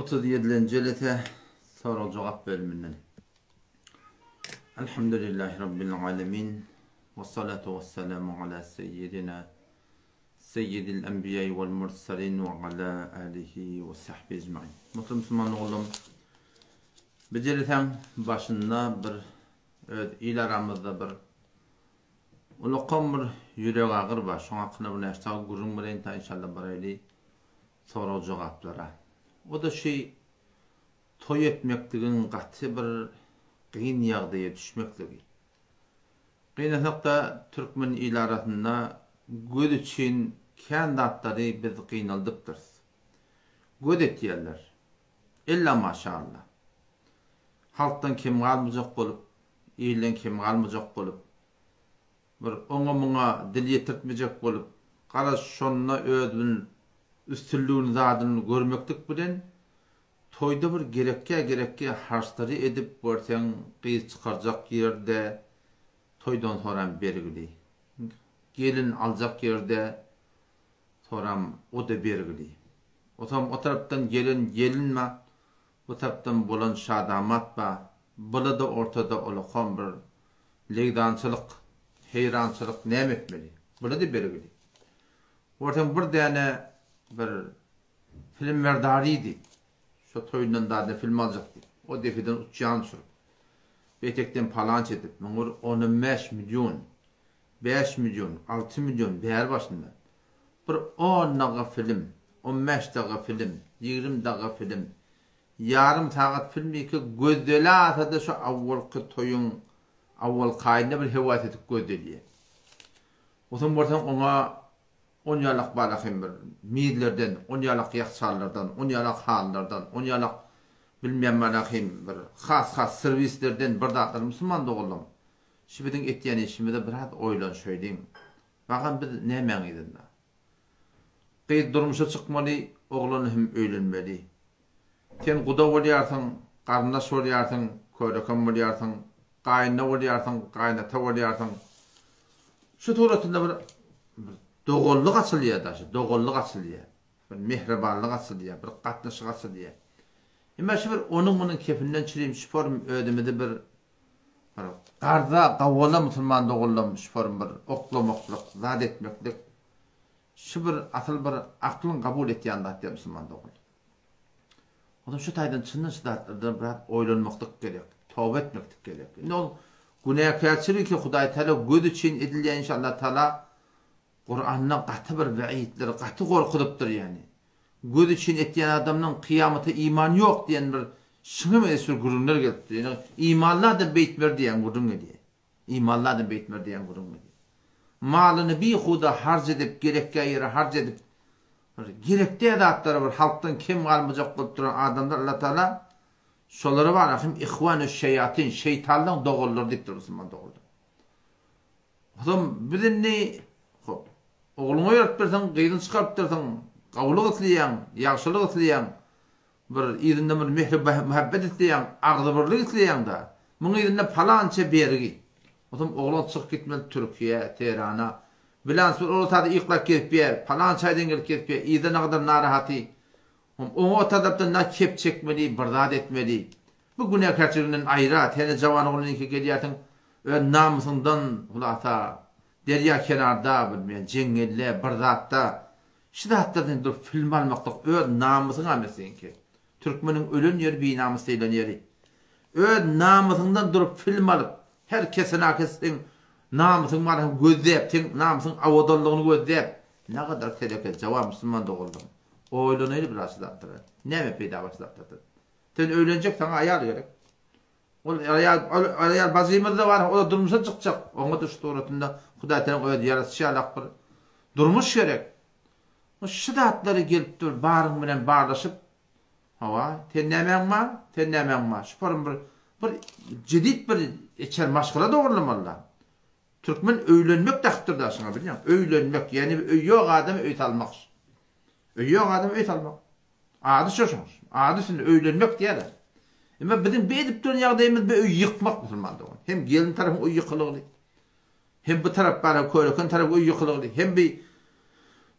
37. jelete soru cevap bölümünden. Elhamdülillahi Rabbil alemin. Ve salatu ve selamu ala seyyidil enbiyayı vel mursalin ve ala alihi ve sahbihi ecmaîn. Mutlu Müslüman oğlum, bir jeleten başında il aramızda bir ulaqam bir yürek ağır var. Şoňa hakkında bir näçe gurun bilen ta inşallah barayly soru cevaplara. O da toy etmekligin gaty bir gyn ýagdaýa düşmekligi. Gynasakda türkmen il arasynda göz için kandatlary biz gynaldypdyr. Göz etýärler. İlla maşallah. Halktan kim galmajak bolup, ýerden kim galmajak bolup, bir oňa-muňa dil ýetirtmejek bolup, gara şonuna özüň üstünlüğünü zadını görmektik bilen toyda bir gerekke harçları edip görsen kıyız çıkaracak yerde toydan sonra bergili. Gelin alacak yerde sonra o da bergili. O taraftan gelin ma, bu taraftan bulan şadamat ba, bula da ortada olaqan bir legdançılık, heyrançılık nem etmeli. Bula da bergili. Ortam bir dene bir film verdariydi. Şu toyundan da film alacaktı. O defiden uçacağını sürüp. Betekten palanç edip. Mağur 15 milyon, 5 milyon, 6 milyon değer başında. Bir 10 daga film, 15 daga film, 20 daga film, yarım saat filmi ki gözdeli atada şu avvalki toyun, avval kayında bir hevat edip gözdeliye. O zaman borsan ona 10 ýarlyk balakym bir miýillerden, 10 ýarlyk ýakçalardan, 10 ýarlyk hallardan, 10 ýarlyk bilmem balakym bir has serwislerden bir daqlar musulman doguldum. Şibidin etýän işimde biraz oýlan şöýdüm. Bagan biz näme edin? Qeýd durmuşa çykmaly, oglan hem öýlenmeli. Sen guda bolýarsyň, garyndaş bolýarsyň, köýrekam bolýarsyň, gaýna bolýarsyň, gaýnata bolýarsyň. Şu toratynda bir dogolluk açılıyor da, dogolluk açılıyor. Bir mehribanlık açılıyor, bir katnaşık açılıyor. Ama şu bir onun kefinden çireyim şüform ödümede bir qarda qavvala musulman dogollum şüform bir oklamokluk, zat etmeklik. Şu bir asıl bir aklın kabul etýän da musulman dogollum. Oda şu taýdan çyndan şidatlardan biraz oýlanmaklyk gerek, tawba etmeklik gerek. Indi ol günäkärçilik ki Hudaý Taala göz için edilýän inşallah Taala Kur'an'dan katı bir vaidleri, katı korkudıptır yani. Göz için etyen adamın kıyamata iman yok diyen bir şunu mesul gurunlar geldi. Yani imanlar da beytmer diyen gurun geliyor. İmanlar da beytmer diyen gurun geliyor. Malını bir huda harc edip, gerekli yere harc edip, gerekli edatları var. Halktan kim kalmayacak olup duran adamlar Allah Teala şoları var. İhvan-ı şeyatin, şeytandan doğulur deyip durursun ben doğulur. O zaman bir ne oğlunu öğrettirsen, qeydin çıkarttırsan, qavlıq etliyen, yaxşılıq etliyen, bir idinde bir mehri muhabbet etliyen, ağzıbırlık etliyen da, bunun idinde palança bergi. O zaman oğlan çık gitmeli Türkiye, Teheran'a, bilans bir ortada iqlak ketip, palançaydan gelip ketip, idine kadar narahatı, onu taraftan na kep çekmeli, bırdat etmeli. Bu günahkarçılığından ayrat, hele cavan oğlunun ki geliyatın, namusundan hulata, derya kenarda bilmeyen cengelle, birdatta, şidatlardan dur film almaklık, öz namusunu almasın ki. Türkmenin ölün yeri bir namus deylen yeri. Öz namusundan durup film alıp, herkesin akısın namusun var, gözleyip, namusun avadallığını gözleyip, ne kadar telefet, cevap Müslüman doğuldum. O öylünüyle bir şidatları. Ne mi peyda var şidatları? Sen öylenecek, sana ayar gerek. Ayar bazımız da var, o da durmuşa çıkacak. Ona da şu doğrultunda Hudaý Taala öýde yaratışı alak bir durmuş gerek. O şidatları gelip dur, barın bilen barlaşıp, tennemen var. Şuparın bir cidid bir içer maşgıla doğrulamalılar. Türkmen öýlenmek takdir da şuna bilýän. Öýlenmek, yani öýýok adamy öýt almak. Öýýok adamy öýt almak. Ady şoşuň. Ady şunu öýlenmek diýerler. Ama bizim bedip duran ýagdaýymyz bir öý ýykmak musulman dogan. Hem gelin tarapy öý ýykylygly. Hem bu taraf bara köýrekän tarap öý ýykylygly. Hem bir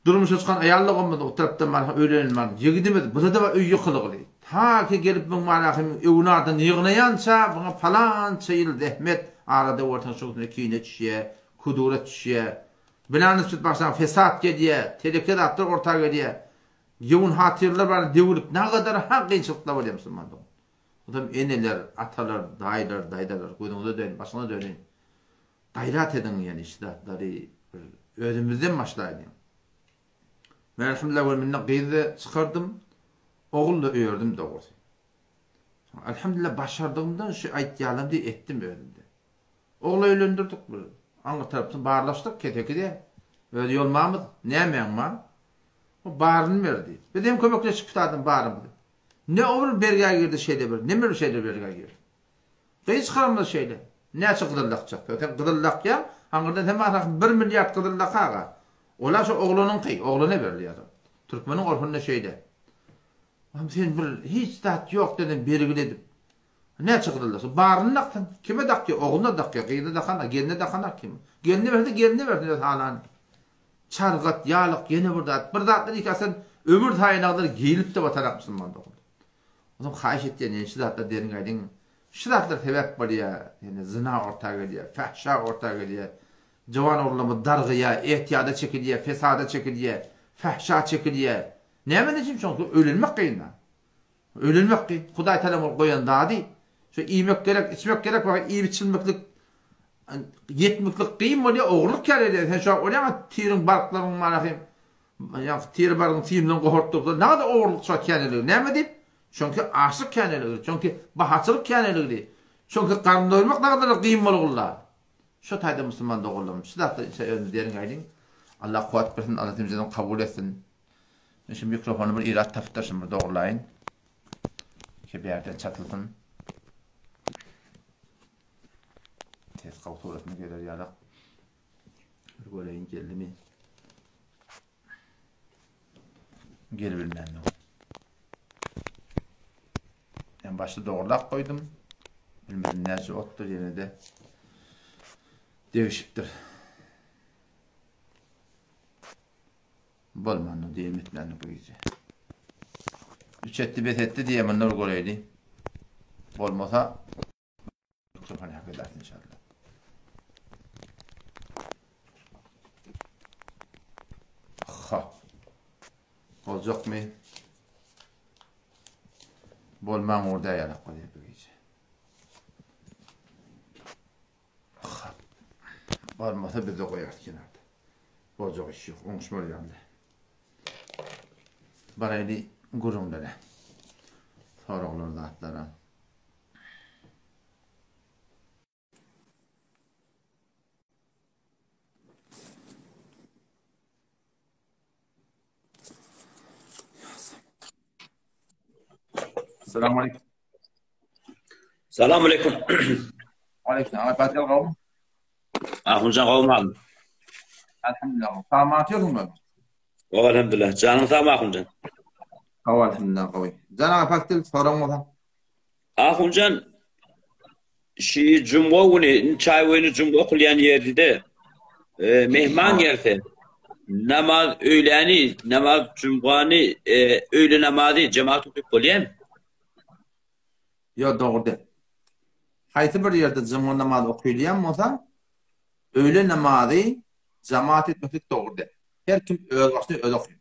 durmuşa çıkan ayallığımız o tarafta mana öğrenilmez. Yigidimiz bu da öy yıkılıqlı. Ta ki gelip bu malahim evnadan yığnayança bana falan çayıl zahmet arada ortadan şoğuna kiyine düşüye, kuduret düşüye. Bilen nisbet baksan fesat gediye, tehlikeli atlar ortağa gediye. Yevun hatırlar bana devirip ne kadar qiyinçiliklar var Müslümanlar. Adam eneler, atalar, daydalar, gözünüze dönün, başına dönün. Gayrat edin yani iştihatları özümüzden başlayın. Ben elhamdülillah ve minnet qiyde çıkardım. Oğulla öğürdüm doğrusu. Elhamdülillah başardığımdan şu aytyalam diye ettim önümde. Oğlu öylöndürdük bu. Anlı taraftan bağırlaştık ketekide. Öyle yolmamız ne emeğin var? O bağırını verdi. Benim kömekleşip tutardım bağırımı. Ne olur bergaya girdi şeyde bir. Ne bir şeyde bergaya girdi. Kıyı çıkarmadı şeyde. Ne açı gıdırlak çıktı. Öten gıdırlak ya. Hanginden hemen 1 milyar gıdırlak ağa. Ola şu oğlunun kıyı. Oğluna verdi ya. Türkmenin orhunda şeyde. Sen bir hiç tat yok dedim belgiledim. Ne çıkırdılar? Bağrını daktın. Kime daktı? Oğluna daktı. Kıyıda dakana, geline dakana kim? Geline verdi halan. Çargat, yalık, yeni bir dat. Bir datlar ikasen ömür tayinağıdır giyilip de batarak Müslüman doğru. O zaman xahiş etti yani şu datlar derin gaydın. Şu datlar tebek var ya. Yani zina ortağı geliyor, fahşa ortağı geliyor. Cavan oğlumu dargıya, ihtiyada çekiliyor, fesada çekiliyor, fahşa çekiliyor. Näme için çünkü ölülmek kıyınlar. Ölülmek kıyın. Huday talamı koyan daha değil. Şu iyimek gerek, içmek gerek var. İyi biçilmeklik, yetmeklik kıyın mı diye oğurluk kâreli. Sen şu an oraya tirin barklarının malakayım. Yani tiri barkın tirimden kohorttukları. Ne kadar oğurluk şu kâreli. Näme deyip? Çünkü aşık kâreli. Çünkü bahatçılık kâreli. Çünkü karnında doyurmak ne kadar kıyın var. Şu tayda Müslüman doğrulam. Şu da önümüz derin gaydın. Allah kuvvet versin, Allah temizden kabul etsin. Şimdi mikrofonu bir irat taftarsın bir doğrulayın. Ki bir yerden çatıldım. Tez kavtu öğretme gelir yalak. Bir göreyin geldi mi? Geri bilmem ne. En başta doğrulak koydum. Bilmedim neresi ottur yine de. Devişiptir. Bolmanı diyeyim etmenli bu gece. 3 etti 5 etti diye bunlar göreydi. Olmasa mikrofonu hak eder inşallah. Ha. Olacak mı? Bolman orada yarak oluyor bu gece. Ha. Olmasa biz de koyarız kenarda. Olacak iş yok. Onuşma yandı. Baraylı gurumlara. Sorğular da atlara. Selamun aleyküm. Selamun aleyküm. Aleyküm. Fatih kavum. Ahuncan kavum abi. Elhamdülillah. Tamam atıyorsun mu? Elhamdülillah. Canım tamam Ahuncan. Kavum elhamdülillah kavum. Cana Fatih sorun mu? Ahuncan şi cumbo günü çay oyunu cumbo kılyan yerde mehman gelse namaz öğleni namaz cumbani öğle namazı cemaat okuyup kılyan. Yo doğru değil. Haytı bir yerde cuma namazı okuyulayan olsa öğle namazı cemaat etmeklik doğru değil. Her kim öğle başını öğle okuyor.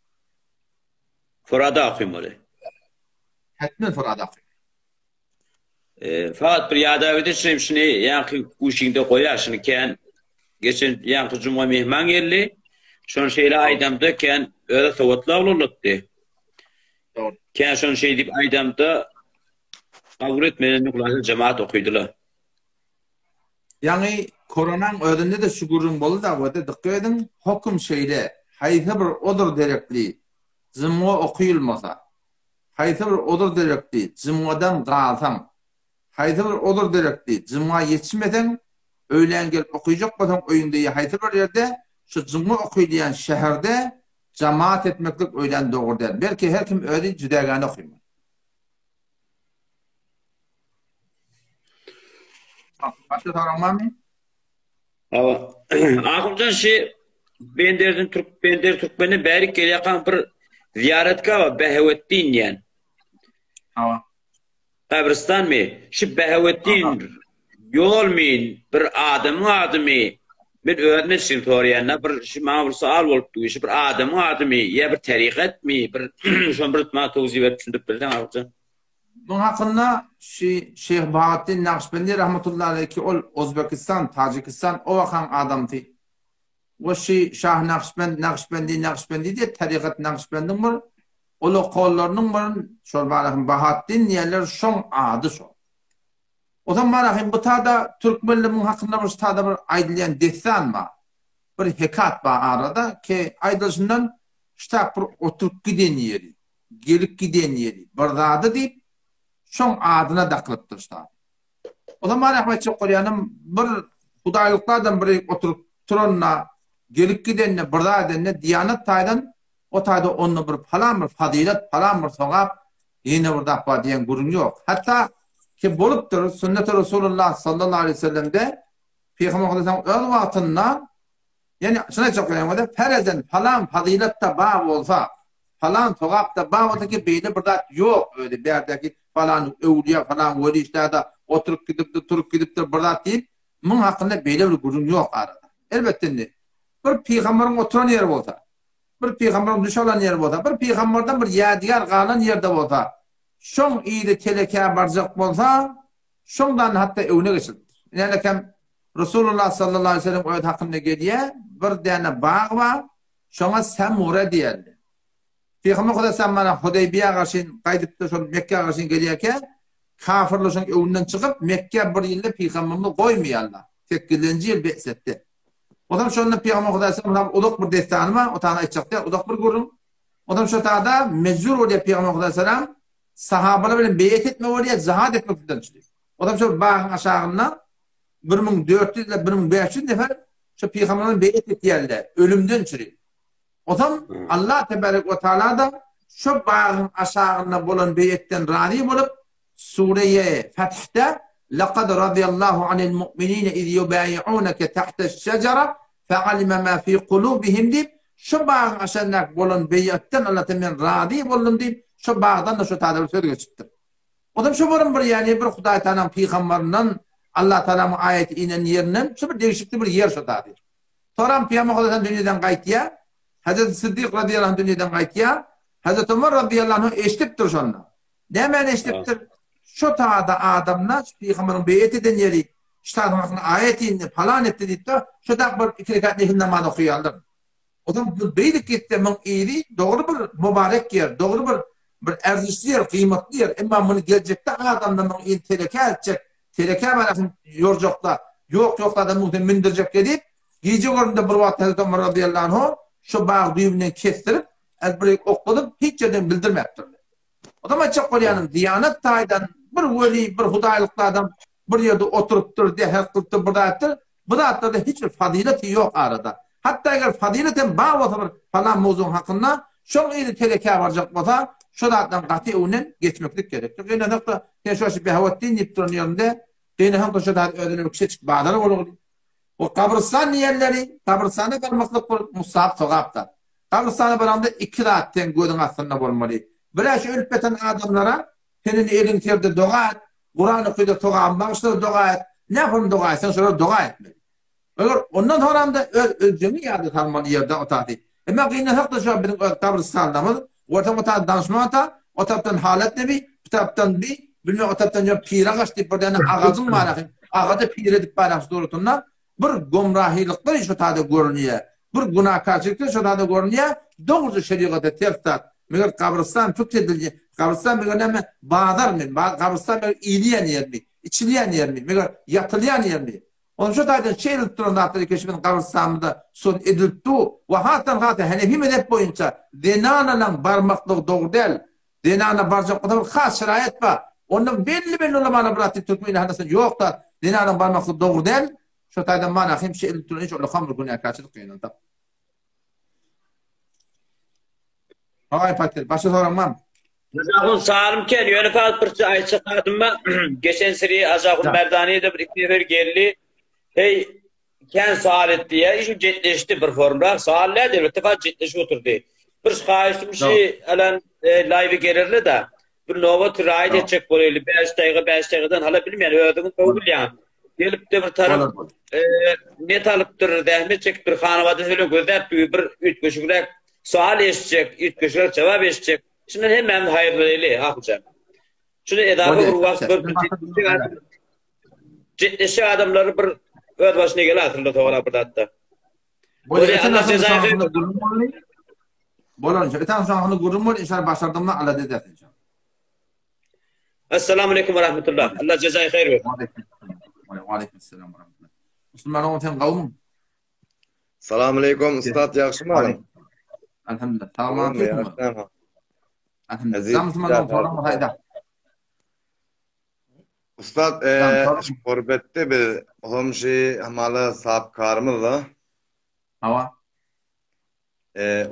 Fırada okuyum orayı. Hatmen fırada okuyor. Fakat bir yada ödüşürüm şimdi yankı kuşinde koyar şimdi ken geçen yankı cuma mehman geldi. Şun şeyle aydamda ken öyle soğutla olurluktu. Doğru. Ken şun şey deyip aydamda kabul etmeyen kulağında cemaat okuydular. Yani koronan ödünde de şükürün bolu da o da dikkat edin. Hukum şeyle haytı bir odur derekli cuma okuyulmasa haytı bir odur derekli cumadan qalsan haytı bir odur derekli cuma yetişmeden öğlen gelip okuyacak adam oyunda haytı bir yerde şu cuma okuyulayan şehirde cemaat etmeklik öğlen doğru der. Belki her kim öyle cüdagane okuymuyor. Başka soran var mı? Ahuncan şey Bender Türkmeni bärik gelýän bir ziyaretka we Behawettin diýen. Hawa. Kabristan mi? Şu Behawettin yol min bir adamy bir öğretmen siltoriyanna bir maňa bir sual bolup dur. Bir adamy ya bir tarikat mi? Bir şon bir ma tawzi berip düşündüp berden agça. Bu hakkında Şeyh Bahattin Nakşibendi rahmetullahi aleyhi ol Özbekistan, Tacikistan o vakan adamdı. O Şah Nakşibendi diye tarikat Nakşibendin var. O kollarının var. Şol barahim Bahattin yerler şon adı şol. O zaman barahim bu tada Türkmenlimin hakkında bir tada bir aydılyan destan var. Bir hekat var arada ki aydılışından işte bir oturup giden yeri, gelip giden yeri. Bardadı deyip şon adına daklıptır işte. O zaman Ahmet Çokuryan'ın bir hudaylıklardan biri oturup turunla gelip gidenle, burada edenle Diyanet taydan o tayda onunla bir falan bir fadilet, falan bir soğap yine burada akba diyen gurun yok. Hatta ki boluptur sünnet-i Resulullah sallallahu aleyhi ve sellem'de Peygamber Aleyhisselam öz vaatında yani şuna Çokuryan'da ferezen falan fadilette bağ olsa falan soğapta bağ olsa ki beyni burada yok öyle bir yerdeki falan evliya falan veli işlerde oturup gidip de burada değil. Bunun hakkında böyle bir gurun yok arada. Elbette ne? Bir peygamberin oturan yeri olsa, bir peygamberin düş olan yeri olsa, bir peygamberden bir yadigar kalan yerde olsa, şon iyide telekeye barcak olsa, şondan hatta evine geçildir. Yani Resulullah sallallahu aleyhi ve sellem oyat hakkında geliyor, bir tane bağ var, şona Semure diyorlar. Peygamber Huda sen bana Hudeybiye karşın kaydıp da Mekke karşın geliyken kafirleşen evinden çıkıp Mekke bir yılda Peygamber'ini koymuyorlar. 8. yıl be'setti. O zaman şonda Peygamber Huda sen odok bir destanı var. O tane açacaktı. Odok bir gurun. O zaman şu tada mecbur oluyor Peygamber Huda selam sahabalar böyle beyet etme oluyor. Zahad etmek için çıkıyor. O zaman şu bağın aşağına 1400 ile 1500 nefer şu Peygamber'in beyet ettiği ölümden çıkıyor. O zaman Allah Tebarek ve Teala da şu bağın aşağına bulan beyetten razı bulup Sure-i Feth'te لَقَدْ رَضِيَ اللّٰهُ عَنِ الْمُؤْمِنِينَ اِذْ يُبَايِعُونَكَ تَحْتَ الشَّجَرَةِ فَعَلِمَ مَا فِي قُلُوبِهِمْ deyip şu bağın aşağına bulan beyetten Allah Tebarek razı bulun deyip şu bağdan da şu tadavül söz geçiptir. O zaman şu bulun bir yani bir Huday Teala'nın peygamberinden Allah Teala'nın ayeti inen yerinden şu bir değişikli bir yer şu tadavül. Sonra Peygamber Hudaysa'nın dünyadan kayıtya Hazreti Sıddık radıyallahu anh dünyadan kayıtya Hazreti Ömer radıyallahu anh eşitiptir şonda. Demen eşitiptir. Şu taada adamlar Peygamber'in beyet eden yeri işte adamın ayetini falan etti deyip de şu da bir iki rekat nehir namazı okuyalım. O zaman bu beylik gitti min iyili doğru bir mübarek yer, doğru bir erzişli yer, kıymetli yer. Ama bunu gelecekte adamla min iyili teleke edecek. Teleke bırakın yokla da muhtemelen mindirecek deyip gece orunda bir vakit Hazreti Ömer radıyallahu anh şu bağ düğümünden kestirip elbirek okudum hiç yerden bildirmektir. O zaman Çokuryan'ın Diyanet taydan bir veli, bir hudaylıklardan bir yerde oturuptur, deheklıktır, bu da hiçbir fadileti yok arada. Hatta eğer fadiletin bağ olsa falan mevzun hakkında şun iyili telekeye varacak olsa şu da katı evinen geçmeklik gerektir. Yine nokta şu Behawettin nipturun yerinde yine nokta şu da ödülü bir şey çık bağları olur. O kabristan yerleri, kabristanı kalmaklık bir musab soğaptar. Kabristanı bir anda 2 raatten gözün aslında olmalı. Biraz ülpeten adamlara senin elin terde dua et, Kur'an okuyup dua bağışları dua et. Ne yapalım dua etsen sonra dua etme. Ondan sonra da öleceğini yerde kalmalı yerde o tahtı. Ama yine haklı şu an benim kabristanımız, ortam o tahtı danışmata, o tahttan halet nebi, bir tahttan bilmiyorum o tahttan ya pira kaçtı, bir tane ağzım var. Ağzı pir edip bayrak doğrultunda bir gomrahilikler şu tahtı görünüyor. Bir günahkarçılıklar şu tahtı görünüyor. Doğruca şeriatı tertat. Meğer kabristan fıkhedildi. Kabristan meğer bağdar mı? Kabristan meğer iyiliyen yer mi? İçiliyen yer mi? Meğer yatılayan yer mi? Onun şu tarzda şehirlik durumda hatta keşfinin kabristanında son edildi. Ve hatta Hanefi mezhep boyunca denanalan barmaklık doğru değil. Denana barcak kadar khas şirayet var. Onun belli ulamalar bıraktı Türkmenli hadisinde yok da denanalan barmaklık doğru değil. Şu tarzda manahim şehirlik durumda hiç öyle hamur günahkarçılık yönünde. Ay Patel, başka soran var mı? Azakun sağlım ken, yönü kalp bir ayçı kadınma, geçen seri Azakun Merdani'ye de bir iki nefer geldi. Hey, Ken sual etti ya, işim ciddileşti bir formda. Sualler devlette kadar ciddileşi oturdu. Bir şikayetçim şey, alan live'e gelirli de, bir nova tırayet edecek böyle 5 dakikadan hala bilmeyen ödünün kovul yani. Gelip de bir taraf net alıptır, dehmet çekip bir hanıvadı öyle gözler bir üç köşükler sual eşecek, üç köşükler cevap eşecek. Şimdi hemen hayırlı öyle hafıcam. Şimdi edalı bir vakit ciddileşi adamları bir öd başına gel hatırlat oğla burada hatta. Böyle Allah cezayı Bolan, şeytan şahını gurumul inşallah başardığımda Allah dedi inşallah. Esselamu aleyküm ve rahmetullah. Allah cezayı hayır ver. Ve aleykümselam ve rahmetullah. Müslüman olmayan kavmum. Selamun aleyküm ustad, yaxşımı alın? Elhamdülillah. Tamam aleyküm. Elhamdülillah. Müslüman olmayan hayda. Ustad, gurbette bir homşi hamalı sapkarımız da. Hava.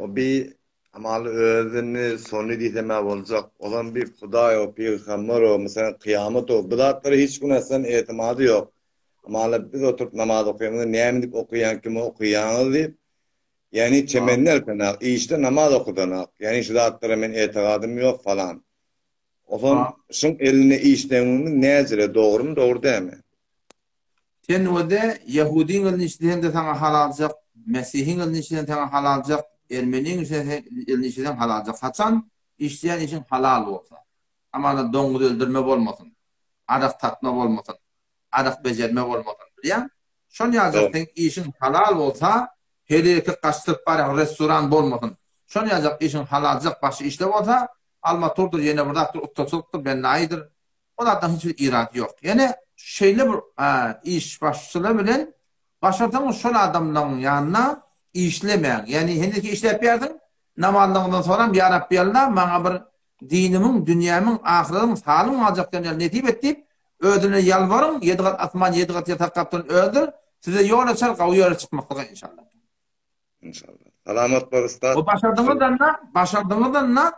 O bir hamalı özünü sonu diyeme olacak. Olan bir Huday o, bir hamur o, mesela kıyamet o. Bu zatları hiç günahsan itimadı yok. Hamalı biz oturup namaz okuyamız, neyemdik okuyan kimi okuyanız deyip, yani çemenler penak, işte namaz okudanak. Yani şu zatlara men itimadım yok falan. O zaman şun eline işlemimiz nezire doğru mu? Doğru değil mi? Sen o da Yahudin elini işleyen de sana hal alacak, Mesih'in elini işleyen sana hal alacak, Ermeni'nin elini işleyen hal alacak. Haçan işleyen işin halal olsa. Ama da dongu öldürme olmasın, adak tatma olmasın, adak becerme olmasın. Yani şunu yazacaksın, işin halal olsa, heriki kaçtırıp bari restoran olmasın. Şunu yazacak, işin halal olacak, başı işlev olsa, alma turdur, yine burada tutuluktur, ben nayidir. Onlardan hiçbir irad yok. Yani şeyle bir iş başçılığı bilen başardığımız şöyle adamların yanına işlemeyen. Yani hendeki işlep verdin, namazlarından sonra ya Rabbi Allah bana bir dinimin, dünyamın, ahiretimin, sağlığımın alacaklarını netip ettik. Ödüne yalvarın, 7 kat atman, 7 kat yatak kaptın öldür. Size yol açar, kavu yola çıkmaklığa inşallah. İnşallah. Selamat var ustad. O başardığınızdan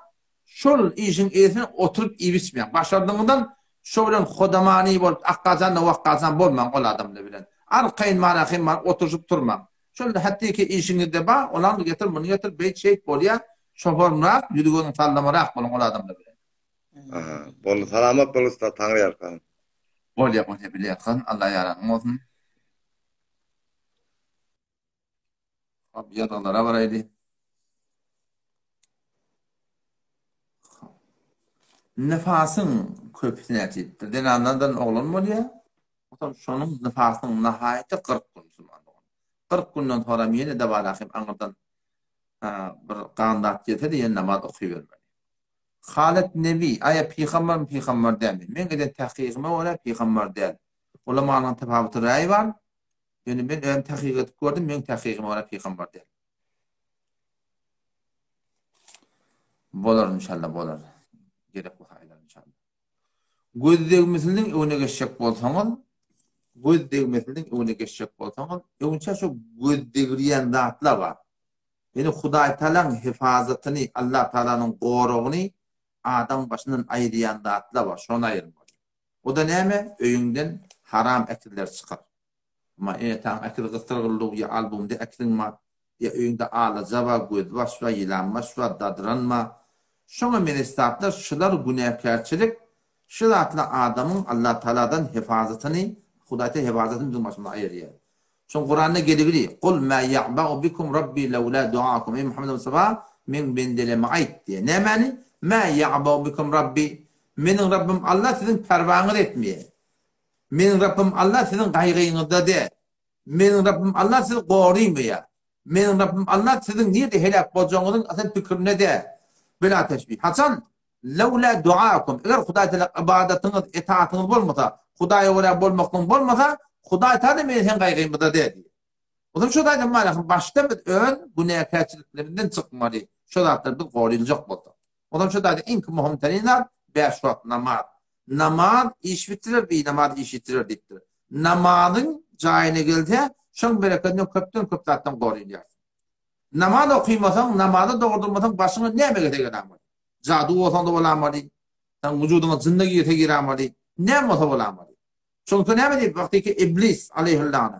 şol işin eğitimine oturup ivismeyen. Başardığınızdan şöyle kodamani bolup akkazan da vakkazan bolman ol adamla bilen. Arkayın manakın var oturup durmam. Şöyle hatta ki işini de ba olan da getir bunu getir beyt şehit bolya şoförmrak yürügünün sallamarak bolun ol adamla bilen. Bolu selamat bol ustad, Tanrı yarkan. Bolya bolya bilen Allah yaran olsun. Abi yaralara varaydı. Nefasın köpüsüne çittir. Denanlardan oğlan mı diye? O şonun nefasının nahayeti 40 gün Müslüman. 40 günden sonra yine de var akım anırdan bir kandat yetedi yine namaz okuyuvermeli. Halet Nebi, aya peygamber değil mi? Men giden tahkikime ola peygamber değil. Ulamanın tefavütü ra'yi var. Yani ben ön tahkikat gördüm, men tahkikime ola peygamber değil. Bolar inşallah bolar. Gerek bu haylar inşallah. Gözdegimizin öne geçecek bolsanız, önce şu gözdegriyen zatlar var. Yani Huday Teala'nın hifazatını, Allah Teala'nın koruğunu adam başından ayırayan zatlar var. Şunu ayırmalı. O da ne mi? Öyünden haram ekiller çıkar. Ama etan ekil gıstırgırlığı ya albümde ekilin ya öyünde ağlaca var, göz var, yılanmış var, dadranma. Şuna menestaplar, şular günahkarçılık, şu zatla adamın Allah Teala'dan hifazatını, Huday'ta hifazatını bizim başımda ayırıyor. Çünkü Kur'an'da geliyor. Kul ma ya'ba'u bikum rabbi levla duakum. Ey Muhammed Mustafa min bendele ma'id diye. Ne mani? Ma ya'ba'u bikum rabbi. Benim Rabbim Allah sizin pervanır etmiyor. Benim Rabbim Allah sizin gayrıyınızda de. Benim Rabbim Allah sizi koruymuyor. Benim Rabbim Allah sizin nerede helak olacağınızın asıl fikrine de. Bila teşbih. Hasan, levla duakum. Eğer Huday Teala ibadetiniz, itaatiniz olmasa, Huday'a öyle bolmaktan olmasa, Huday Teala meyhen gayrıyımda dedi. O zaman şu daydan malakın başta bir ön günahkarçılıklarından çıkmalı. Şu daydan bir koruyulacak oldu. O zaman şu daydan ilk mühim telinler 5 vakit namaz. Namaz iş bitirir, bir namaz iş bitirir deyiptir. Namazın cayine geldi, şun bereketinden köpten koruyulacaksın. Namaz okuymasan, namazı doğurdurmasan başına ne emek giremeli? Cadu olsan da olameli. Sen vücuduna zindagi giremeli. Ne olsa olameli. Çünkü ne mi? Vaktiki iblis aleyhillâne.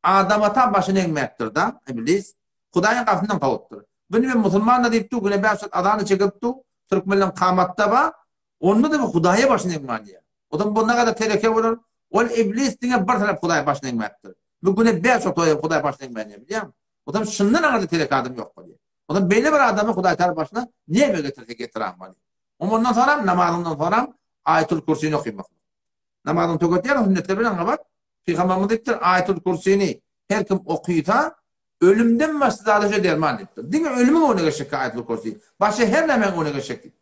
adama ta başını eğmektir da iblis Hudaýyň gafyndan tawupdyr. Bunu men musulmanlar diýipdi, güne bäşet adany çekipdi, Türkmenlen kamatda ba, onu da Hudaýa başyny eğmeli. Odan buna kadar tereke bolur. Ol iblis diňe bir tarap Hudaýa başyny eğmekdir. Bu güne bäşet Hudaýa başyny eğmeli bilýär. Odan şundan agada tereke adam ýok bolýar. Odan belli bir adamy Hudaýa tarap başyna niýe getirdik getirämeli. Ondan sonra namazından sonra Ayetul Kursi'ni okumak. Namazdan töketýär, sünnetler bilen gabat. Peygamberimiz diýipdir, Ayetul Kursi'ni her kim okuysa ölümden başladığı derman ettir. Değil mi? Ölümün ona geçecek Ayetul Kursi. Başka her nemen ona geçecektir.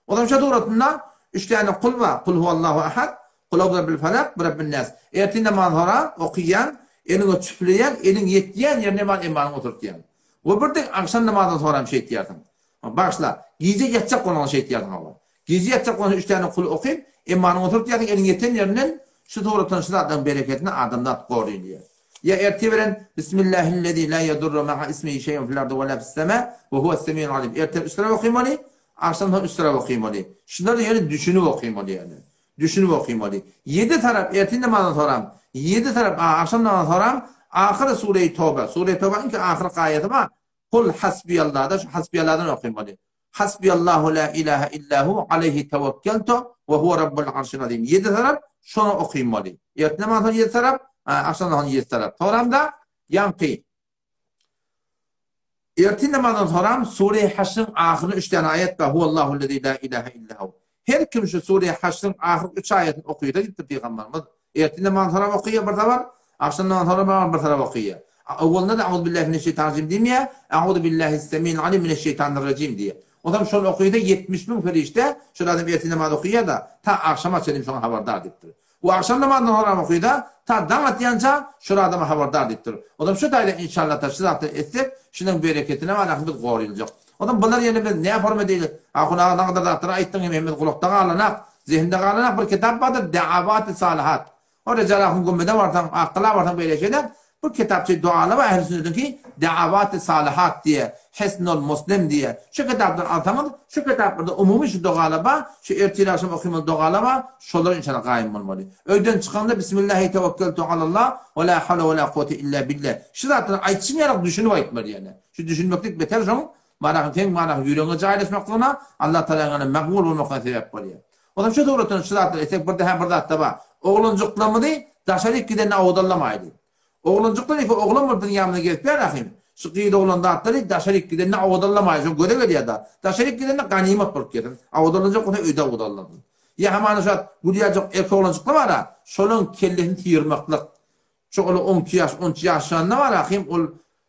O da şu doğrultusunda üç tane kul var. Kul huvallahu ahad, kul avzu bil felak, bi rabbin nas. Ertinde manzara okuyan, elini çüpleyen, elin yetdiyen yerine man imanı oturtyan. O bir de akşam namazdan sonra bir şey etiyordum. Başla. Gece yatacak olan şey etiyordum hava. Gece yatacak olan üç tane kul okuyup imanı oturtuyordum. Elin yeten yerinden şu doğrultusunda şuratların bereketini adamdan koruyor. Ya ertiberen Bismillahillezî la yedurru ma'a ismihi şey'un fil ardı ve la fis semâ ve huve's-semî'ul alîm. Ertib üstüne okuymalı, akşamdan üstüne okuymalı. Şunları yani düşünüp okuymalı yani. Düşünüp okuymalı. 7 taraf ertin namazdan sonra 7 taraf akşamdan sonra ahir sure-i Tevbe. Sure-i Tevbe'nin ki ahir ayeti var. Kul hasbiyallah'da şu hasbiyallah'dan okuymalı. Hasbiyallahu la ilahe illahu aleyhi tevekkeltu ve huve rabbul arşil azim. 7 taraf şunu okuymalı. Ertin namazdan 7 taraf akşamdan 7 taraf. Toramda yankı. Ertin namazdan sonra Sure-i Haşr'ın ahiri 3 tane ayet var. Huvallahu lezî la ilahe illahu. Her kim şu Sure-i Haşr'ın ahir 3 ayetini okuyor da gitti Peygamberimiz. Ertin namazdan sonra okuyor bir taraf, akşamdan sonra bir taraf okuyor. Awwalda da Euzu billahi mineşşeytanirracim diye, Euzu billahi es-semî'il alim mineşşeytanirracim diye. O zaman şöyle okuyor da 70 bin ferişte şurada bir ertin namaz okuyor da ta akşama çelim şuna haberdar ediptir. O akşam namazdan sonra okuyor da ta damatyanca şurada adamı haberdar ediptir. O zaman şu tayda inşallah taşıratı etsek şunun bereketine var ahmet qorulacak. O zaman bunlar yani biz ne yaparım değil. Akuna ne kadar da aytdın Mehmet kulakta alanak, zihinde alanak bir kitap vardır Da'avat-ı Salihat. Orada Jalahun Gummede vartan, akla vartan böyle şeyler. Bu kitapçı dualı ve ehl-i sünnetin ki Da'avat-ı Salihat diye, Hesnul Muslim diye. Şu kitaptan altamız, şu kitaplarda umumi şu dualı şu erteli akşam okuymalı dualı şolar inşallah kaim olmalı. Öyden çıkanda Bismillahi tevekkeltu alallah ve la havle ve la kuvvete illa billah. Şu zaten aytçın yarak düşünüp aytmalı yani. Şu düşünmeklik beter şu manahın ten manahı yüreğine cahilesmekliğine Allah Teala'nın makbul olmakına sebep oluyor. O zaman şu doğrultuda şu zaten etek burada hem burada hatta var. Oğluncuklamı değil, daşarık gidenine avdallamaydı. Oğluncuklar ki oğlan mırtın yanına gelip bir rahim. Şu kıyıda olan da atları daşarık gidenine avdallamaydı. Şu göre geliyor da. Daşarık gidenine ganimet bırak gedin. Avdallanacak ona öde avdalladın. Ya hemen şu gülüyacak erkek oğluncuklar var ha. Şolun kellesini tiyirmaklık. Şu 12 yaş, 13 yaşlarında var rahim. O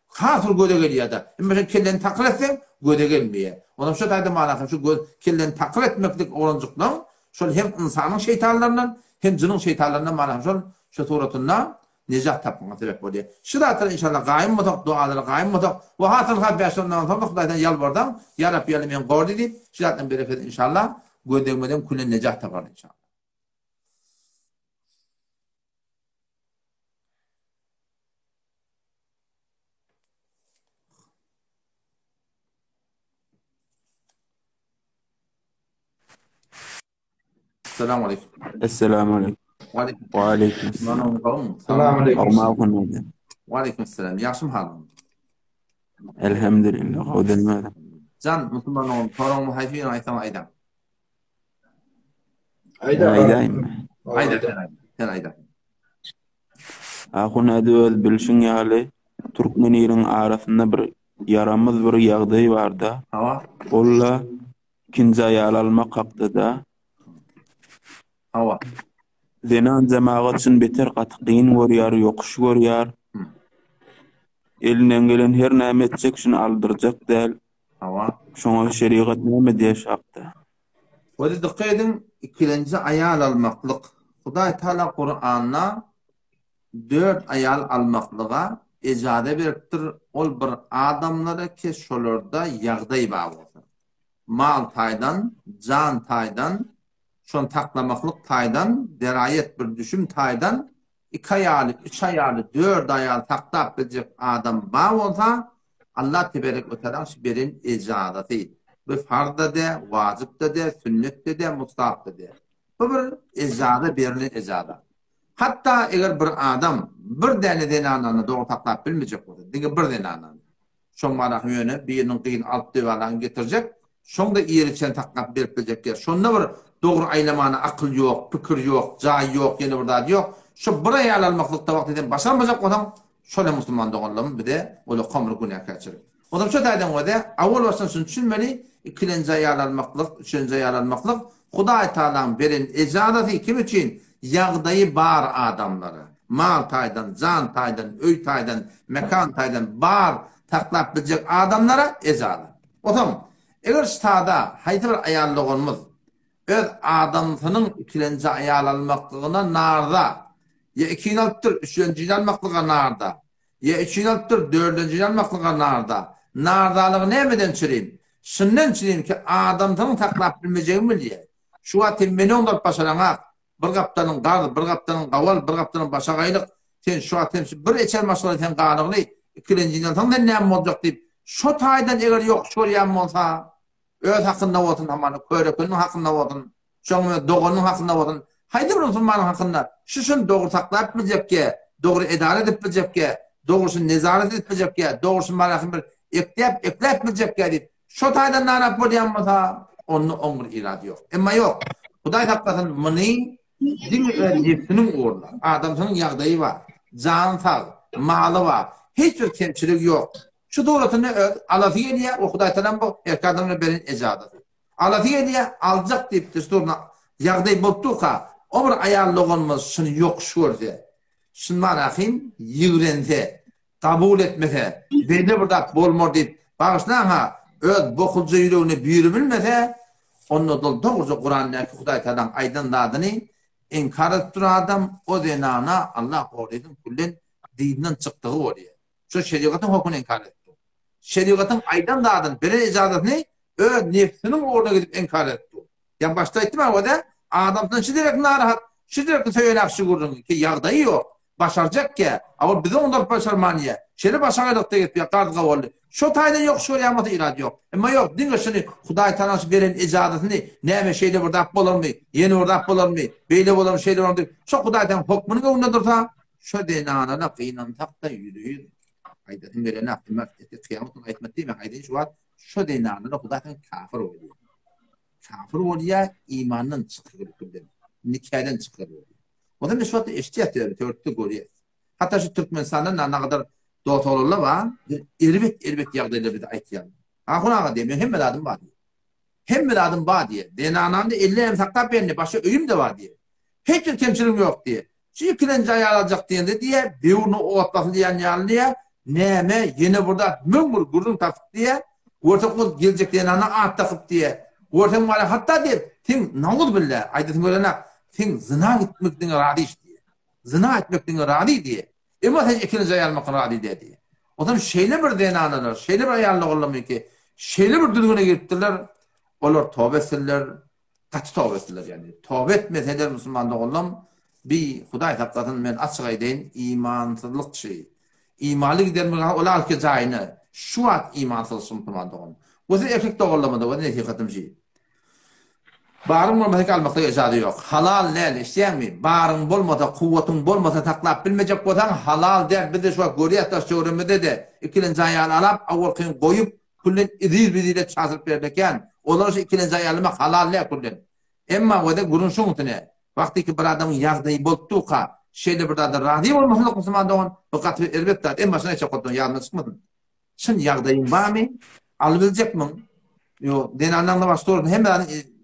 hatır göre geliyor da. Mesela kelleni takıl etsen göre gelmiyor. Onun şu tayda manakım şu kelleni takıl etmeklik oğluncuklar. Şol hem insanın şeytanlarından hem cının şeytanlarından manakım şu suratından necat tapmana sebep oluyor. Şu da inşallah gaim modak duaları gaim modak ve hatır hal beşondan sonra Xudaydan yalvardım. Ya Rabbi ya men gor dedi. Şu da bereket inşallah gödegmeden kullen necat tapar inşallah. Selamun aleyküm. Esselamu aleyküm. Ve aleyküm selam. Selamun aleyküm. Ve aleyküm selam. Yaxşım halım. Elhamdülillah. O denmedi. Can Müslüman olun. Torumu hayfiyonu aytan aydan. Aydayım mı? Sen aydan. Akun adı öz bilşin yağlı Türkmenirin arasında bir yaramız bir yağdığı var da. Hava. Ola ikinci ayağlı almak kalktı da. Hava. Zenan zamağı için beter katıqın görüyor, yokuş görüyor. Elinden gelen her näme etjek şunu aldıracak değil. Hava. Şoňa şeriat näme diye şaptı. Ve de qeydin ikinci ayal almaklık. Hudaý Taala Kur'an'na 4 ayal almaklığa icade beripdir. Ol bir adamlara ki şolarda yağday bar bolsa. Mal taydan, can taydan, şon taklamaklık taydan, derayet bir düşüm taydan 2 ayalı, 3 ayalı, 4 ayalı taklap edecek adam bar bolsa Allah tebarek ve teala berin icadeti. Bu farda de, vacipte de, sünnette de, mustahapte de. Bu bir icada berilen icada. Hatta eğer bir adam bir däne denanany dogry taklap bilmejek boldy. Dige bir denanany. Şoň marak ýöne biriniň kyn alt dewalan getirjek. Şoňda ýeriçen taklap berip biljek. Şonda bir dogry aýlamany akyl ýok, pikir ýok, jaý ýok, ýene bir zat ýok. Şu bir aýal almaklyk wagtydan başarmajak bolan şole musulman doganlamy bir de ola gamry günä keçirir. Odam şu taýdan wada awal başdan şunu düşünmeli, ikinji aýal almaklyk, üçinji aýal almaklyk Hudaý Taalaň beren ejadaty kim üçin? Ýagdaýy bar adamlara. Mal taýdan, jan taýdan, öý taýdan, mekan taýdan bar taklap biljek adamlara ejada. Odam eger ştada haýdy bir aýallygymyz öz adamsynyň ikinji aýal almaklygyna narda, ya ikinji alypdyr, üçinji almaklyga narda, ya üçinji alypdyr, dördünji almaklyga narda. Nardalygy nämeden çyryň? Şundan çyryň ki adamsynyň taklap bilmejegini bilýär. Şu wagtym meni ondap başaraňak, bir gapdanyň gardy, bir gapdanyň gawal, bir gapdanyň başagaýlyk, sen şu wagtym bir eçer maşgul sen ganyny, ikinji ýyldan näme boljak diýip, şu taýdan eger ýok şorýan bolsa, öz hakynda bolsun, hamany körekeniň hakynda bolsun, şoňa doganyň hakynda bolsun. Haýdy bir musulmanyň hakynda şuşun dogry taklap biljekki, dogry edalet edip biljekki, dogry nezaret edip biljekki, dogry marahy bir eklep biljekki diýip, şu taýdan narap bolýan bolsa, onu ömür iradi ýok. Emma ýok. Hudaý tapdasyň meni diňe uğruna. Adamsyň ýagdaýy bar, jan sag, maly bar. Hiç bir kemçilik ýok. Şu dogrutyny alaty diýe, o Hudaý Taala bu erkadanyň beren ejadaty. Alaty diýe aljak diýip düsturna ýagdaý bolduka, o bir aýallygymyz şunu ýok şurdy. Şun marahim ýigrense, kabul etmese, beýle bir zat bolmar diýip, bagyşlan ha öz bokulca ýüregine büýür bilmese, onda dogry Qur'an'da Hudaý Taalaň aýdan dadyny inkar etdir adam o denana Allah gorydyn kullen dinden çykdygy bolýar. Şu şeriatyň hokuny inkar etdi. Şeriatyň aýdan dadyn bir ejadatyny öz nefsiniň oruna gidip inkar etdi. Ýa başda aýtdym wada adamdan şiderek narahat, şiderek söýelek şugurdyň ki ýagdaýy ýok. Başarjak ki, ama bize ondar başarmaniye. Şeri başarılıkta gitmiyor, kardıga oldu. Şu taýdan ýok, şu ýamaty iradi ýok. Emma ýok, diňe şunu Hudaý Taala beren ejadatyny näme şeýle bir dap bolarmy, ýeni bir dap bolarmy, beýle bolarmy şeýle boldy. Şu Hudaý Taala hukmuny onda dursa, şu denana qynan tapda ýürüýür. Aýdym beren ahmet etdi, kıyamatyň aýtmady, men aýdym şu wagt şu denana Hudaý Taala kafir boldy. Kafir bolýar, imanyň çykyryp nikahdan çykyryp. O da meşruat eştiyat ediyor, teorikte görüyor. Hatta şu Türkmenistan'da ne kadar doğatalırlar var, elbet yağdayla bir de aytıyalım. Ağa demiyor, hem adım var diye. Hem adım var diye. Denananda 50 hem sakta benimle, başka öyüm de var diye. Hiç bir temsilim yok diye. Şu ikilenci ayağı alacak diye, bir onu o atlasın diyen diye, neme, yine burada mümbür gurun takıp diye, ortak gelecek denana at takıp diye, ortak var hatta diye, tim nağıl billah, aydetim öyle sen zina etmekden radi diye. Zina etmekden radi diye. Ama sen ikinci ayalmak radi diye. O zaman şeyle bir denanlar, şeyle bir ayarlı olmuyor ki, şeyle bir düzgüne gittiler, onlar tövbe etsinler, kaç tövbe etsinler yani. Tövbe etmeseler Müslümanlık oğlum, bir Hudaý tapdatın men açık aydayın, imansızlık şeyi. İmanlı gidermek olar ki cayını, şu an imansız Müslümanlık oğlum. O zaman efekt doğrulamadı, o ne hakikatim şey. Barın bolmasa kalmakta ejady ýok. Halal näle işleýärmi? Barın bolmasa, kuwwatyň bolmasa taklap bilmejek bolsaň halal der. Bizde şu görýär şöhremede de ikilenji aýal alap, awalkyn goýup, kullen izir-bizire çazyp berdiken, olar şu ikilenji aýalyma halal näle kullen. Emma wada gurun şuňytyne, wagty ki bir adamyň ýagdaýy bolduka, şeýle bir adam rady bolmasa Müslüman dogan, fakat elbetde en başyna eçe goýdun, ýadyna çykmadyn. Şun ýagdaýyň barmy? Alybiljekmiň? Yo, denananda başdurdy. Hem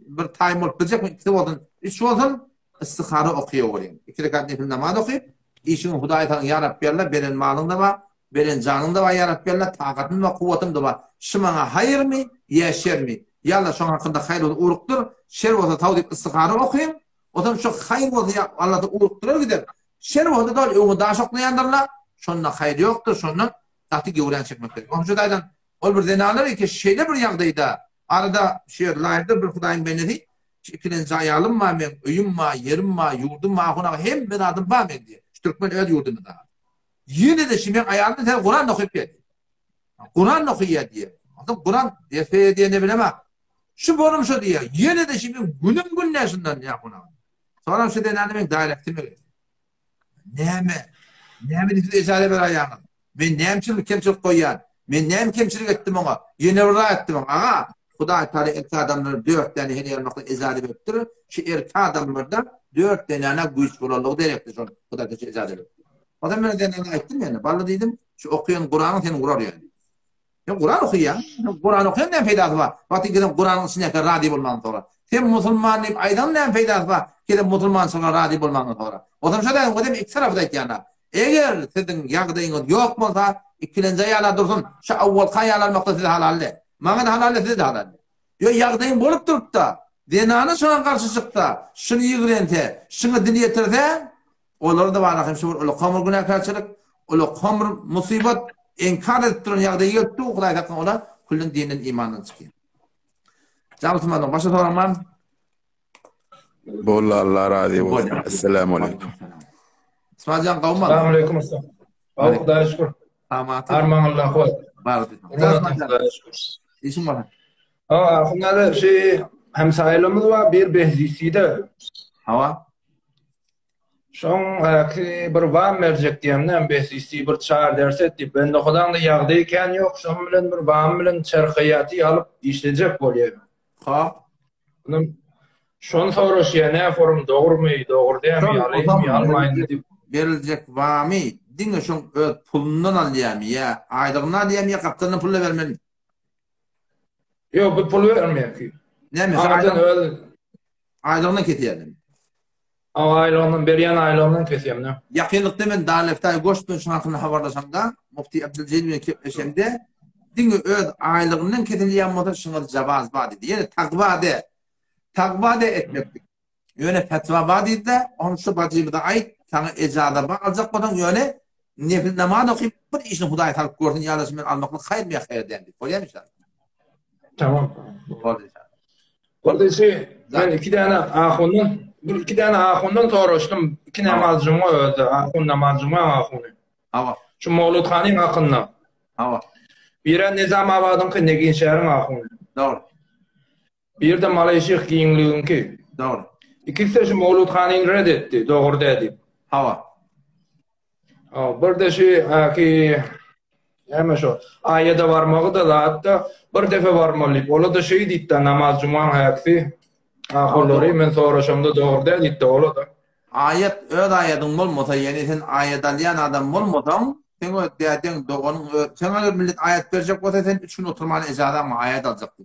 bir time olup bilecek mi? Kitap olsun. Şu olsun istihara okuyor olayım. 2 rekat nefil namaz okuyup, işin Hudaý Taala ya Rabbi Allah, beren malın da var, beren canın da var ya Rabbi Allah, takatın ve kuvvetim da var. Şu bana hayır mı, ya şer mi? Ya Allah şu hakkında hayır olsa uğruktur, şer olsa tavdip istihara okuyayım. O zaman şu hayır olsa ya Allah'da uğrukturur gider. Şer olsa da onu daha çok neyandarlar, şundan hayır yoktur, şundan tahtik yuvran çekmektir. Onun şu daydan, ol bir denalar ki şeyde bir ýagdaýda arada şeýerlerde bir Hudaýyň benedi, ikilenji aýalym ma men, öýüm ma, yerim ma, ýurdum ma, hona hem bir adam ba men diye. Türkmen öz ýurdunda da. Ýene de şimdi aýalyny sen Kur'an okuýup berdi. Kur'an okuýar diye. Adam Kur'an defeye diye ne bilemem. Şu borum şu diye. Ýene de şimdi günüm näşinden ýa hona. Sonra şu denany men daýlektim. Näme? Näme diýip ejale ber aýagyň. Men näme kemçilik goýýan. Men näme kemçilik etdim ona. Ýene bir etdim. Aga, Hudaý Taala erki adamlar 4 tane hene ýermakda ejale beripdir. Şu erki adamlarda 4 tane güýç bolanlygy derekdir. Şol Hudaý Taala ejale beripdir. Adam men denen aýtdym ýene. Balla diýdim, şu okuyan Kur'anyň seni gurar ýa. Ya Kur'an okuyan. Kur'an okuyan näme peýdasy bar? Wagty gidip Kur'anyň içine radi bolmagyň sonra. Sen musulman diýip aýdan näme peýdasy bar? Gidip musulman sonra radi bolmagyň sonra. Odam şoda godem iki tarafda aýtýana. Eger sizin ýagdaýyňyz ýok bolsa, ikilenji ýala dursun. Şu awwal haýal almakda siz halalle. Maňa halalle siz halalle. Yo ýagdaýyň bolup durupda, dinany şoňa garşy çykda, şuny ýigirente, şuny dinýetirse, olar da bar ahym şu ulu kamur günahkarçylyk, ulu kamur musibat inkar edip duran ýagdaýy ýetdi, Hudaý taala olar kullun dinin imandan çykýar. Jamyatymyň başa soramam. Bolla Allah razı olsun. Assalamu aleykum. İsmailcan qawman. Assalamu aleykum. Hudaýa şükür. Tamam. Arman Allah hoş. Bardy. Hudaýa şükür. İşim var. Ahunada hemsaýlarymyz var, bir behziside. Hawa. Şoň bir van merjek diýenden behzisi bir çar ders etdi. Ben de Hudaňda ýagdaý eken ýok, şoň bilen bir van bilen çerqiýaty alyp işlejek bolýar. Ha. Şonu soraşýar, forum dogrumy, dogry diými, ýaly almaýyn diýip Beriljek vamy, diňe şoň pulundan alýarmy ýa aýdygyna alýarmy ýa kaptanyň puly bermeli? Yo, bu pul vermiyor ki. Näme? Aýdygyna ketýärmi? Aýlygyny berýän aýlygyny kesýär ne? Ýakynlykda men Dalyftaý goştun şaňakyny habarlaşamda, Mufti Abdülcelil bilen kepleşemde, diňe öz aýlygynyň ketilýän motor şoňa jabaz bar diýdi. Ýani taqwa de etmekdik. Ýöne fetwa bar diýdi, onu şu bajyda aýt, sana ejada bar aljak bolan ýöne nefil namaz okyp bir işni Hudaý taala gördün ýa-da men almakly haýr mi haýr dendi. Bolýarmy şa? Tamam. Boldy. Kardeşi, ben iki tane ahundan soraştım. İki namazcıma öldü. Ahun namazcıma ahunu. Hawa. Şu Mawludxanyň hakyna. Hawa. Biri Nizamabadyň Negin şäheriň ahunu. Dogry. Bir de Malayşyk giňligiňki. Dogry. İkisi şu Mawludxanyň red etdi, dogry dedi. Hawa. Bir de ki hemen şu ayete varmagy da hatta bir defa varmaly. Ola da diýdi namazcıma haýaksy. Ahulary men soraşamda dogry diýdi ola da. Ayet öz ayetin bolmasa, ýani sen ayet alýan adam bolmasaň, sen o diýdiň dogryň sen ager millet ayet berjek bolsa sen üçin oturmaly ejadam ayet aljakdy.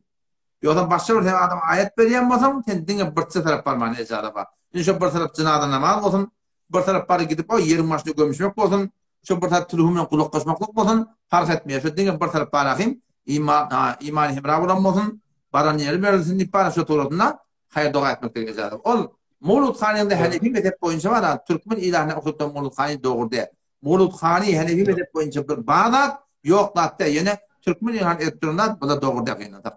Ýa-da başga bir adam ayet berýän bolsaň, sen diňe birçe tarap barmaly ejada bar. Şu bir tarap jynada namaz bolsun, bir tarap bary gidip o ýerin başyna gömüşmek bolsun, şu bir tarap tülhüm bilen kulak gaçmaklyk bolsun, fark etmeýär. Şu diňe bir tarap barahym iman hemra bolan bolsun, baran ýeri berilsin diýip bara şu toratynda haýır doga etmekde ejada. Ol Mawludxanyň da Hanefi mezhep boýunça bar, türkmen ilahyny okutan Mawludxany dogry. Mawludxany Hanefi mezhep boýunça bir Bagdad ýok datda, ýene türkmen ilahyny etdirnat, bu da dogry diýen.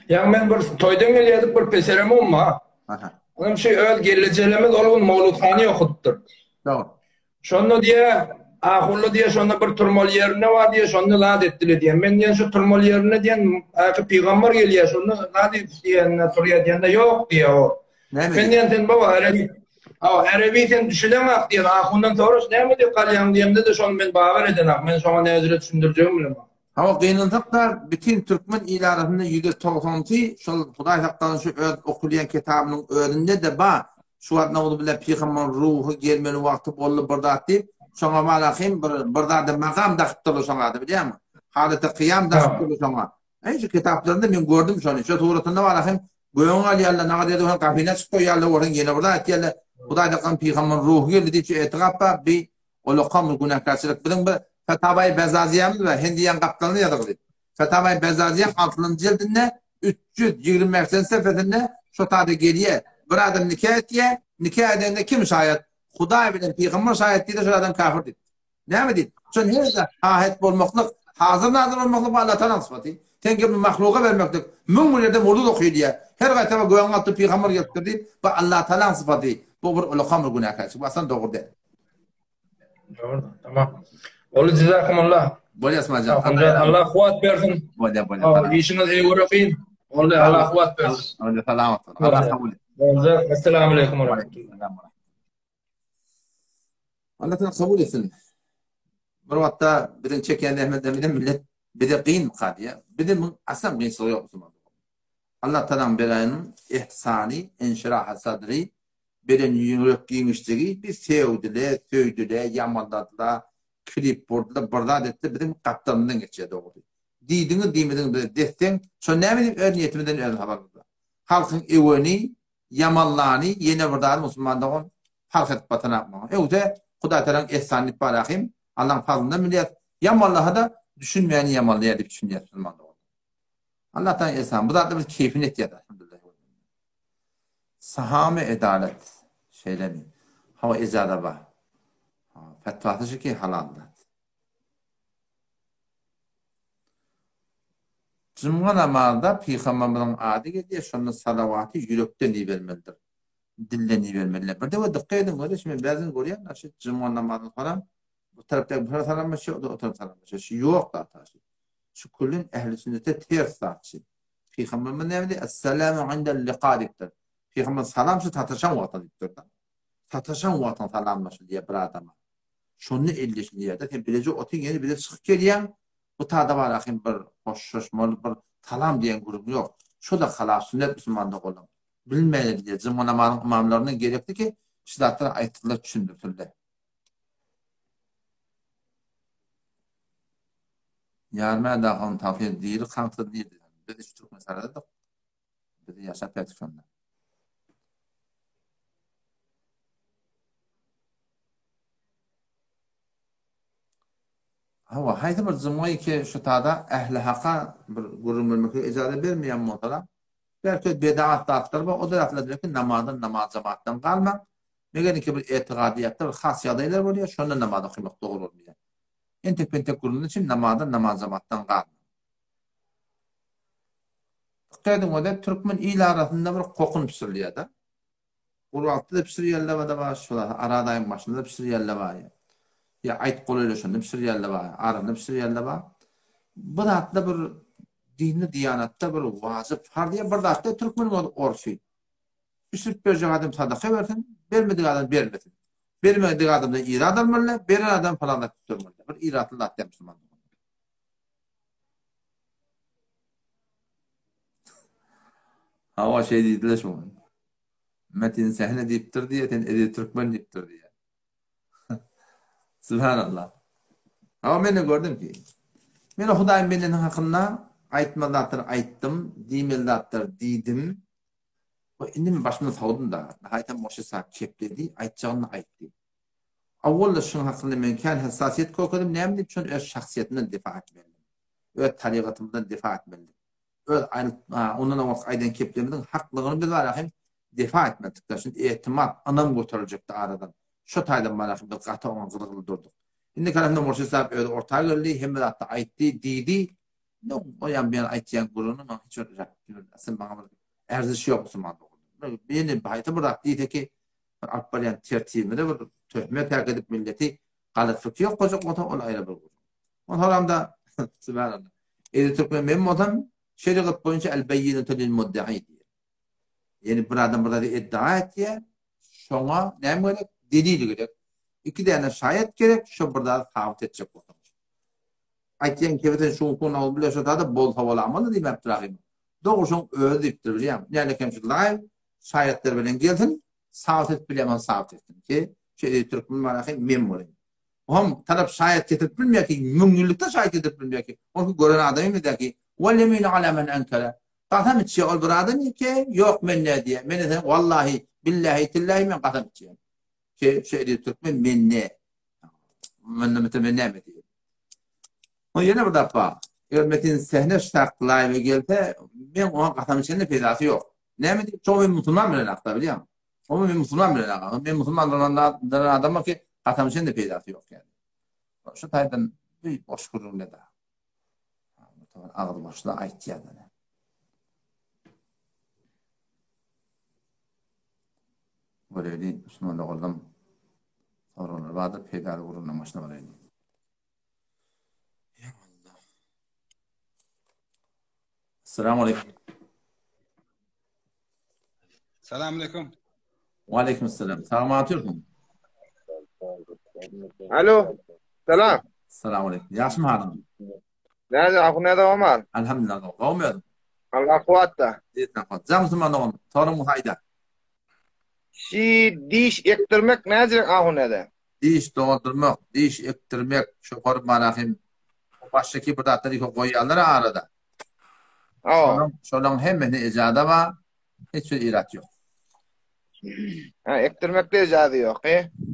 Ya men bir toýdan gelýär bir peserem bolma. Aha. Onuň öl geleceğleme dolgun Mawludxany okutdur. Dogry. Şonu diye ahullu diye şonu bir turmal yerine var diye şonu lad etdile diye. Men diyen şu turmal yerine diyen peygamber gelýär şonu lad diyen turya diyen de yok diye o. Men diyen sen baba Arabi sen düşünemek diyen ahundan soruş näme diye kalýan diýende de şonu men bawer edenak. Men şoňa näzire düşündirjegim bilen. Hawa gynanlyklar bütün türkmen ilalarynda %90 şol Hudaý taala şu öz okulýan kitabynyň özünde de bar. Şu wagt nawdy bilen peýgamber ruhy gelmeli wagty boldy bir zat diýip, şoňa malahym bir zat maqam daşdyr şoňa bilýärmi? Halata qiyam daşdyr şoňa. Şu kitaplarynda men gördüm şonu. Şu turatynda malahym goýan alýarlar, naga diýdi, kafine çykyp ýaly oran ýene bir zat diýerler. Hudaý taala peýgamber ruhy geldi diýip etirap bi olaqam günahkarçylyk bilen bir Fetavai Bezaziye'miz ve Hindiyan kaptanını yadıqlıydı. Fetavai Bezaziye 6. cildinde 328. sefetinde şu tadı geriye bir adam nikah etiye, nikah edende kim şayet? Hudaý bilen Peygamber şayet dedi, şu adam kafir dedi. Ne mi dedi? Şun herze ahit bolmaklık, hazır nazır olmaklık Allah Teala sıfatı. Sen gibi mahluka vermeklik. Mümkünlerde mevlud okuyor diye. Her gaytaba göğen altı Peygamber getirdi. Bu Allah Teala sıfatı. Bu bir ulukamır günahkarçı. Bu aslında doğru değil. Doğru, tamam. Olu jazakumullah. Bolýar Esmajan. Allah kuwat bersin. Bolýar. İşiniz iyi görüpin. Olu Allah kuwat bersin. Olu selamat. Allah kabul et. Assalamu aleykum ve rahmetullah. Allah Teala kabul etsin. Bir vatta birin çeken Ahmet'den millet bir de kıyın mukadiye. Bir de aslan kıyınsı yok Müslüman. Allah Teala'nın belayının ihsani, enşirah sadri, birin yürek giymiştigi, bir sevdile, söydüle, yamanladılar, klip bordular, bardat etti, bizim kaptanından geçiyor doğru. Diydini, diymedini bir desten, sonra ne bileyim ör niyetimden ör haberler. Halkın evini, yamanlani, yine burada Müslümanların halk et batana yapmağı. Öyle Kuda Teala'nın ihsanını barahim, Allah'ın fazlında millet, yamanlaha da düşünmeyeni yamanlaya deyip düşünüyor Müslümanlar. Allah'tan ihsan, bu da bir keyfini et ya da. Sahame edalet şeylemi. Hava izada var. Fetvatı ki halallat. Cumğa namazda Peygamber'in adı gediyor. Şunun salavatı yürekten iyi vermelidir. Dilden iyi vermelidir. Bir de o dikkat edin. Böyle şimdi bazen görüyorum. Cumğa namazını falan. Bu tarafta bir salamlaşı, o da o tarafta salamlaşı. Yok da taşı. Şu kullun ehli sünnete ters saatçı. Peygamber'in ne dedi? Esselamu indel liqadiktir. Peygamber salamşı tataşan vatan diptir. Tataşan vatan salamlaşı diye bir adama. Şunu elleşin diye de bilece otu yeni bir de çıkıp geliyen bu tada var akin bir hoşşoşmalı bir talam diyen grubu yok. Şu da halaf sünnet Müslümanlık olan. Bilmeyelim diye zaman imamlarına gerekti ki şidatlara ayetler düşündürtüldü. Yarmaya da onun tavsiye değil, kanıtlı değil. Bir de şu Türk meselede de bir de yaşap ettik ondan. Hava haydi bir zımmayı ki şu tada ehli haka bir gurum vermekle icade vermeyen muhtara belki bedaat dağıtlar var. O da lafladır ki namaz cemaattan kalmak. Meğer ki bir etikadiyatta bir khas yadaylar oluyor. Şundan namazda kıymak doğru olmuyor. Entek pentek kurulun için namaz cemaattan kalmak. Tıkkaydın o da Türkmen il arasında bir kokun pişiriliyor da. Uraltı da pişiriyorlar da var. Aradayın başında da pişiriyorlar var. Ya ait koluyla şunda pişiriyorlar var. Arada pişiriyorlar var. Bu da hatta bir dini diyanatta bir vazif var diye bir da Türkmen orfi. Pişirip verecek adam sadaka versin, vermediği adam vermesin. Vermediği adam da irad almalı, veren adam falan da tutturmalı. Bir iradlı da Müslüman. Hava şey deydiler şu an. Metin sehne deyiptir diye, edi Türkmen deyiptir diye. Subhanallah. Ama ben de gördüm ki, ben Hudayım benim hakkında aytmalıdır ayttım, dimelidir didim. O indim başımda savudum da, haytan moşu sahip kepledi, aytacağını ayttı. Avvalla şunun hakkında mümkün hassasiyet koydum. Ne bileyim şunun öz şahsiyetinden difa etmeliyim. Öz tarikatımdan difa etmeliyim. Öz ondan o aydan keplemeden haklılığını bir var hem difa etmedik. Şimdi ihtimal anam götürecekti aradan. Şu taydan bana bir katı olan kılıklı durduk. Şimdi kalemde Murşid sahip öyle ortaya geldi. Hem de hatta aytti, didi. O yan bir aytçıyan kurunu ben hiç öyle sen bana erzişi yok Müslüman oldu. Beni hayatı bırak dedi ki Akbaryan tertibinde bir töhmet terk edip milleti kalıt fıkı yok koca kota ol ayrı bir grup. O haramda subhanallah. Türkmen benim odam şeriat boyunca el-beyyinetü lil-mudda'i diye. Yani bir adam burada iddia et diye şuna ne gerek? Delil gerek. İki tane şahit gerek. Şu burada sabit edecek olsun. Aytiyen keveten şu konu ol bile şu da bol havalı amalı diyeyim hep bırakayım. Doğuşun öyle deyiptir bileyim. Yani kemşi live şahitler bilen gelsin. Sabit et bilemem sabit ettim ki Türkmen merakı memuruyum. Hem taraf şahit getirip bilmiyor ki mümkünlükte şahit getirip bilmiyor ki. Onu gören adamı mı der ki وَلَّمِينَ عَلَى مَنْ أَنْكَرَ Qasam içiyor ol bir adam ki yok men ne diye. Men de vallahi billahi tillahi men qasam içiyor. Ki Türkmen men ne? Men ne diyor. O yine bir defa Metin sehne şartlar ve gelse ben ona qasam içinde pedası yok. Ne mi? Çoğu Müslüman bilen akta biliyor musun? O bir Müslüman bilen akta. Ben Müslüman olan adama ki qasam içinde pedası yok yani. Şu taydan bir boş kurulma da. Ağır başla ayet yani. Böyle değil Müslümanlar oradan sorular vardı pedal vurulma başına var yani. Ya Allah. Selamun aleyküm. Selamun aleyküm. Ve aleyküm selam. Selamun aleyküm. Alo. Selam. Selamun aleyküm. Yaşım hanım. Nerede? Akune da Omar. Elhamdülillah. Kavmiyordum. Allah kuvatta. Diyetine koy. Zamsıman oğlum. Torun hayda. Diş ektirmek nedir Akune'de? Diş doldurmak, diş ektirmek, şoför marahim. Baştaki bir datları koyuyorlar arada. Şolun hemen icada var. Hiçbir irat yok. Ektirmekte icadı yok.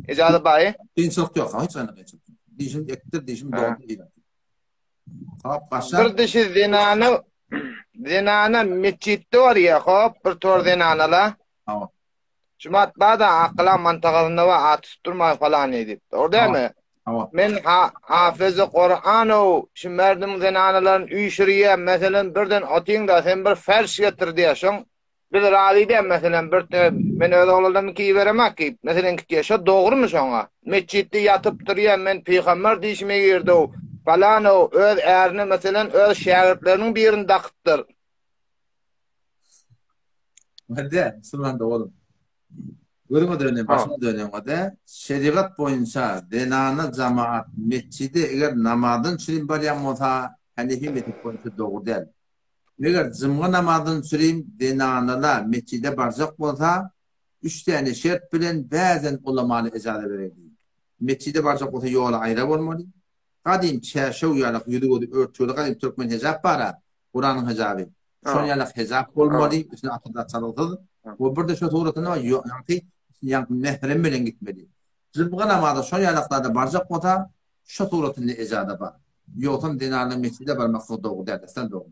İcadı bayi. Dinçilik yok. Hiç önemli değil. Dişim ektir, dişim doldur irat. Hop başla. Bir dişi zinana meçitte var ya hop bir tor zinanalar. Tamam. Şumat bada akla mantıqalında var atıştırma falan edip. Orada mı? Tamam. Men hafızı Kur'an şu merdim zinanaların uyuşuriye mesela birden atayım da sen bir fers getir diyorsun. Bir radide mesela men öyle olalım ki veremek ki mesela ki şu doğru mu sonra? Meçitte yatıp duruyor men peygamber dişime girdi o. Falan o öz erini mesela öz şagirdlerinin birini takıttır. Hadi Müslüman da oğlum. Görme dönem, başına dönemde şeriat boyunca denana cemaat mescidi eğer namazın süreyim baryan olsa Hanefi metip boyunca doğru değil. Eğer zımgı namazın süreyim denanala mescide barzak olsa 3 tane şert bilen bazen ulamalı icazı verildi. Mescide barzak olsa yola ayrı olmalı. Kadim çeşev yalak yürüdü örtüyordu. Kadim Türkmen hesap para. Kur'an'ın hesabı. Son yalak hesap olmalı. Üstüne atılda çalıldı. Bu burada şu tuğratında yani mehrem bilen gitmeli. Zımbığa namazda son yalaklarda barzak olsa şu tuğratında icazı var. Yoksa dinarlı mescide barmakta doğru derdi. Sen doğru.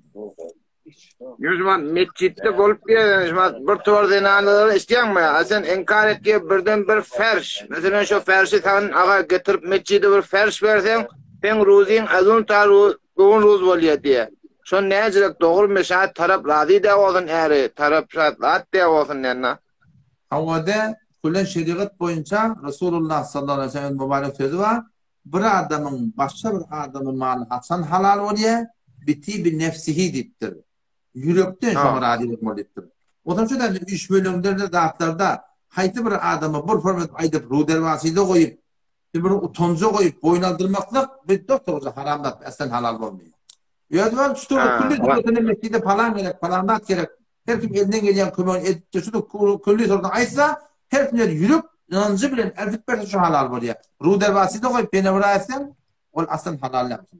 Yüzman mescitte bolup bir tor zinanaları isteyen mi? Sen inkar et ki birden bir fers. Mesela şu fersi sen ağa getirip mescide bir fers versen sen ruzin azun tar doğun ruz oluyor diye. Şu necek doğru meşahat taraf razı da olsun eri. Taraf rahat da olsun yani. Havada kulen şeriat boyunca Resulullah sallallahu aleyhi ve sellem mübarek sözü var. Bir adamın başka bir adamın malı hasan halal oluyor. Biti bir nefsihi diptir. Yürekten şoňa rady bolupdyr. Odan şu da 3 bölümlerde dağıtlarda haýty bir adama bir format aýdyp ruderwasyda goýup, bir utanca goýup boýnaldyrmaklyk bir doktorga haramdat, aslan halal bolmaýar. Ýa-da şu külli döwletine mesjide falan gerek, falanat gerek. Her kim elinden gelýän kömek edip, şu külli sordan aýtsa, her kim ýürüp, inancı bilen elbet berse şu halal bolýar. Ruderwasyda goýup benewra aýtsan, ol aslan halal ýapyň.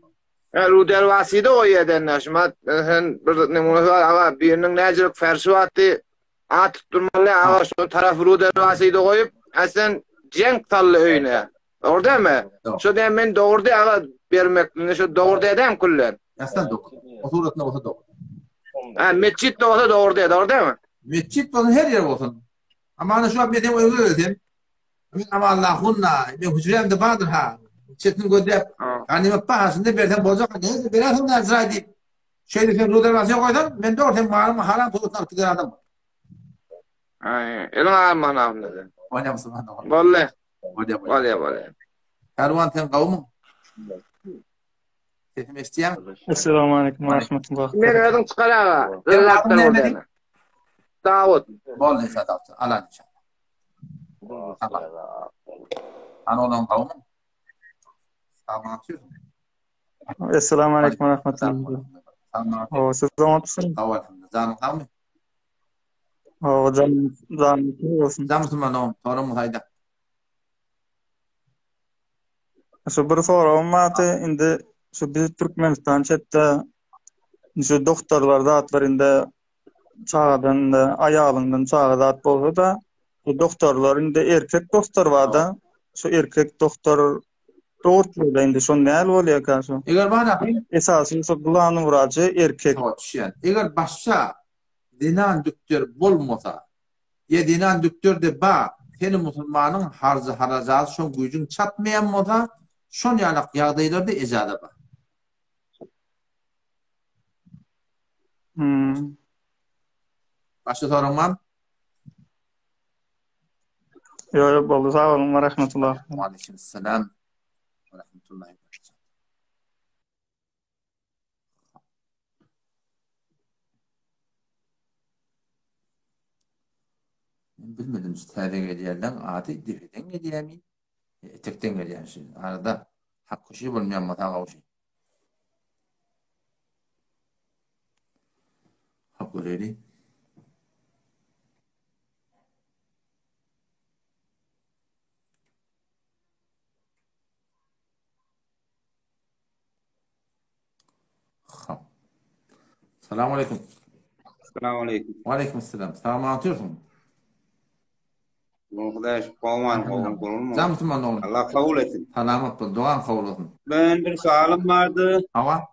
Ruder vaside o yerden naşmat sen bir numara var ama birinin necek fersi attı atıp durmalı ama şu taraf ruder vaside koyup aslında cenk tallı öyüne orada mı? Şu da men doğurdu ama vermek şu doğurdu edem kullan. Aslan doğru. O suratına olsa doğru. Mescit de olsa doğurdu orada mı? Mescit olsun her yer olsun. Ama ana şu an bir de öyle ama Allah'unla bir hücremde vardır ha. Çetin gödep. Yani bahasında berden bozak ne? Berden nazar edip şeyde rudervasyon koydum. Ben de ortam malum haram tuttular ki adam. Elin manavında. Valla Müslüman. Vallahi. Vallahi. Karvan ten kavmum. Sesim isteyen. Assalamu alaikum ve rahmetullah. Ben ödüm çıkar ağa. Davut. Bol neyse Davut. Allah inşallah. Ana olan kavmum. Assalamu alaikum ve rahmetullah. O siz zaman mısınız? Tamam. Canım tamam mı? O canım olsun. Canım Müslüman torun hayda. Şu bir sorum vardı. Indi şu biz Türkmenistan çette şu doktorlarda atlarında çağdan ayağından çağda bolsa da bu doktorların da erkek doktor vardı. Şu erkek doktor doğru indi şu näl bolýar karşı. Eger bana esasy şu bulanı vuracı erkek. Eger başça dinan doktor bolmasa ya dinan doktor de ba seni musulmanın harzı haracağız şon gücün çatmayan moda şon yanak ýagdaýlarda ejada ba. Başka sorun var mı? Yok, boldu. Sağ olun. Rahmetullah. Aleykümselam. Rahmetullahi ve berekatuhu. Ben bilmedim, tədəq ediyərdən adi diriden ediyəmi? Etekten gelen şey. Arada hakkı şey bulmayan matağa şey. Hakkı öyle. Selamun aleyküm. Selamun aleyküm. Ve aleyküm selam. Selam anlatıyorsun. Arkadaş, kovman olur mu? Can Müslüman oğlum. Allah kabul etsin. Selamet bul. Doğan kabul olsun. Ben bir sualım vardı. Hava?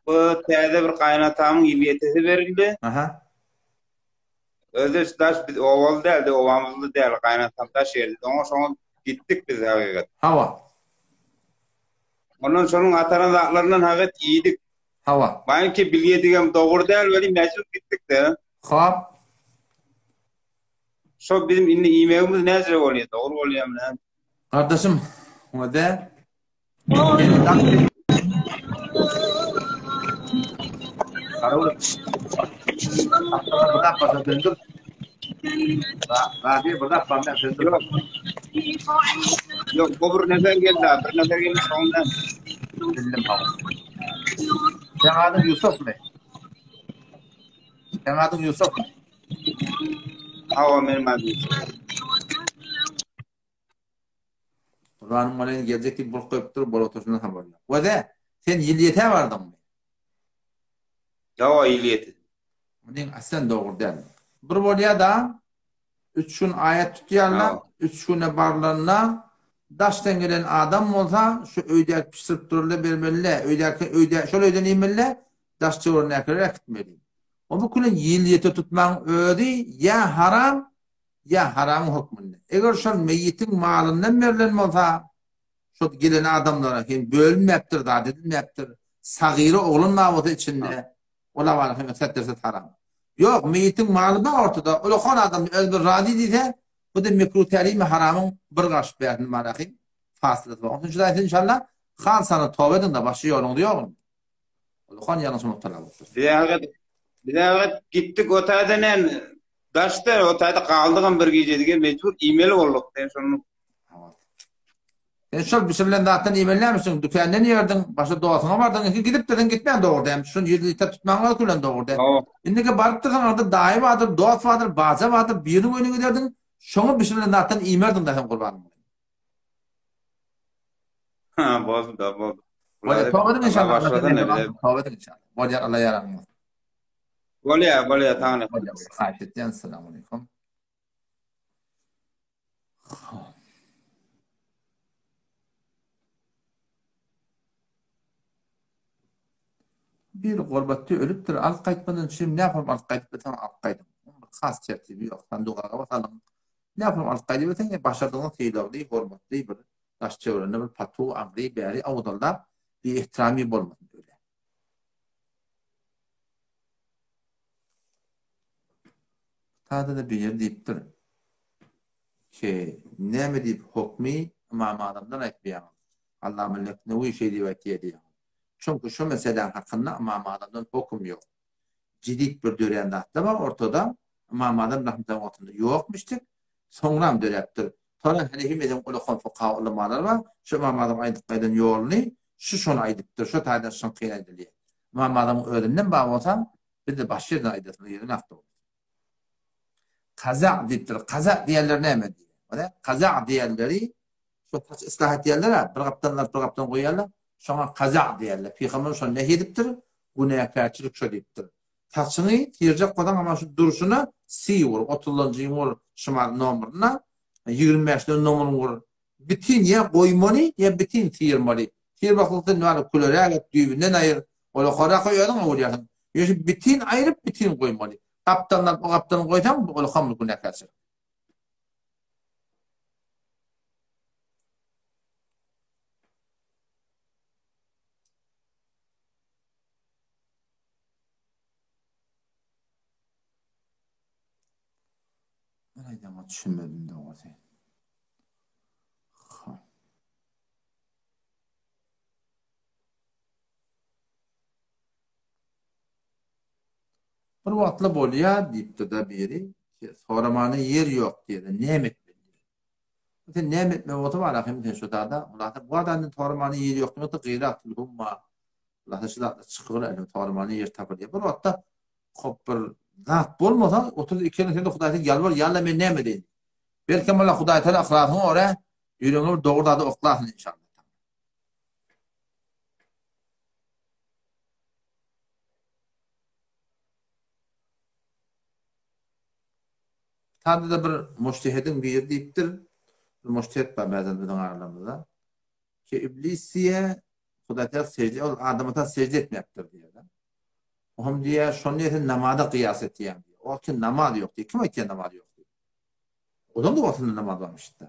Bu teyze bir kaynatamın iliyetesi verildi. Aha. Özür daş biz oval değildi, ovamızlı değil, kaynatam taş yerdi. Ona sonra gittik biz hakikat. Hava. Ondan sonra ataran zatlarından hakikat iyiydik. Hava. Belki bilgiye digem doğru değil, böyle mecbur gittik de. Hop. Şu bizim indi yemeğimiz nezre oluyor, doğru oluyor mu lan? Kardeşim. O da Karol. Burada pasal döndür. Radyo burada pasal döndür. Yok, bu bir nefer geldi, bir nefer geldi sonunda. Bildim hava. Sen adın Yusuf mu? Sen adın Yusuf mu? Hava benim adım. Kur'an'ın malayını gelecek gibi bulup koyup durup bol otursundan haberler. O da sen yilliyete vardın mı? Hava iliyeti. Bunun aslen doğru değil. Bir bolya da 3 gün ayet tutuyorlar. 3 güne barlarına daştan gelen adam olsa şu öydek pişirip dururlar vermeliler. Öydek şöyle öydeni yemeliler. Daşçı oraya kadar gitmeli. O bu kulun yilliyete tutman ödü ya haram ya haram hükmünde. Eğer şu meyyitin malından verilen olsa şu gelen adamlara kim bölünmeptir da dedilmeptir. Sagiri oğlun navıtı içinde ola var hem settirse haram. Yok meyyitin malı da ortada. Ola kon adam öz bir radi diyse bu da mikro terimi haramın bir qarşı bəyətini mərəxin fasiləsi var. Onun için de inşallah xan sana tövbe edin de başı yolun diyor mu? Ola kon yanlış muhtemel olur. Bir de gittik o taydan daşta o tayda kaldığım bir geceydi mecbur e-mail olduk den sonra. Sen şol bişirilen zaten e-maillemişsin. Dükkandan yerdin, başa doğasına vardın. Gidip dedin gitmeyen doğru. Şun yerlikte tutmanlar kulen doğru. Indiki barıp dursan orada dahi vardır, doğat vardır, baza vardır. Birinin önüne giderdin. Şonu bişirilen zaten e-maildin de hem kurbanım. Ha, bozdu da bozdu. Tövbe edin inşallah. Tövbe edin inşallah. Bolya Allah yaranmaz. Bolya tane. Hayşettiyen selamun aleyküm. Bir gurbetçi ölüptür. Alt kayıtmadan şimdi ne yapalım alt kayıtmadan alt kayıtmadan. Khas tertibi yok. Sanduğa basalım. Ne yapalım alt kayıtmadan ya başladığında teyirli, gurbetçi bir daş çevrende bir patu, amri, beri, avudalda bir ihtirami bulmasın böyle. Tada da bir yer deyiptir. Ki ne mi deyip hukmi imam adamdan etmeyemem. Allah millek ne bu şey deyip etmeyemem. Çünkü şu mesele hakkında imam adamdan hukum yok. Ciddi bir dönemde hatta var ortada. İmam adam rahmetten ortada yokmuştuk. Sonra dönemdir. Sonra Hanefi mezhebinin ulukon fuqaha ulemalar var. Şu imam adam aydıklardan yolunu şu şunu aydıptır. Şu taydan şunu kıynaydılıyor. İmam adamın ölümünden bağlı bir de başı yerden aydıkları yerine hafta olur. Kaza deyiptir. Kaza diyenler ne mi diyor? Kaza diyenleri şu ıslahat diyenler bir kaptan koyarlar. Sonra kaza diyenler. Peygamber sonra ne ediptir? Bu neye karşılık şöyle deyiptir. Taçını tiyecek kadar ama şu duruşuna si vur. 30. vur şımal numarına 25'den numarını vur. Bütün ya koymanı ya bütün tiyirmanı. Tiyir baklıkta ne var? Kulöre düğünden ayır. Ola kara koyuyordun mu vuruyorsun? Yani bütün ayırıp bütün koymanı. Kaptanlar o kaptanı koysam ola kamlı bu ne karşılık. Nerede ama düşünmedim de o şey. Bir vatlı bolya deyipti da biri. Soramanı yer yok diye. Nimet bildi. Sen ne etme otu var akim ten şotada. Ulan bu adamın tormanı yeri yok. Yoktu gıyratul humma. Ulan şurada çıkır elim tormanı yer tapır diye. Bu hatta kopur zat bolmasa otur ikini sen de Hudaýdan yalvar yalla men näme deýin. Belki mala Hudaý taala ahlakyny ora ýüregiňe dogurda oklasyn inşallah. Tadı da bir mujtehidin bir diýipdir. Bir mujtehid bar bazen biziň aralarymyzda. Ki iblisiye Hudaýa secde ol adamata secde etmekdir diýerler. Ohm diye şonu ýeten namazda kıyas etýär. O ki namaz ýok diýip kim aýtýar namaz ýok diýip. Odan da wagtynda namaz barmyşdy.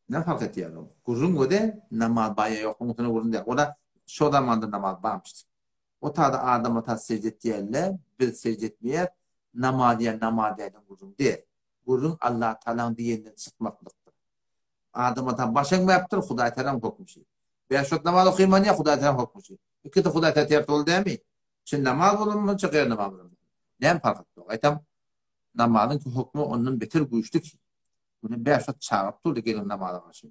Ne fark etýär o? Gurrun göde namaz baýa ýok, mutyny gurrunda. Oda şo zamanda namaz barmyşdy. O tada adamata secde etýärler, bir secde etmeýär, namaz diýen gurrun diýer. Gurrun Allah Taala'nın diýeninden çykmaklykdyr. Adamata başaňmaýapdyr, Hudaý Taala hukmuşy. Beşot namaz okuyman ya Hudaý Taala hukmuşy. İki de Hudaý Taala tertip bol dämi? Şin namaz bolunmy, çykyr namaz bolunmy. Näme fark etdi? Aýtam, namazyň hukmy ondan beter güýçli ki. Bunu beşot çağıp durdy gelin namaza başy.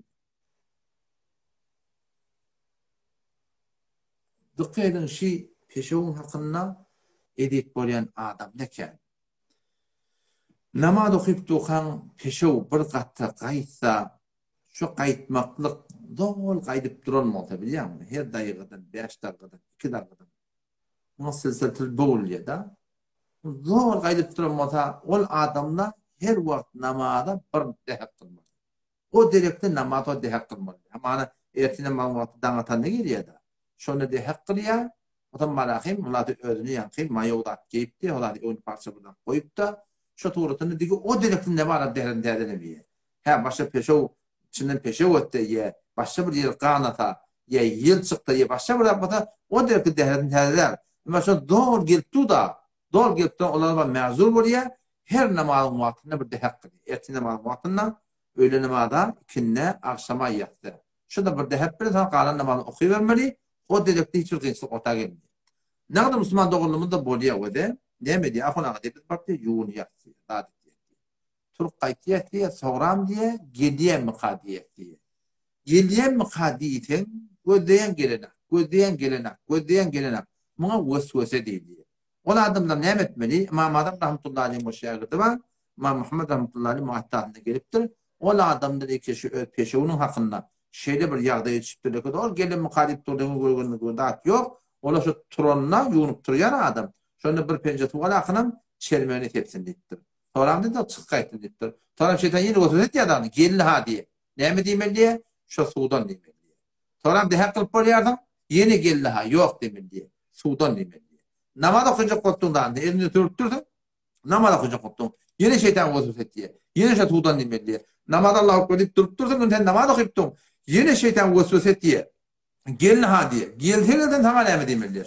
Dukkaýdyň şi peşewiň hakynda edip bolýan adam näken? Namaz okuyup durgan peşew bir gatda gaýtsa, şu gaýtmaklyk dol gaýdyp duralmasa bilýärmi? Her daýygadan 5 dakikadan, 2 dakikadan. Bu silsiletil bolýar da. Dol gaýdyp duralmasa ol adamda her wagt namaza bir dehak kılmaly. O direkte namaza dehak kılmaly. Amana ertine wagty daňatan ne gelýär da. Şonu dehak kılýar. Otam marahim ulady özüni ýanky maýowda geyipdi, ulady ön parça bilen goýup da şu tuğratyny digi o direkte ne bar derden Ha başa peşew içinden peşew ötdi ýa başa bir ýer ganata ýa ýyl çykdy ýa başa bir yapmada o direkte derden. Mesela dol geldi da dol geldi olar mazur bolýar. Her namazyň wagtyna bir dehak kılýar. Ertine namazyň wagtyna öýle namazda ikinne akşama ýatdy. Şunda bir dehak bilen galan namazy okuýbermeli. O direkte hiç gynçylyk ota gelmedi. Näde musulman dogulumyzda bolýar wede? Näme diýär? Ahuna edip bakdy ýuwun ýatdy. Dadyk diýär. Turk gaýtýar diýär, sogram diýär, gediýän miqadiýet diýär. Gediýän miqadiýetin gödeýän gelenek. Muňa weswese diýilýär. Ol adamlar näme etmeli? İmam Azam rahmetullahi aleyh müşähidi bar. İmam Muhammed rahmetullahi aleyh muhattahyna gelipdir. Ol adamlar ikisi peşewiniň hakynda şeýle bir ýagdaý çypdyr ki, ol gelip miqadip durdygyny görgünligi dat ýok. Ola şu turonna ýunup durýan adam. Şonu bir penjet wala akynam çelmeni tepsin diýipdir. Soramdy da çyk gaýtdy diýipdir. Soram şeytan ýene götürýär ýa-da gelli ha diýe. Näme diýmeli? Şu suwdan diýmeli. Soram dehak kılıp bolýardyň, ýene gelli ha, ýok diýmeli. Suwdan diýmeli. Namaz okuyacak koltuğundan elini törttürdü. Namaz okuyacak koltuğun. Yine şeytan vazifet diye. Yine şey tuğdan nimel diye. Namaz Allah'a koyup durup durdun. Sen namaz okuyup durun. Yine şeytan vazifet diye. Gelin ha diye. Geldiğinizden tamam emir demel diye.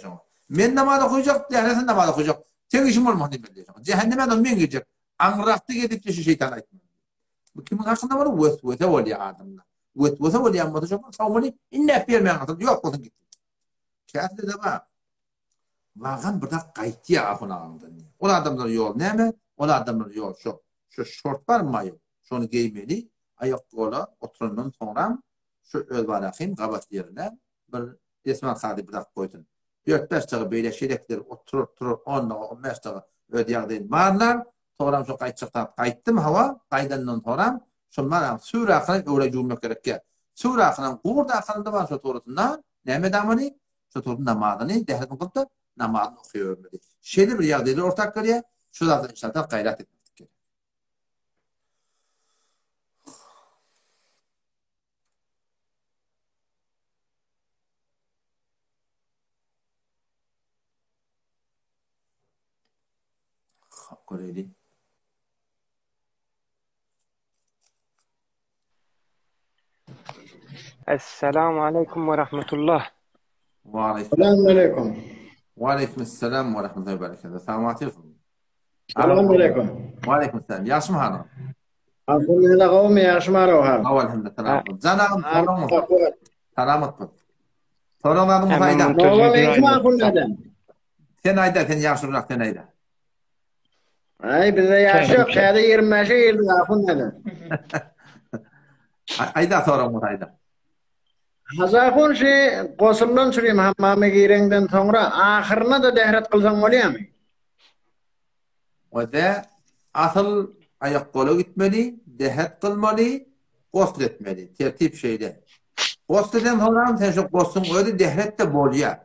Men namaz okuyacak diye. Sen namaz okuyacak. Sen işin olmaz demel diye. Cehenneme de men girecek. Angraktı gidip de şu şeytan aytmıyor. Bu kimin hakkında var? Vazifete oluyor adamlar. Vazifete oluyor ama da çok savunmayı inne vermeyen adam. Yok olsun gitti. Kâhide de var. Vagan burada gaýtýar afunağından. O adamlar yol näme? O adamlar yol şu şort var mı? Şonu giymeli. Ayak gola oturundan sonra şu öz barahim gabat yerine bir esma kady bırak koydun. 4-5 daqiqa beýle şerekler oturup 10-15 daqiqa ödýärdi. Barlar sonra şu gaýtdym hawa gaýdandan sonra şunlar sura akyny öwre jummak gerek. Sura akyny gurda akynda bar şu torutunda näme damany? Şu torutunda namazyny dehak kılıpdy. Namazını okuyormeli. Şeyde bir ýagdaýda ortak görýär, şu zaten inşallah gayret etmek gerek. Hakkureli. Esselamu aleyküm ve rahmetullah. Ve aleyküm. Ve aleykümselam ve rahmetullahi ve berekatuhu. Selamun aleyküm. Selamun aleyküm. Ve aleykümselam. Yaşım hanım. Alhamdulillah qawmi yaşım hanım. Elhamdülillah. Canım sorumuz. Selamat bol. Sorumlarım fayda. Sen ayda sen yaşlırak sen ayda. Ay bize yaş yok. Şäde 25 ýyl ýakyn. Ayda soram var ayda. Hazakun qosimdan süreyim hammame girenden sonra ahirine de dehret kılsan oluyor mu? Ve de asıl ayak kolu gitmeli, dehet kılmalı, gosl etmeli. Tertip şeyde. Gosl eden sonra sen şu goslun öyle dehret de boluyor.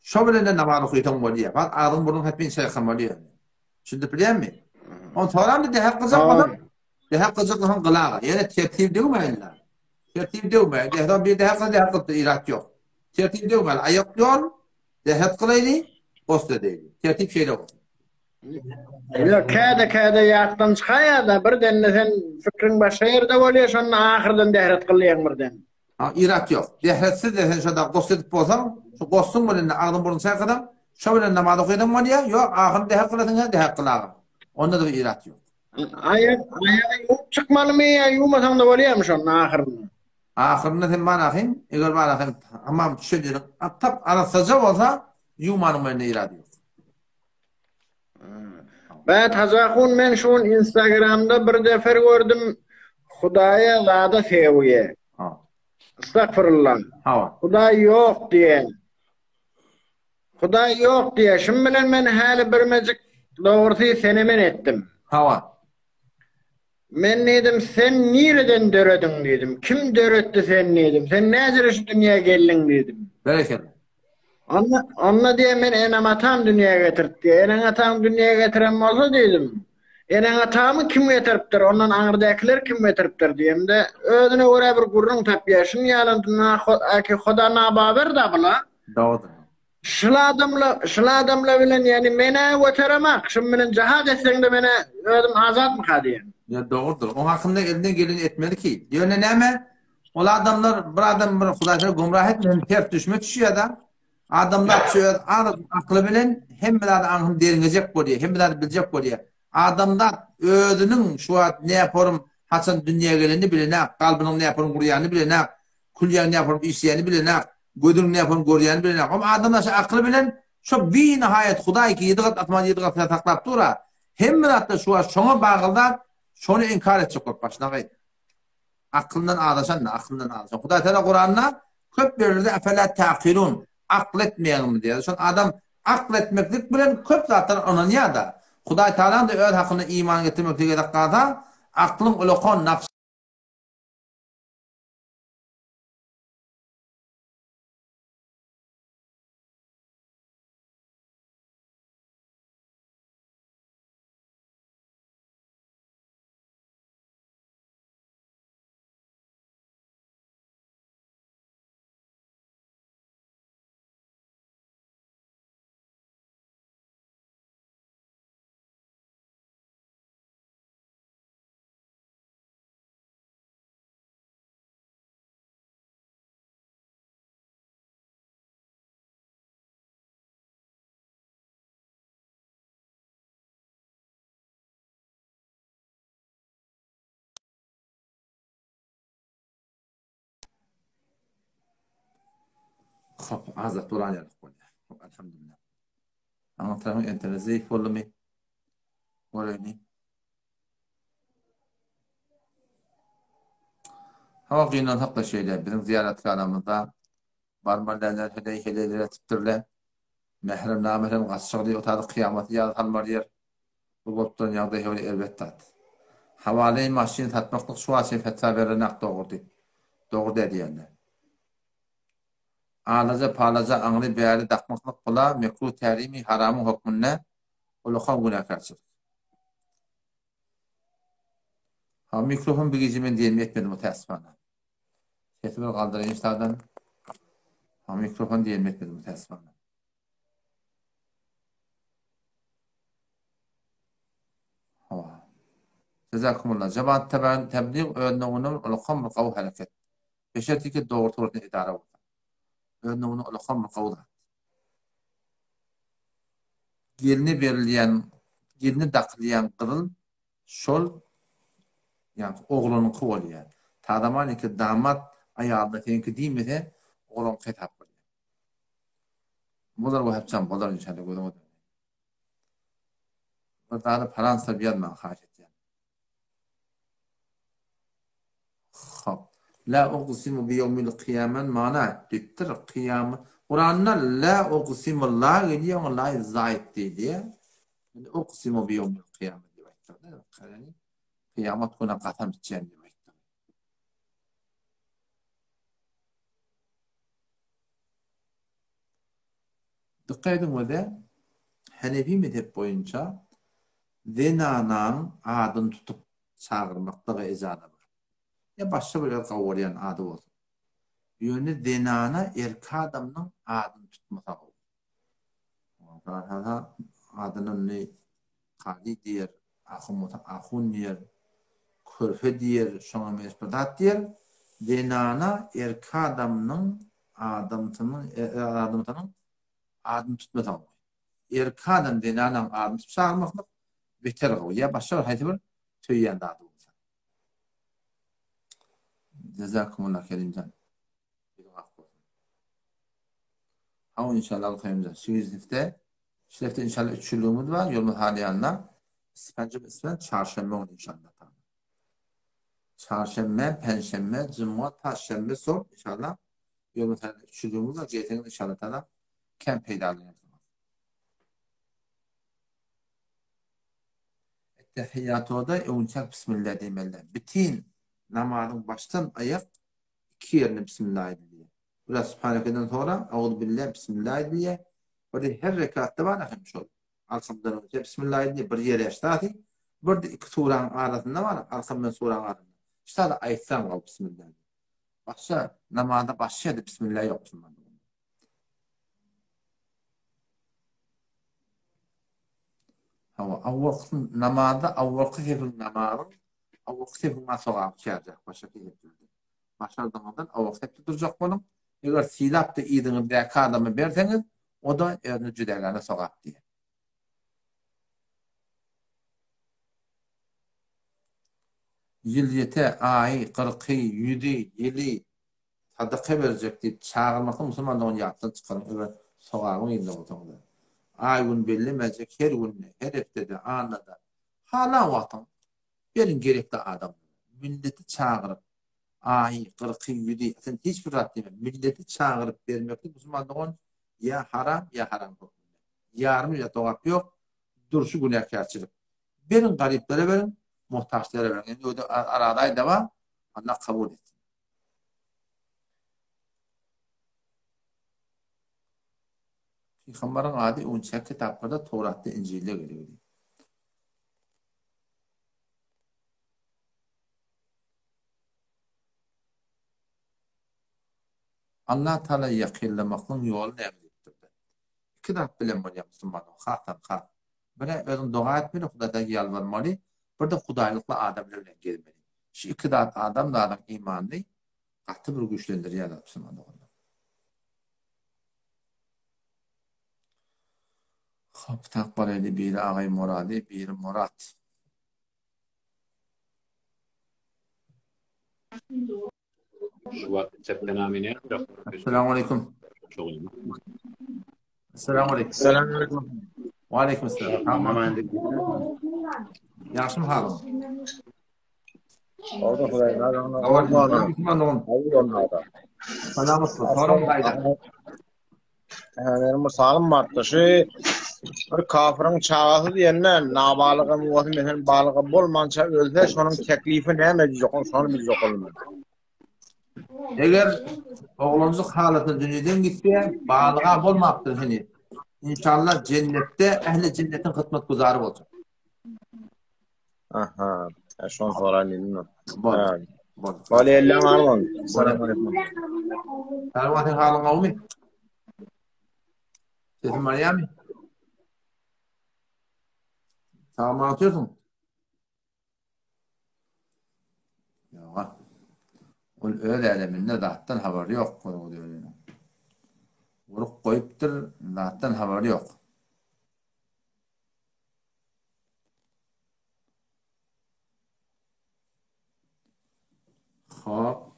Şu bile namazı kuytan boluyor. Bak ağzın burnun hep bir şey kılmalı. Şimdi biliyor musun? On sonra da dehet kılacak adam. Dehet kılacak olan kılağı. Yani tertip değil mi illa? Tertip değil mi? Dehet bir dehet kıldı irat yok. Tertip değil mi? Ayak yol, dehet kılaydı, gosl edeydi. Tertip şeyde olsun. Yok kâde yattan çıkaya da birden sen fikrin başka yerde oluyor sonra ahirden dehret kılıyorsun birden. İrat yok. Dehretsiz de sen şurada gosl edip bolsan, şu goslun bilen ağzın burnun saykadan, şu bilen namazı kıydan mı diye? Yok, ahirden dehet kıladın, dehet kılağı. Onda da irat yok. Ayak yuk çıkmalı mı ya yumasan da oluyormuş onun ahirinde. Ahirinde sen bana akın, eğer bana akın, hamam düşedirin, tap arasacak olsa, yumanın benimle irat yok. Evet hazakun men şun Instagram'da bir defer gördüm Hudaya zada seviye. Estağfurullah. Huday yok diye. Huday yok diye. Şimdi bilen men hali bir mecik doğrusu senemen ettim. Men dedim sen nereden döredin dedim. Kim döretti sen dedim. Sen nezir şu dünyaya geldin dedim. Bereketli. Anla diye men enem atam dünyaya getirdi. Enem atam dünyaya getiren olsa dedim. Enem atamı kim getiriptir? Ondan ağırdakiler kim getiriptir diyem de özüne göre bir gurrun tapyaşın yalan ki Xuda nababer da bula. Doğru. Şıla adamla bilen yani mene göteremek. Şimdi benim cihad etsen de mene özüm azat mı kadiyem? Ya doğrudur. O hakkında elinden geleni etmeli ki. Diyor ne neme? Ola adamlar bir adam bir Xudaysa gumrah etmeyen ters düşme düşüyor da adamlar düşüyor. Aklı bilen hem bilad anhım derinecek boluyor. Hem bilad bilecek boluyor. Adamlar özünün şu an ne yaparım Hasan dünyaya geleni bilene, kalbinin ne yaparım kuruyanı bilene, kulyan ne yaparım işleyenini bilene, gözünün ne yaparım koruyanı bilene. Ama adamlar şu aklı bilen şu bir nihayet Xuday ki yediğat atman yediğat taklap dura. Hem bilad da şu an şuna bağlılar şunu inkar edecek olup başına gayet. Aklından ağlaşan da aklından ağlaşan. Xuday Teala Kur'an'na köp verirdi. Efela ta'kilun. Akıl etmeyelim diye. Şu adam akıl etmeklik bilen köp zaten onun ya da. Xuday Teala'nın da öz hakkında iman getirmeklik edekada aklın ulukon nafs. Azat duran ya. Elhamdülillah. Ama tarafın enterezi follow me. Orayni. Hava günden hakla şeyler. Bizim ziyaretkarlarımızda barmarlarlar, heykeller etiptirler. Mehrem namehrem gaççıqlı otadı kıyameti yazılmar yer. Bu botdan yağda hevli elbette. Havale maşin tatmaklık şu açı fetva verenek doğurdu. Doğru dediyenler. Ağlaca palaca anlı beyali dakmaklık kula mekruh terimi haramı hükmünne ulukan günakarçılık. Ha mikrofon bir gecimen diyelim etmedim o teessüfana. Ketibir kaldırayım işlerden. Ha mikrofon diyelim etmedim o teessüfana. Cezakumullah. Cemaat tebliğ önüne ulukan bir kavu hareket. Beşerti ki doğru tuğrunu idare oldu. Önüne ulukan bir kavu da. Gelini verilen, gelini daklayan kırıl, şol, yani oğlunun kıvolu yani. Tadaman ki damat ayağında tenki değil mi de oğlun kitap oluyor. Bunlar bu hepçen bunlar inşallah gözüm. Bu da Fransa bir yandan haşet yani. La uqsimu bi yevmil kıyamen mana ettir kıyamı. Kur'an'da la uqsimu la geliyor la zayit diye. Yani uqsimu bi yevmil kıyamen demektir. Yani kıyamet günü qasam içen demektir. Dikkat edin ve de Hanefi mezhep boyunca zenanan adını tutup çağırmakta ecada var. Ya başka bir kavrayan adı olsun. Yönü zenana erkek adamın adını tutmasa olur. Adının ne? Kali diyer, ahun diyer, körfe diyer, şuna mespedat diyer. Zenana erkek adamın adını tutmasa olur. Erkek adam zenanın adını çağırmakta beter olur. Ya başka bir hayatı var. Tüyyen adı olsun. Cezakumullah kerimcan. Ama inşallah kıyımcan. Şirifte inşallah 3 yılımız var. Yolumuz haliyanla. İspen çarşembe olur inşallah. Çarşembe, penşembe, cuma, taşşembe sor inşallah. Yolumuz haliyanla 3 yılımız var. Geçen inşallah kem peydalıyız. Ettehiyyatı da evunçak bismillah demeler. Bütün namazın baştan ayak 2 yerine bismillah diye. Biraz Subhaneke'den sonra Euzu billahi bismillah diye. Böyle her rekatta var akımış olur. Arkamdan önce bismillah diye bir yere yaştadı. Burada 2 suranın arasında var. Arkamdan suranın arasında. İşte da ayetsen var bismillah. Başka namazda başladı bismillah yok. Avvakın namazda avvakı hepin namazın avvakı hepin masalağı çağıracak. Başka hepin. Başardığından avvakı hepin duracak bunun. Eğer silap da iyidiniz diye kadamı verseniz o da önü cüdegane sokak diye. Yılyete, ay, kırkı, yüdü, yılı sadaka verecek diye çağırmakta Müslüman da onu yaptın çıkarın. Evet, sokağın iyinde oldu. Ay gün bellemeyecek her gün, her eftede, anında. Hala vatan. Gelin gerekli adam. Milleti çağırıp ay, kırkı, yüdü. Sen hiçbir rahat değil mi? Milleti çağırıp vermekte Müslüman da onu ya haram ya haram. Yarım ya doğak yok. Duruşu günahkarçılık. Verin gariplere verin. Muhtaçlara verin. Yani öyle aradaydı da var. Allah kabul etsin. Peygamberin adi 10 kitaplarda Tevrat'ta İncil'de geliyor. Allah Teala yakınlamakın yolunu emrettirdi. Kitap bilen var ya Müslümanın. Hatta. Böyle özün dua etmeli, Huday'dan yalvarmalı. Burada Hudaylıkla adamlarla gelmeli. Şu 2 adam da adam imanlı. Katı bir güçlendiriyor adam Müslümanın. Haptak baraydı biri Ağay Muradi, biri Murat. Şu vakit septenamine. Esselamu Aleyküm. Esselamu Aleyküm. Esselamu Aleyküm. Ve Aleyküm Selam. Yaxşım halım. Oldu Huday. Salamısın. Sorum kayda. Benim sağım vardı. Bir kafirin çağısı diyenler nabalığı olsun mesela balığı bolmança ölse şonun teklifi näme diýjek şonu biljek bolmaly. Eger oğlunluk halatı dünyadan gitse balığa bolmaptır hani. İnşallah cennette ehli cennetin hizmet guzarı olacak. Aha. Şon soralyny. Bol. Vali ellam arman. Selam aleyküm. Tarwatin halın awmy? Sesim Meryem. Tamam atıyorsun. Ya. Ol öyle eleminde zattan haberi yok konu diyor. Vurup koyuptur, zattan haberi yok. Hop.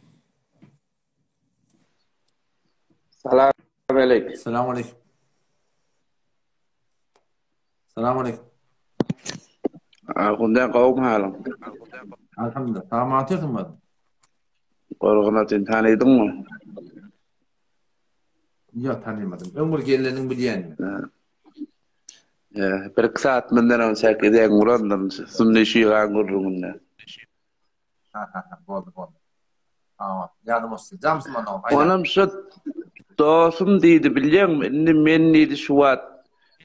Selamünaleyküm. Selamünaleyküm. Selamünaleyküm. Kundan qawm halam. Alhamdulillah. Tamam atıyorsun mu? Orgunatyn tanydyňmy? Yok, tanımadım. Ömür gellenin bilýän. Bir saat menden on säkede gurandan sunny şiýan gurrugunda. Boldy. Ýanym olsun. Jamsy mana. Onam şu dostum diýdi bilýärmi? Indi men diýdi şu wagt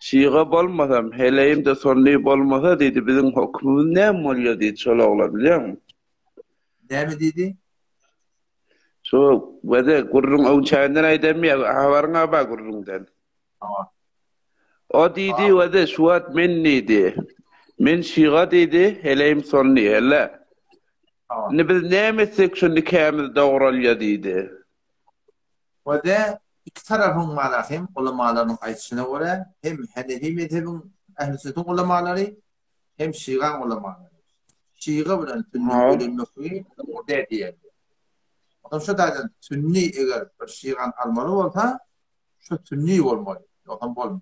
şiýga bolmasam, heleýim de sonny bolmasa diýdi biziň hukmumyz näme bolýar diýdi şolaglar bilýärmi? Näme diýdi? Şu wede gurrun öňçänden aýdammy, habaryňa ba gurrundan. O diýdi wede şu wagt men diýdi. Men şiýga diýdi, heleýim sonny hele. Ne biz näme etsek şuny kämil dogralýar diýdi. Wede iki tarafın mana hem ulamalarının aýtışyna göre hem Hanefi mezhebiň ähli sünnet ulamary hem Şiiga ulamary. Şiiga bilen sünni bölünmesi orada diýer. Adam şu daýdan sünni eger bir Şiigan almaly bolsa, şu sünni bolmaly. Ýokam bolmaly.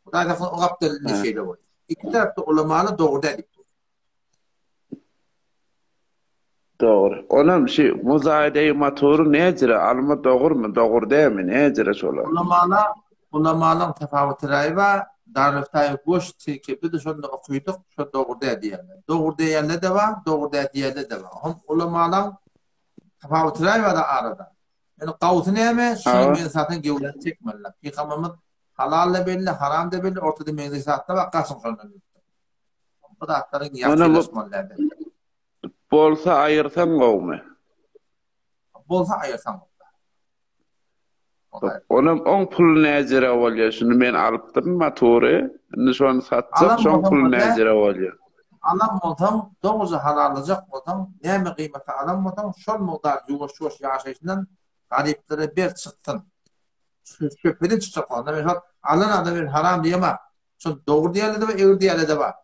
Bu daýdan o gapda neşeýle bol. İki tarapda ulamary dogry diýip. Doğru. Onam muzahede motoru näjire? Alma dogurmy? Dogry dämi? Näjire şolar? Ulamalar tefawutlary bar. Dariftaý goş çekip de şonda okuýdyk, şo dogry diýerler. Dogry diýerler de bar, dogry diýerler de bar. Hem ulamalar tefawutlary bar arada. Yani gawsy näme? Şeýle satyn gewlen çekmerler. Peygamberimiz halal da belli, haram da belli, ortada meňze satda bar gasyň şondan. Bu da atlaryň ýaşlaşmalardy. Bolsa aýyrsan gowmy? Bolsa aýyrsan. Onam on pul näjere bolýar? Şunu men alypdym motory. Indi şonu satsak şon pul näjere bolýar? Alam bolsam, doguzy halallyjak bolsam, näme gymata alam bolsam, şol mugdar ýuwaş-ýuwaş ýaşaýşyndan garyplere ber çykdyn. Şöpeden çykjak bolsa, mesela alan adam haram diýemä. Şol dogry diýerler de, egri diýerler de bar.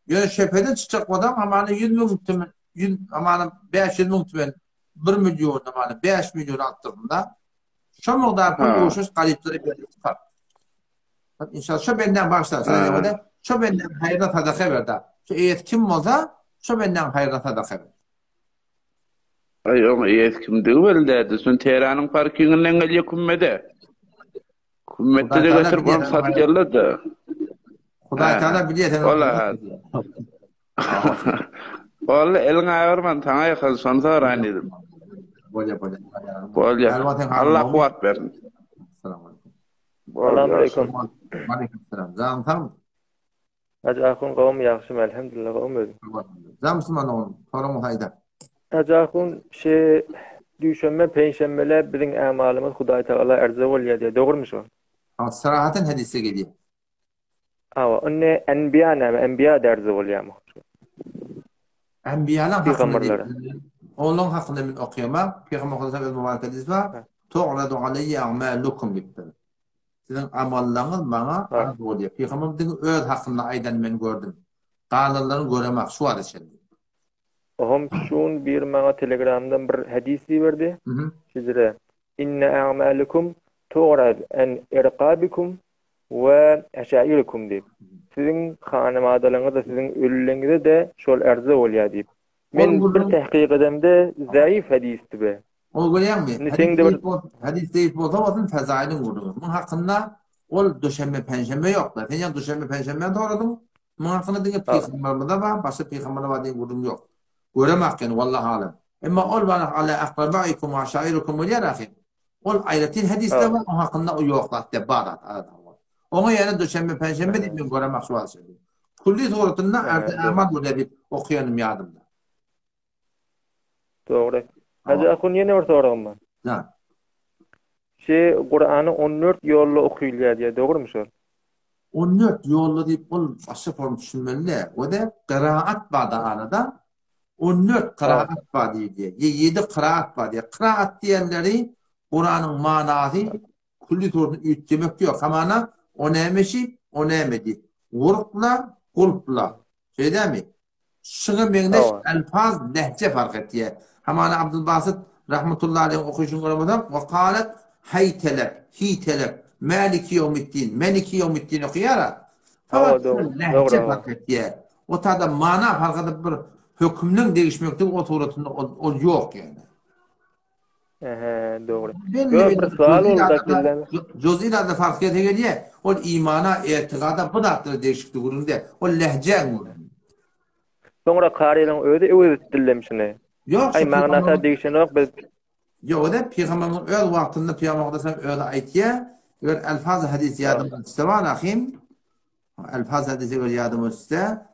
Ýöne şöpeden çykjak bolsam, hamany 100 000 tümen, hamany 500 000 tümen, 1 milyon, hamany 5 milyon altyrında. Şu mugdar pul ýuwaş garyplere ber çykar. İnşallah şu benden başlar. Şu benden haýra sadaka berdi. Şu eýet kim bolsa, şu benden haýra sadaka berdi. Ay, o eýet kimdigi beldi. Şun Teheranyň parkinginden gelýär kümmede. Kümmette de getirip onu satýarlar da. Hudaý Taala bilýär. Walla eliň aýarman taňa ýakyn şonda öğrendim. Bolýar. Allah kuwat bersin. Assalamu alaikum. Aleyküm selam. Zam tam. Ajahun qawm yaxşym elhamdülillah qawm özüm. Zamsman oğlum. Sorumu hayda. Ajahun düşenme peýşembeler biziň amalymyz Hudaý Taala erze bolýar diýe. Dogrymy şu? Sarahaten hadise gelýär. Awa, onne enbiya näme? Enbiya derze bolýarmy? Enbiyalar hakkında. Onun hakkında men okuyamam. Peygamber Hazretleri mübarek hadis var. Tu'radu aleyye a'malukum dipdir. Sizin amallarınız bana arz bolýar. Peygamberin öz hakkında aýdan men gördüm. Galanlaryny göremek şu var içinde. Ohum şun bir maňa Telegramdan bir hadisi berdi. Şizire inna a'malukum tu'rad an irqabikum we aşairikum dip. Sizin hanamadalarınız da sizin ölülerinize de şol erze bolýar dip. Men bir tahqiq edemde zaif hadisdi be. O görýärmi? Hadis deyip bolsa bolsun fazailin gurdu. Mun hakkında ol döşeme penşeme ýoklar. Sen ýa döşeme penşeme doğradym. Mun hakkında diňe peygamberimiz da bar, başga peygamberler bar diýen gurdum ýok. Göremäken wallahi alam. Emma ol bana ala aqrabaikum wa ashairukum bolýar ahy. Ol aýratin hadisde bar, mun hakkında o ýoklar de bar. Ona ýene döşeme penşeme diýip men göremek sual söýledim. Kulli suratynda amal bolýar diýip okuýanym ýadymda. Doğru. Hacı akun yine bir sorum var. Ha. Kur'an'ı 14 yolla okuyulýar diye, doğru mu şu? 14 yolla diýip bol başga form düşünmeli. O da qiraat bada arada 14 qiraat bar diýdi. 7 qiraat bar diýdi. Qiraat diýenleri Kur'anyň manasy kulli torun üýtgemek ýok. Hamana o nämeşi, o nämedi. Urqla, qulpla. Şeýdämi? Şunu meňdeş elfaz lehçe fark etdiýär. Hamana Abdülbasit rahmetullahi aleyh okuyuşun göremedem. Ve qalet haytelek, hitelek, maliki yevmiddin, meliki yevmiddin okuyar. Fakat lehçe fark etdiýär. O tada mana fark edip bir hükümden değişmekde o suratında o yok yani. Doğru. Yok bir sual oldu. Cüz'ilerde fark ediyor. O imana, etikada bu da değişiklik durumda. O lehce. Sonra qariýanyň özi dillemişini. Yok. Ay magnata değişen yok biz. Yok da Peygamberimiz öz wagtynda Peygamber sen özi aýtýar. Wer alfaz hadis yadım istevan ahim. Alfaz hadisi wer yadım iste.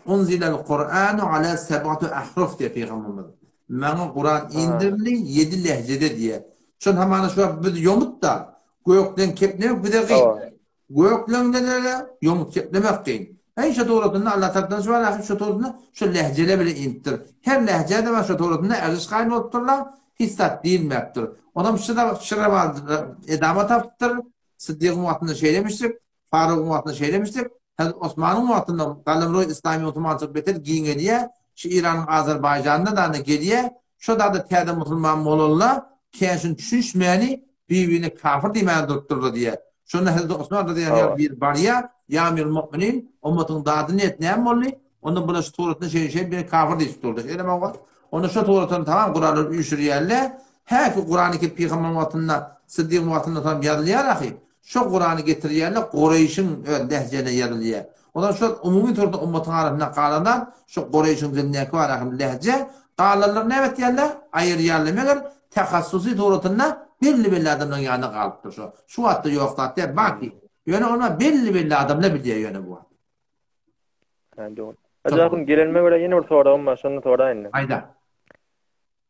Unzilal Kur'anu ala sab'ati ahruf diye Peygamberimiz. Mana Kur'an indirildi 7 lehjede diye. Şon hamana şu bir yomut da gökden kepne bir de gıy. Gökden de yomut keplemek gıy. Hey şu doğrultunda Allah tarafından şu var şu doğrultunda şu lehjele bile indir. Her lehjede var şu doğrultunda erziş kayn olupdurlar. Hissat değilmektir. Adam şıra var edama taptır. Sıddık'ın vaktinde şeylemiştik. Faruk'un vaktinde şeylemiştik. Osman'ın vaktinde Galimroy İslami otomatik beter giyin diye şu İran'ın Azerbaycan'da da geliye şu da tiyade Müslüman molollar kendisini düşünmeyeni birbirine kafir demeyen durtturdu diye. Şunu Hazreti Osman radıyallahu bir bariya yamir müminin ummatın dadını etneyen molli onu buna şu tuğratını bir kafir deyip durdu. Öyle mi var? Onu şu tuğratını tamam Kur'an'ın üşür yerle her ki Kur'an'ı ki Peygamber vaktinde Sıddık vaktinde tam yazılıyor ahi. Şu Kur'an'ı getiriyerle Kureyş'in lehcene yazılıyor. Ondan şu umumi turda ummatın arasında kalanlar şu Kureyş'in diline var ahim lehce kalanlar ne evet yerler? Ayır yerlemeler tehassusi tuğratında belli adamın yanına kalıptır şu. Şu hatta yok hatta baki. Yani ona belli adam ne biliyor yani bu. Doğru. Acabın gelenme göre yeni bir sorum var. Şunu sorayım. Ayda.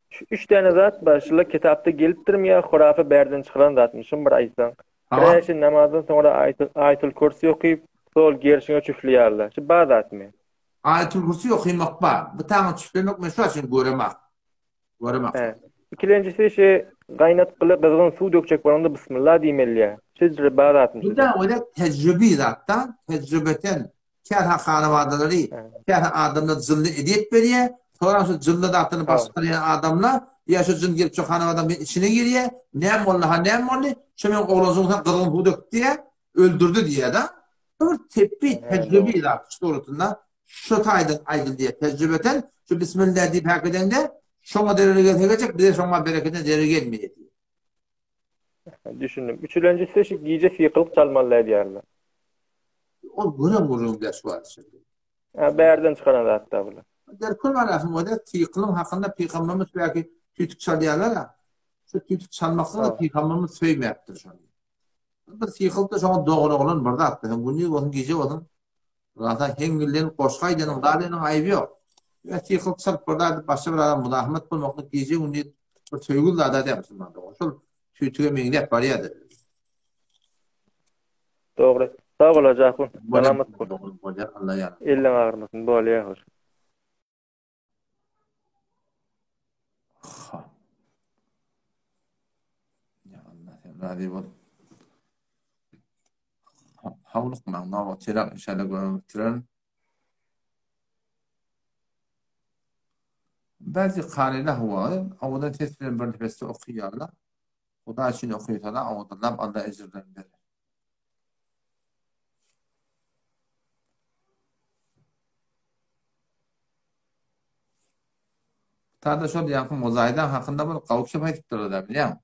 Şu 3 tane zat başlı kitapta gelipdir mi ya hurafe berden çıkaran zatmışım bir aysan. Kreşin namazdan sonra Ayatul Kursi okuyup sol gerişine çüfleyerler. Şu bazat mı? Ayatul Kursi okuymak var. Bu tane çüflemek mi şu için göremek. İkincisi gaynat kılı kızgın su dökecek var onda bismillah diýmeli. Sizce bazat mı? Bu da öyle tecrübi zattan, tecrübeten kerha hanavadaları, kerha adamlar zilli ediyet veriyor. Sonra şu zilli dağıtını başlayan adamlar ya şu zilli gelip çok hanavadan içine giriyor. Ne molli? Şöyle oğlazınızdan kızgın su döktü diye öldürdü diye de. Bir tepki tecrübi zat doğrultusunda şu taydın aydın diye tecrübeten şu bismillah deyip hak eden de şoma derece gelecek bir de şoma bereketine derece gelmeyecek. Düşündüm. Üçüncüsü şu giyce fiyakılık çalmalılar diyorlar. O gurur ders var şimdi. Berden çıkaran hatta bunu. Derkul var aslında o da fiyakılım hakkında Peygamberimiz belki tütük çalıyorlar ya. Şu tütük çalmakla da Peygamberimiz söylmeyecektir şu an. Bir fiyakılık da şu an doğru olan burada attı. Bunu onun giyce olun. Zaten hengillerin koşkaydının dağlarının ayıbı yok. Ve fiyakılık çalıp burada başka bir adam bu da Ahmet bulmakla giyce onu bir söygül da da yapsın. Şu tütüğe minglep var ya da. Doğru. Sağ olacakın. Selamet olun. Allah yardım. İllen ağırmasın. Böyle yağır. Ya Allah sen razı ol. Havluk mağna ve çırak inşallah görmektiren. Bazı kariler var. Avadan tesbihin bir nefeste okuyarlar. O da için okuyuyorlar. Avadan Allah ecirden verir. Tada şöyle yakın mozaydan hakkında böyle kavukşap ayıp dururlar biliyor musun?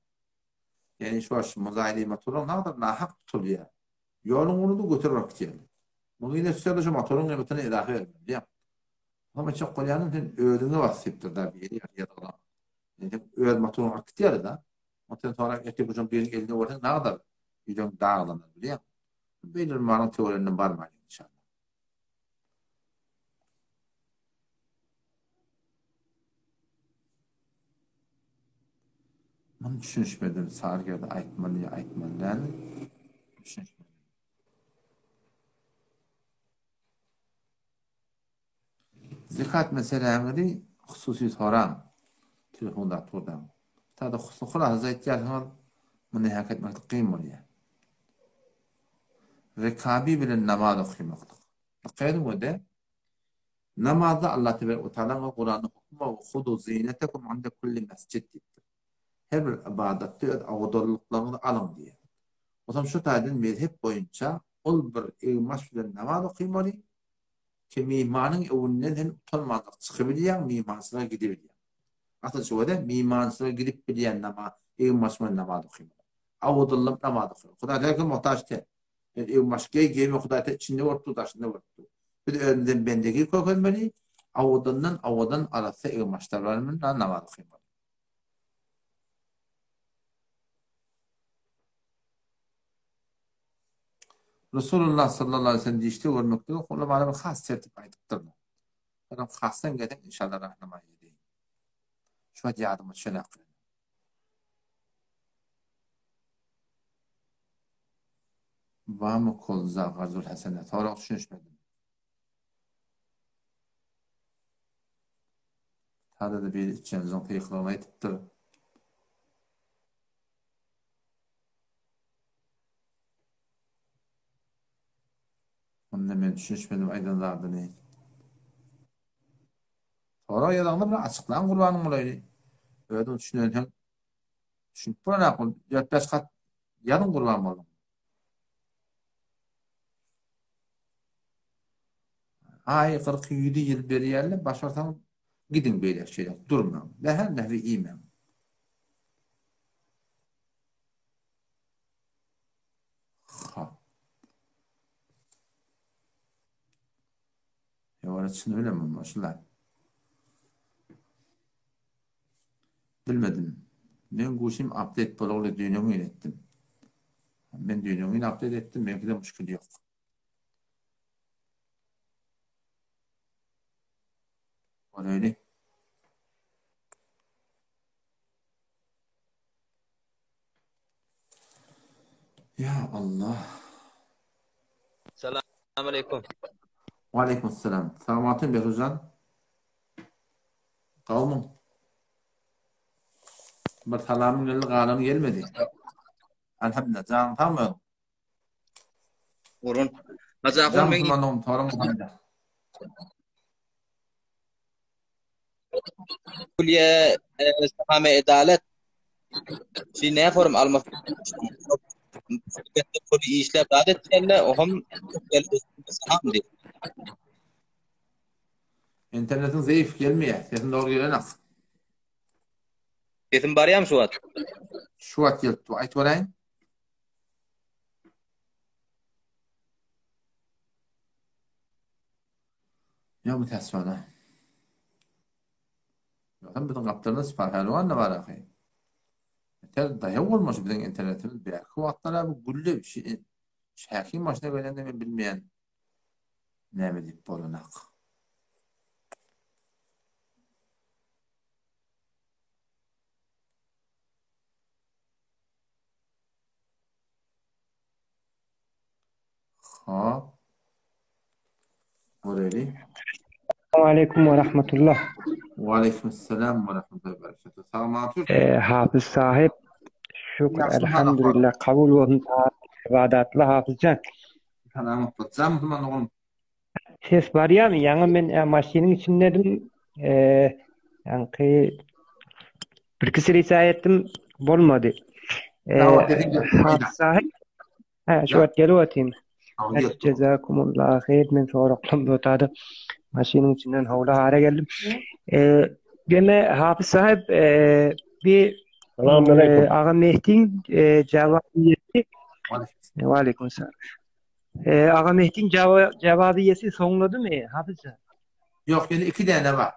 Yani şu an mozayda motorun ne kadar nahak tutuluyor. Yolun onu da götürerek diyelim. Bunu yine söyledi şu motorun kıymetini idafe ediyor biliyor musun? Ama çok kolyanın öğrünü vasıftır da bir yeri ya da olan. Yani öğren motorun aktif yarı da. Motorun sonra etek ucun birinin elinde orada ne kadar yüzden dağlanır biliyor musun? Belir manın teorilerinin var mı inşallah. Bunu düşünüşmedim. Sargıda aytmalı. Düşünüşmedim. Zekat meseleleri hususi soran. Telefonda turdan. Tada hususi hazret yardım bunu hak etmek kıymalı. Rekabi bilen namaz okuymak. Bakayım o da namazda Allah Teala Kur'an'ı okuma ve hudu zinetekum inde kulli mescid. Her bir ibadette avdallıklarını alın diye. O zaman şu taydın mezhep boyunca ol bir maşgul namaz okuymalı ki mimarın evinden utanmadık çıkabiliyor, mimarsına gidebiliyor. Atışı o da mimansıra gidip bilen nama, evin başman namaz okuyayım. Avudullam namaz okuyayım. Kudayda ki muhtaç değil. Evin başkaya giyme kudayda içinde ortu, taşında ortu. Bir de önümden bendeki koyulmalı, avudan arası evin başlarlarının namaz okuyayım. Resulullah sallallahu aleyhi ve sellem dişte görmekte, onu bana bir khas tertip aydıktırdı. Benim khasdan gedin inşallah rahnama edeyim. Şu an yardımı şöyle akıllı. Var mı kolunuzda garzul hasenet? Sonra düşünüşmedim. Tada da bir içinizin peyklığına etiptir. Onu da ben düşünüşmedim aydınlardı ne? Sonra yadağında bir açıklan kurbanım olaydı. Öyle düşünüyorum. Düşünüp buna ne yapalım? 4-5 kat yarın kurban oldum. Ay 47 yıl beri yerle başartam gidin böyle şeyler. Durmam. Ve her nevi iyiyim. Ha. Ya orası öyle mi maşallah? Bilmedim. Ben kuşum update boloğlu düğünümü yönettim. Ben düğünümü update ettim. Belki de müşkül yok. Öyle. Ya Allah. Selamun aleyküm. Ve aleykümselam. Selamatün Behuzan. Kavmum. Bir salamın geldi, galanı gelmedi. Elhamdülillah. Canım tamam. Orun. Mazakun Canım men tamam. Torun kayda. kulliye sahame adalet. Şi ne form alma. Kulli işlep adet elle ohum sahamdi. İnternetin zayıf gelmiyor. Sesin doğru gelen az. Sesim bariyam şu at. Şu at geldi. Ait varayın. Ya mütesvana. Zaten bütün kaplarını siparhalı ne var akı? Dayağı olmuş bizim internetimiz. Belki vaktlar bu gülle bir şey. Şahin başına gelen de bilmeyen ne mi deyip bolunak. Ha. Orayı. Aleyküm ve rahmetullah. Ve aleykümselam ve rahmetullahi ve berekatuhu. Selamatü. Hafız sahip. Şükür elhamdülillah. Kabul olun. İbadatlı hafızcan. Selamatü. Zamzıman oğlum. Ses var ya mı? Yani ben maşinin içindeydim. Yani bir kısır ettim. Olmadı. Hafız sahip. Şu at geliyor atayım. Cezakumullah hayır. Ben soğuklam dotadı. Maşinin içinden havla hara geldim. Gene hafız sahip bir Ağa Mehdi'nin cevabiyeti. Ve aleykümselam. Ağa Mehdi'nin cevabiyeti sonladı mı hafızca? Yok yani 2 tane var.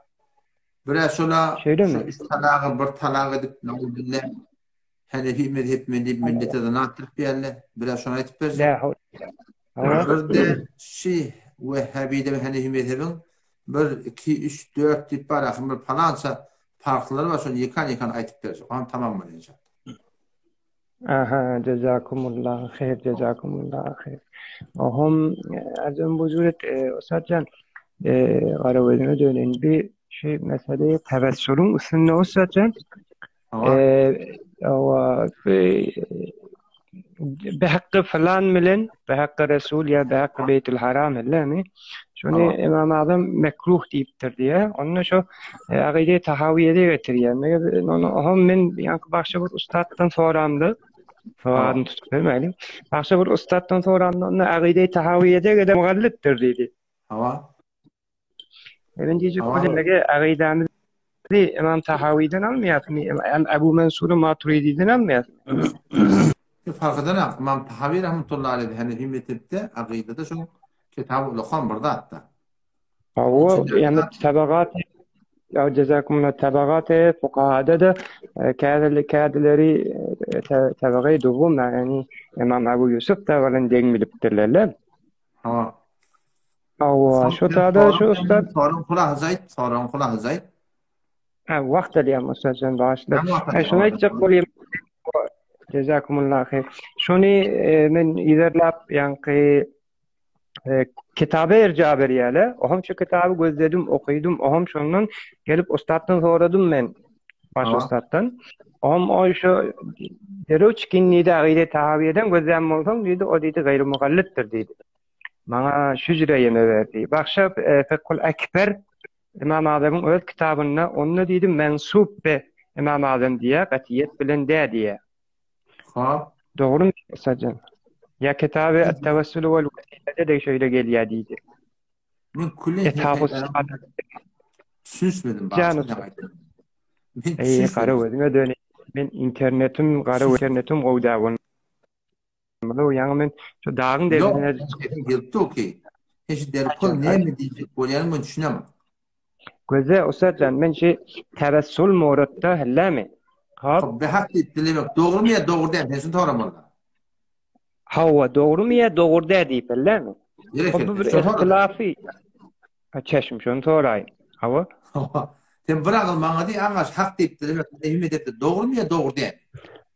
Biraz sonra şu üç talağı bir talağı edip Naubillah Hanefi mezhep millete de natıp yerle. Biraz sonra etip vereceğim. Bir de Vehhabi'de ve Hanefi mezhebin 1, 2, 3, 4 tip var. Bir falansa farklıları var. Sonra yıkan aytıp vereceğim. Onu tamam oynayacağım. Aha, cezakumullah hayır, cezakumullah hayır. Ohum, azim buzuret, Osatcan, Arabayına dönen bir şey meseleye tevessülün ısınne Osatcan. Behakkı falan milen, behakkı Resul ya behakkı Beytül Haram mi? Şunu İmam Azam mekruh deyiptir diye. Onun şu akide tahaviyede getiriyor. Ohum men yankı başka bir ustaddan soramdı. Soğan tutup vermeyelim. Başka bir ustaddan soramdı. Onun akide tahaviyede gede mugallittir dedi. Hava. Ben diyecek olayım ki akidemiz İmam Tahavi'den almayat mı? Ebu Mensur'u Maturidi'den almayat mı? Farkıdan yok. İmam Tahavi rahmetullahi aleyhi Hanefi mezhepte akidede şu kitabı okuyan burada hatta. هو يعني التبغات أو جزاكم الله التبغات فقهاء ده كادلري تبغي دوم يعني إمام أبو يوسف ده ولا ندين ملبترلله. أو شو هذا شو أستاذ؟ صارون خلاه زايد. وقت اليوم أستاذ باشد. شو نيجي جزاكم الله خير. شوني من إذا لاب يعني kitabı irca beriyale. Ohum şu kitabı gözledim, okudum. Ohum şundan gelip ustadtan soradım ben. Baş ustadtan. Ohum o şu deruç kinnide agide tahaviyeden gözlem olsam dedi. O dedi gayrı mugallittir dedi. Bana şu cüreyeme verdi. Bakşa Fekul Ekber İmam Azam'ın öz kitabında onu dedi mensup be İmam Azam diye katiyet bilen de diye. Doğru mu Sacan? Ya kitabı et-tevessül vel vesile de şöyle geliyor dedi. Min kulli süsmedim Canım. Qarı özüne döneyim. Ben internetim qowdawın. Bunu yani ben şu dağın devine yaptı okey. Hiç derkol ne mi diyecek? Boyanı ben düşünemem. Göze Ustadcan ben tevessül muratta hellami. Hop. Behak ettilemek doğru mu ya doğru değil. Nesin doğramalı? Hava doğru mu ya doğru değil değil mi? Bu bir ihtilafı. Çeşim şunu sorayım. Hava? Sen bırakın bana değil ama hak deyip demek ehim edip doğru mu ya doğru değil.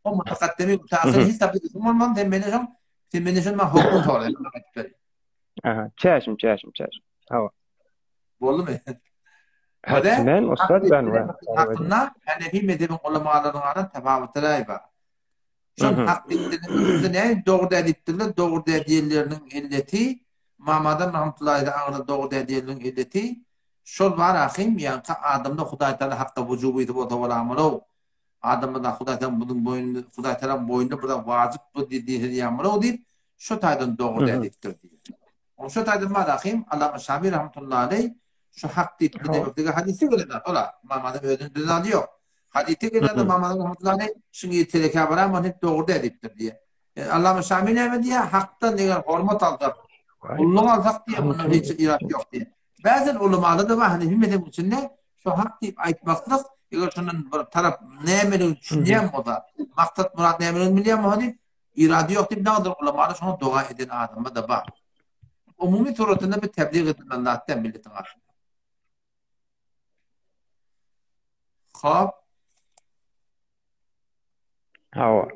O mutakaddemi müteahhir hiç tabi olmam sen benim ma hukum sorayım. Aha, çeşim. Hava. Oldu mu? Hatmen ustad ben var. Hakkında Hanefi mezhebin ulemalarının tefavütleri var. Şun hak ettiğinde ne doğru dediklerinde doğru dediğlerinin illeti Muhammed'in rahmetullahi aleyhi doğru dediğlerinin illeti şol var ahim yani adamda Huday Teala hakka vücubu edip o da amelo adamda Huday Teala bunun boyunda Huday Teala boyunda burada vacip bu dediği amelo deyip şu taydan doğru dediktir diye. O şu taydan var ahim Allame Şamil rahmetullahi aleyhi şu hak ettiğinde hadisi göre de ola Muhammed'in ödünü alıyor. Hadite geldi Muhammed rahmetullahi şimdi teleka var ama hep doğru dediktir diye. Allame Şamil ne diye haktan diye hormat aldı. Kulluğu alacak diye bunun hiç irat yok diye. Bazen ulemalar da var hani himmetin içinde şu hak deyip aytmaklık şunun taraf nemenin düşünen o da maksat murat nemenin milyon mu hani iradı yok deyip ne kadar ulemalar şunu dua eden adamı da var. Umumi suretinde bir tebliğ edin Allah'tan milletin var. Hop. Hava.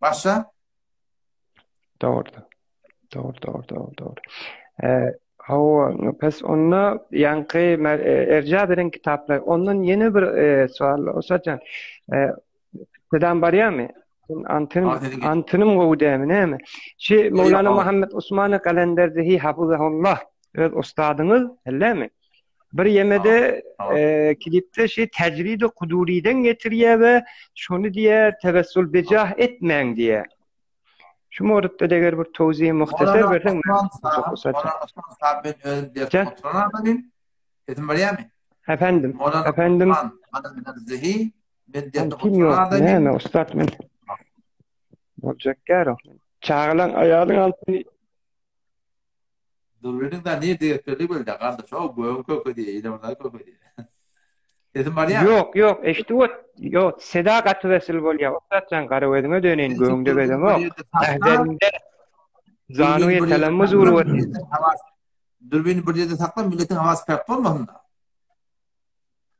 Başka? Doğru. Hava, pes onunla yankı erca veren kitaplar. Onun yeni bir sual olsacan. Neden bariya mı? Antınım kovdayım ne mi? Mevlana Muhammed Osman'ı kalenderdehi hafızahullah. Ustadınız, öyle mi? Bir yemede kilipte tecrid-i kuduriden getiriyor ve şunu diye tevessül becah etmeyin diye. Şu mevzutta da bir tavsiye muhtasar verdim. Osman Sahab'ın önünde oturan adamım. Dedim var ya mı? Efendim. Zehi ben de oturan adamım. Ne mi ustad men? Olacak garo. Çağılan ayağının altını Duruyordun da niye direktörlük böyle de kardeş o boyun koku diye İdemler koku diye. Dedim var ya. Yok işte o yok sedakat vesil bol ya ustadcan karıvedine döneyin göğünde bedim o. Ehderinde zanuye telammuz uğruvat. Dürbünü bir yerde sakla milletin havası pek olmasın da.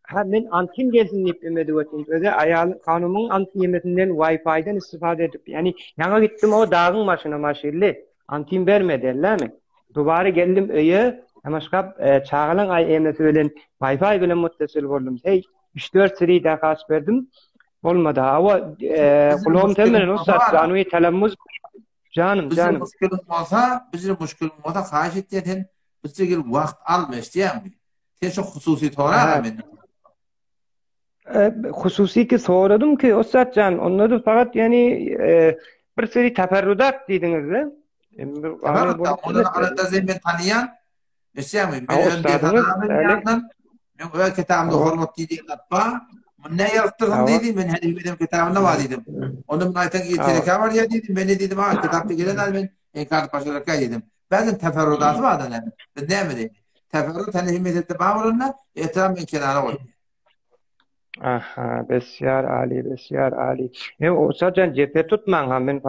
Ha ben antin gelsin deyip emeduvatin. Öyle ayağın kanumun antin yemetinden Wi-Fi'den istifade edip. Yani yana gittim o dağın başına maşilli. Antin vermediler mi? Duvarı geldim öye, amaşkap çağılan ay emnesi ölen Wi-Fi bilen muttesil oldum. 3-4 seri dekas verdim. Olmadı. Ama kulağım temelen o saat zanuyu telammuz. Canım. Bizim müşkülüm olsa karşı ettiğin bize gel vakt alma isteyen mi? Teşo hususi tora mı? Hususi ki soradım ki o saat can. Onları fakat yani bir seri teferrudat dediniz de. Onun arada zemin tanıyan isteyen mi? Bir önde tanıyan Men öyle kitabımda hormat diýdiň atpa. Ne yaptırdım dedi, ben hadi benim kitabımda var dedim. Onun aytan ilçede var ya dedim, ben ne dedim, ha kitapta gelen ben enkar paşalarka dedim. Bazı teferruatı var da yani. Ne mi dedi? Teferruat hani himmet bağırına, etrafın kenara koy. Aha, besyar ali, besyar ali. O sadece cephe tutman ha men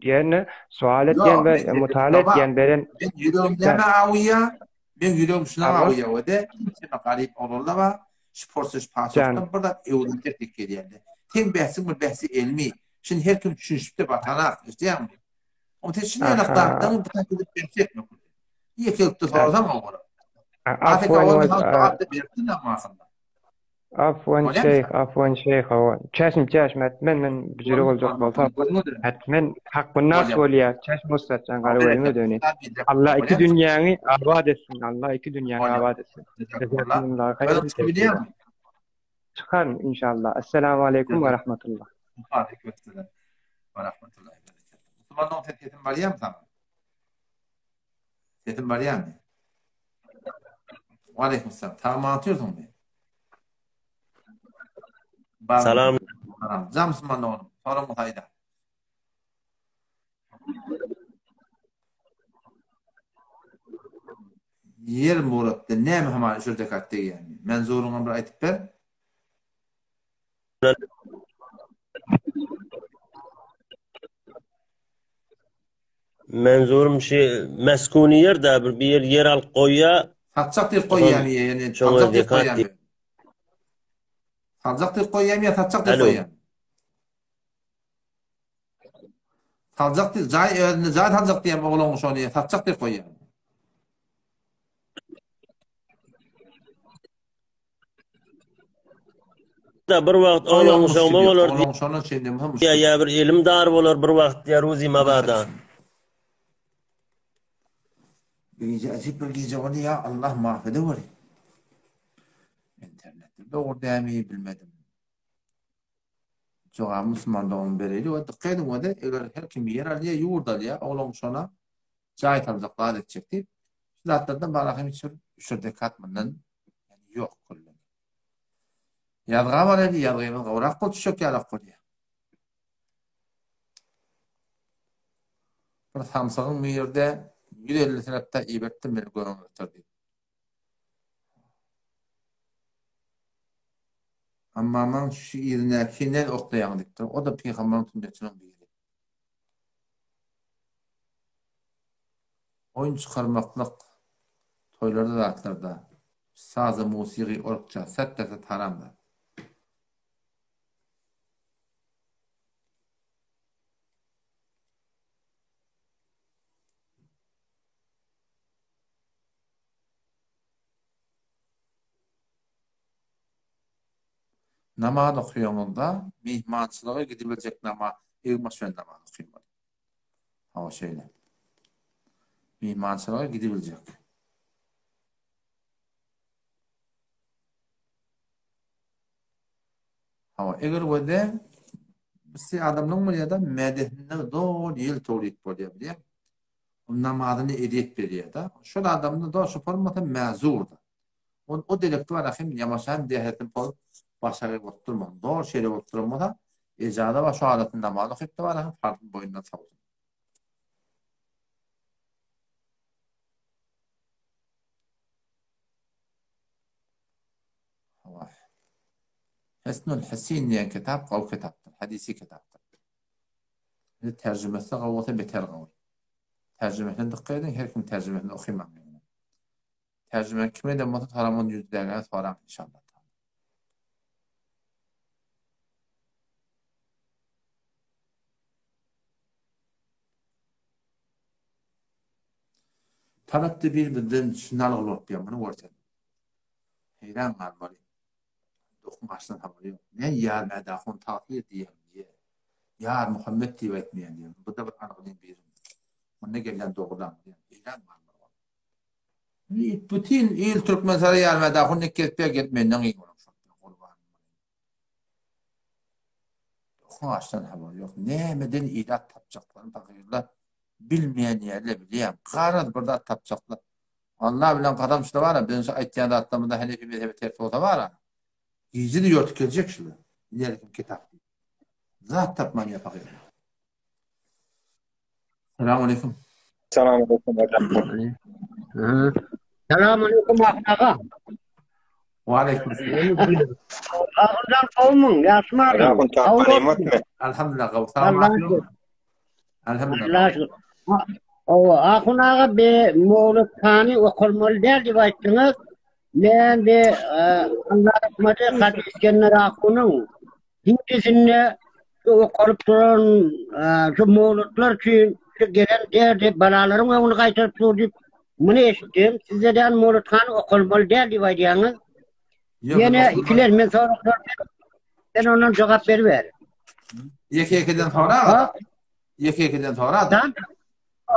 yani sual etken ve mutale etken beren. Ben yüreğimde Muaviye, ben yüreğim şuna Muaviye o de, sen garip olurlar var. Sportsuz pasoftan burada evlilik tekrar geldi. Hem bahsi bu bahsi ilmi. Şimdi her kim düşünüp batanak işte mi? O teşhine anahtardan bu takip etmek mi? Yekilti sorsam olur. Artık o da belirtin ama aslında. Afwan şeyh o. Çeşmet men bijiri olacak bolsa etmen hakkında söylüyor. Çeşm mustatcan galwelme döni. Allah iki dünyayı abad etsin. Allah iki dünyayı abad etsin. Bismillah. Hayır. Çıkarın inşallah. Esselamu aleyküm ve rahmetullah. Aleykümselam ve rahmetullah. Müslümanın Tetin Meryem tamam. Tetin Meryem mi? Aleykümselam. Tamam anlatıyordun mu? Salam. Cam Müslümanın oğlum. Sonra muhayda. Yer muratda ne hemen şurada kattı yani. Menzuruna bir aytıp ver. Menzurum meskuni yer de bir yer al koya. Tatçak koyam yani. Tatçak koyam. Tatçak koyam ya tatçak koyam. Tatçak zay tatçak diye oğlum şonu tatçak koyam. Da bir wagt oğlum şoma bolar. Ya bir ilim dar bolar bir wagt ya ruzi mabada. Birinci acip bir gece onu ya Allah mahvede var. İnternette doğru demeyi bilmedim. Çoğa Müslüman'da onun bereli ve dıkkaydım o da eğer her kim yer alıyor yurda ya oğlum şona cahit alacaklar edecekti. Zaten bana hem şurada katmanın yok kullu. Yadga var eli yadgayımız gavrak kol tüşök yalak kol ya. Bir Samsung'un bir yerde 150 senette iberttim beni görün ötürdü. Ama ben şu irinekinen oklayan diktir. O da Peygamber'in sünnetinin biri. Oyun çıkarmaklık toylarda da atlarda sazı, musiki, orkça, settesi haramdır. Namaz okuyumunda mihmançılığa gidilecek namaz, ilmasyon namaz okuyumunda. O şeyle. Mihmançılığa gidilecek. Ama eğer o da bir adamın ya da medehinde doğru yıl tolip oluyor diye. O namazını edip veriyor da. Şu adamın da şu formatı mezurdu. O delekti var akım yamaşan dehetin pol başarı oturmam. Doğru şeyle oturmam da icada ve şu aletinde namaz okuyup da var farklı boyundan savundu. Hesnul Hüseyin diyen kitap kav kitaptır. Hadisi kitaptır. Tercümesi kavvata beter kavvata. Tercümesine dikkat edin. Her kim tercümesini okuyamam. Tercüme kime de mutat haramın yüzlerine soram inşallah. Talatlı bir bildiğin şunal olup bir bunu ortaya. Heyran kalmalı. Dokun baştan havlıyor. Ne yar medahun tafiye diyeyim diye. Yar Muhammed diye etmeyen diye. Bu da bir anılın birim. Ona gelen doğrudan diye. Heyran kalmalı. Bütün il Türkmenleri yar medahun ne ketpeye gitmeyinden iyi olur. Dokun baştan havlıyor. Ne meden ilat tapacaklarını bakıyorlar. Bilmeyen yerle bileyim. Karar burada tapacaklar. Allah bilen kadam işte var ya, ben aytyan da atlamında Hanefi mezhebi terfi olsa var ya, gizli de yurtuk gelecek şunu. İleriki kitap. Zat tapman yapak öyle. Selamun Aleyküm. Selamun Aleyküm hocam. Selamun Aleyküm ağa. Ve Aleyküm selam. Ağırdan kavmun, yaşmarım. Elhamdülillah kavu. Selamun Aleyküm. Elhamdülillah. Ağın ağa bir Mevlüt Kani okulmalı derdi baştınız. Ben de Allah rahmeti hadiskenler ağının Hindisinde okulup duran şu Mevlütler için gelen derdi balaların ve onu kaytarıp durdu. Bunu eşittim. Sizden Mevlüt Kani okulmalı derdi baştınız. Yine ikiler men sonra ben ondan cevap veriver. Yekeden sonra? Yekeden sonra?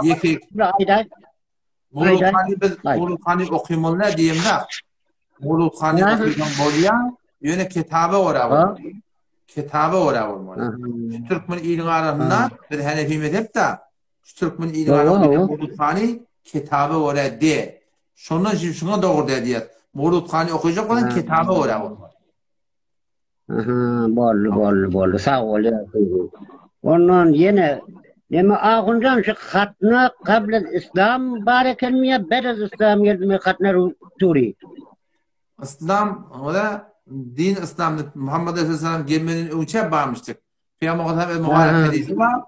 Yeki. Mevlüt Kani okuymalı diyeyim de. Mevlüt Kani okuyman bolyan yöne kitabı orağı. Kitabı orağı. Türkmen ilin arasında bir Hanefi mezhep de Türkmen ilin arasında Mevlüt Kani kitabı orağı de. Şuna doğru dedi. Mevlüt Kani okuyacak olan kitabı orağı. Bollu. Sağ ol ya. Ondan yine Deme ağıncan şu hatna qabla İslam barekelmiye bedez İslam yerdime hatna turi. İslam ola din İslam'da Muhammed Aleyhisselam gelmenin önce bağmıştık. Peygamber ve mübarek hadisi var.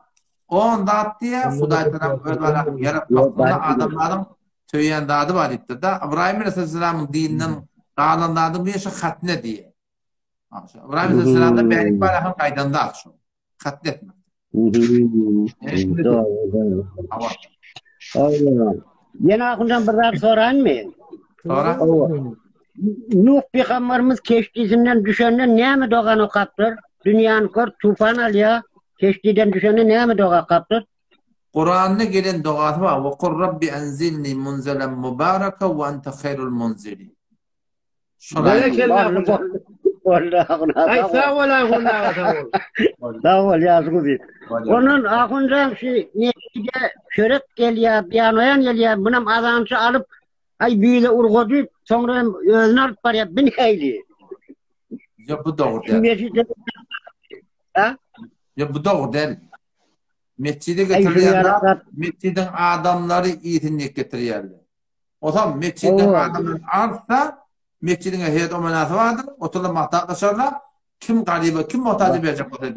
Onda diye Huday tarafından yaratmakta adamların töyyen dadı var etti da İbrahim Aleyhisselam'ın dininden dağılan dadı bu yaşa hatne diye. İbrahim Aleyhisselam'da berik barahın kaydında akşam. Hatne etmek. Yine aklımdan bir daha sorayım mı? Sonra? Nuh peygamberimiz keştisinden düşenden ne mi doğan o kaptır? Dünyanın kor tufan alıyor. Keştiden düşenden ne mi doğan kaptır? Kur'an'da gelen doğası var. Ve kur Rabbi enzilni munzelen mübareke ve ente khairul munzili. Ay sağ ol ağına sağ ol ya Zubi. Onun ağından şey neticede şöret geliyor, piyanoyan geliyor. Bunun azançı alıp ay büyüle urgodu sonra özünü alıp var ya bin hayli. Ya bu doğru değil. Ya bu doğru değil. Mescide getiriyorlar. Mescidin adamları iyitinlik getiriyorlar. O zaman mescidin adamları artsa mescidin heyet omanası vardır. Oturla mahtaklaşarlar. Kim garibe, kim muhtacı verecek o da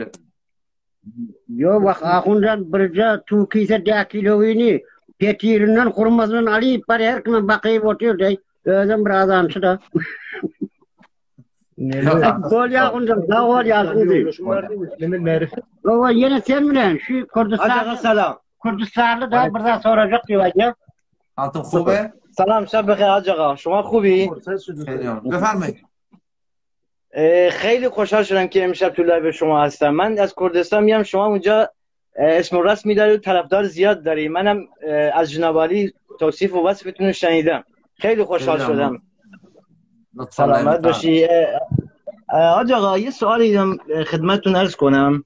Yo bak ağından birce Türkiye'de dakilovini petirinden kurmasından alıp var her kime bakayım oturuyor da özüm bir adamsı da. Kol yağından sağ ol yazın. O yine sen bilen şu Kürdistanlı da burada soracak diyor ya. Altın خوبه؟ سلام شب بخیر حاج آقا شما خوبی؟ بفرمایید. خیلی خوشحال شدم که امشب تو لایو شما هستم. من از کردستان میام شما اونجا اسم و رسمی داری و طرفدار زیاد داری. منم از جناب علی توصیف و وصفتون رو شنیدم. خیلی خوشحال شدم. سلامت باشی. حاج آقا یه سوالی دارم خدمتتون عرض کنم.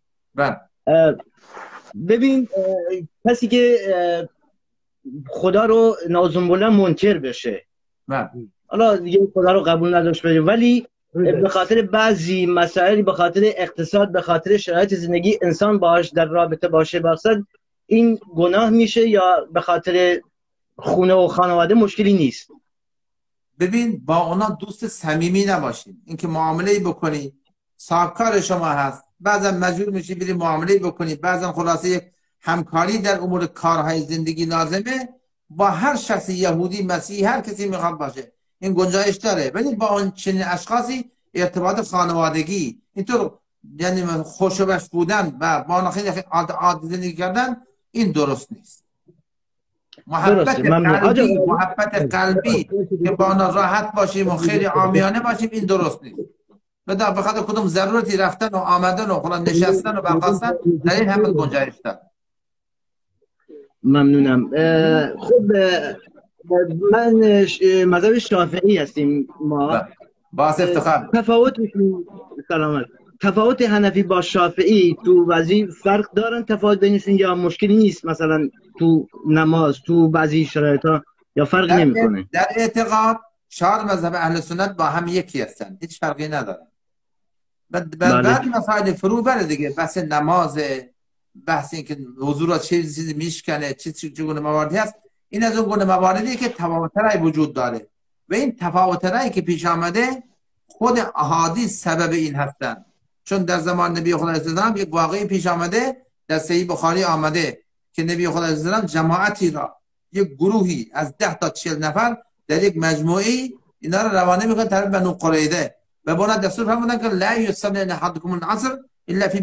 ببین کسی که خدا رو نازنبولا منکر بشه حالا دیگه خدا رو قبول نداشت بشه ولی به خاطر بعضی مسائل به خاطر اقتصاد به خاطر شرایط زندگی انسان باش در رابطه باشه مقصد این گناه میشه یا به خاطر خونه و خانواده مشکلی نیست ببین با اونا دوست صمیمی نباشین اینکه معامله بکنی صاحبکار شما هست بعضا مجبور میشی بری معامله بکنی بعضا خلاصه یک همکاری در امور کارهای زندگی لازمه با هر شخص یهودی مسیحی هر کسی میخواد باشه این گنجایش داره ولی با اون چنین اشخاصی ارتباط خانوادگی اینطور یعنی خوشبش بودن و با اون خیلی عادی زندگی کردن این درست نیست محبت قلبی که با اون راحت باشیم و خیلی عامیانه باشیم این درست نیست و در بخاطر کدوم ضرورتی رفتن و آمدن و خلا نشستن و برخواستن در این همه گنجایش داره ممنونم خب من مذهب شافعی هستیم ما باعث افتخار تفاوت حنفی با شافعی تو بعضی فرق دارن تفاوت بینشون یا مشکلی نیست مثلا تو نماز تو بعضی شرایط ها یا فرق نمیکنه؟ در اعتقاد 4 مذهب اهل سنت با هم یکی هستن، هیچ فرقی ندارن. بعد مسائل فرو بره دیگه، بحث نماز، بحث این که حضور چیزی میشکنه، چگونه مواردی هست، این از اون گونه مواردیه که تفاوت‌هایی وجود داره و این تفاوت‌هایی که پیش آمده خود احادیث سبب این هستن. چون در زمان نبی خدا علیه السلام یک واقعی پیش آمده، در صحیح بخاری آمده که نبی خدا علیه السلام جماعتی را، یک گروهی از 10 تا 40 نفر در یک مجموعی اینا را روانه میکنن طرف بنو قریظه و بنا دستور فرمودن که لا یصلی احدکم العصر الا فی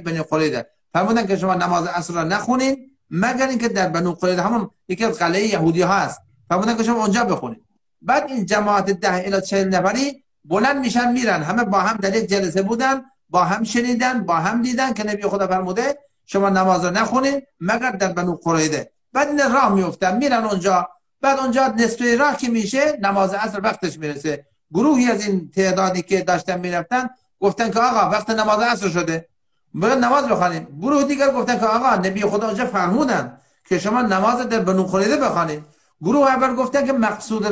بنی قریظه. فرمودن که شما نماز عصر را نخونین مگر اینکه در بنو قریظه، همون یکی از قلعه یهودی ها هست، فرمودن که شما اونجا بخونید. بعد این جماعت 10 الی 40 نفری بلند میشن میرن، همه با هم در یک جلسه بودن، با هم شنیدن، با هم دیدن که نبی خدا فرموده شما نماز را نخونید مگر در بنو قریظه. بعد این راه میافتن میرن اونجا. بعد اونجا نصف راه که میشه نماز عصر وقتش میرسه، گروهی از این تعدادی که داشتن میرفتن گفتن که آقا وقت نماز عصر شده برای نماز بخوانیم. گروه دیگر گفتن که آقا نبی خدا اونجا فرمودن که شما نماز در بنو قریظه بخوانید. گروه اول گفتن که مقصود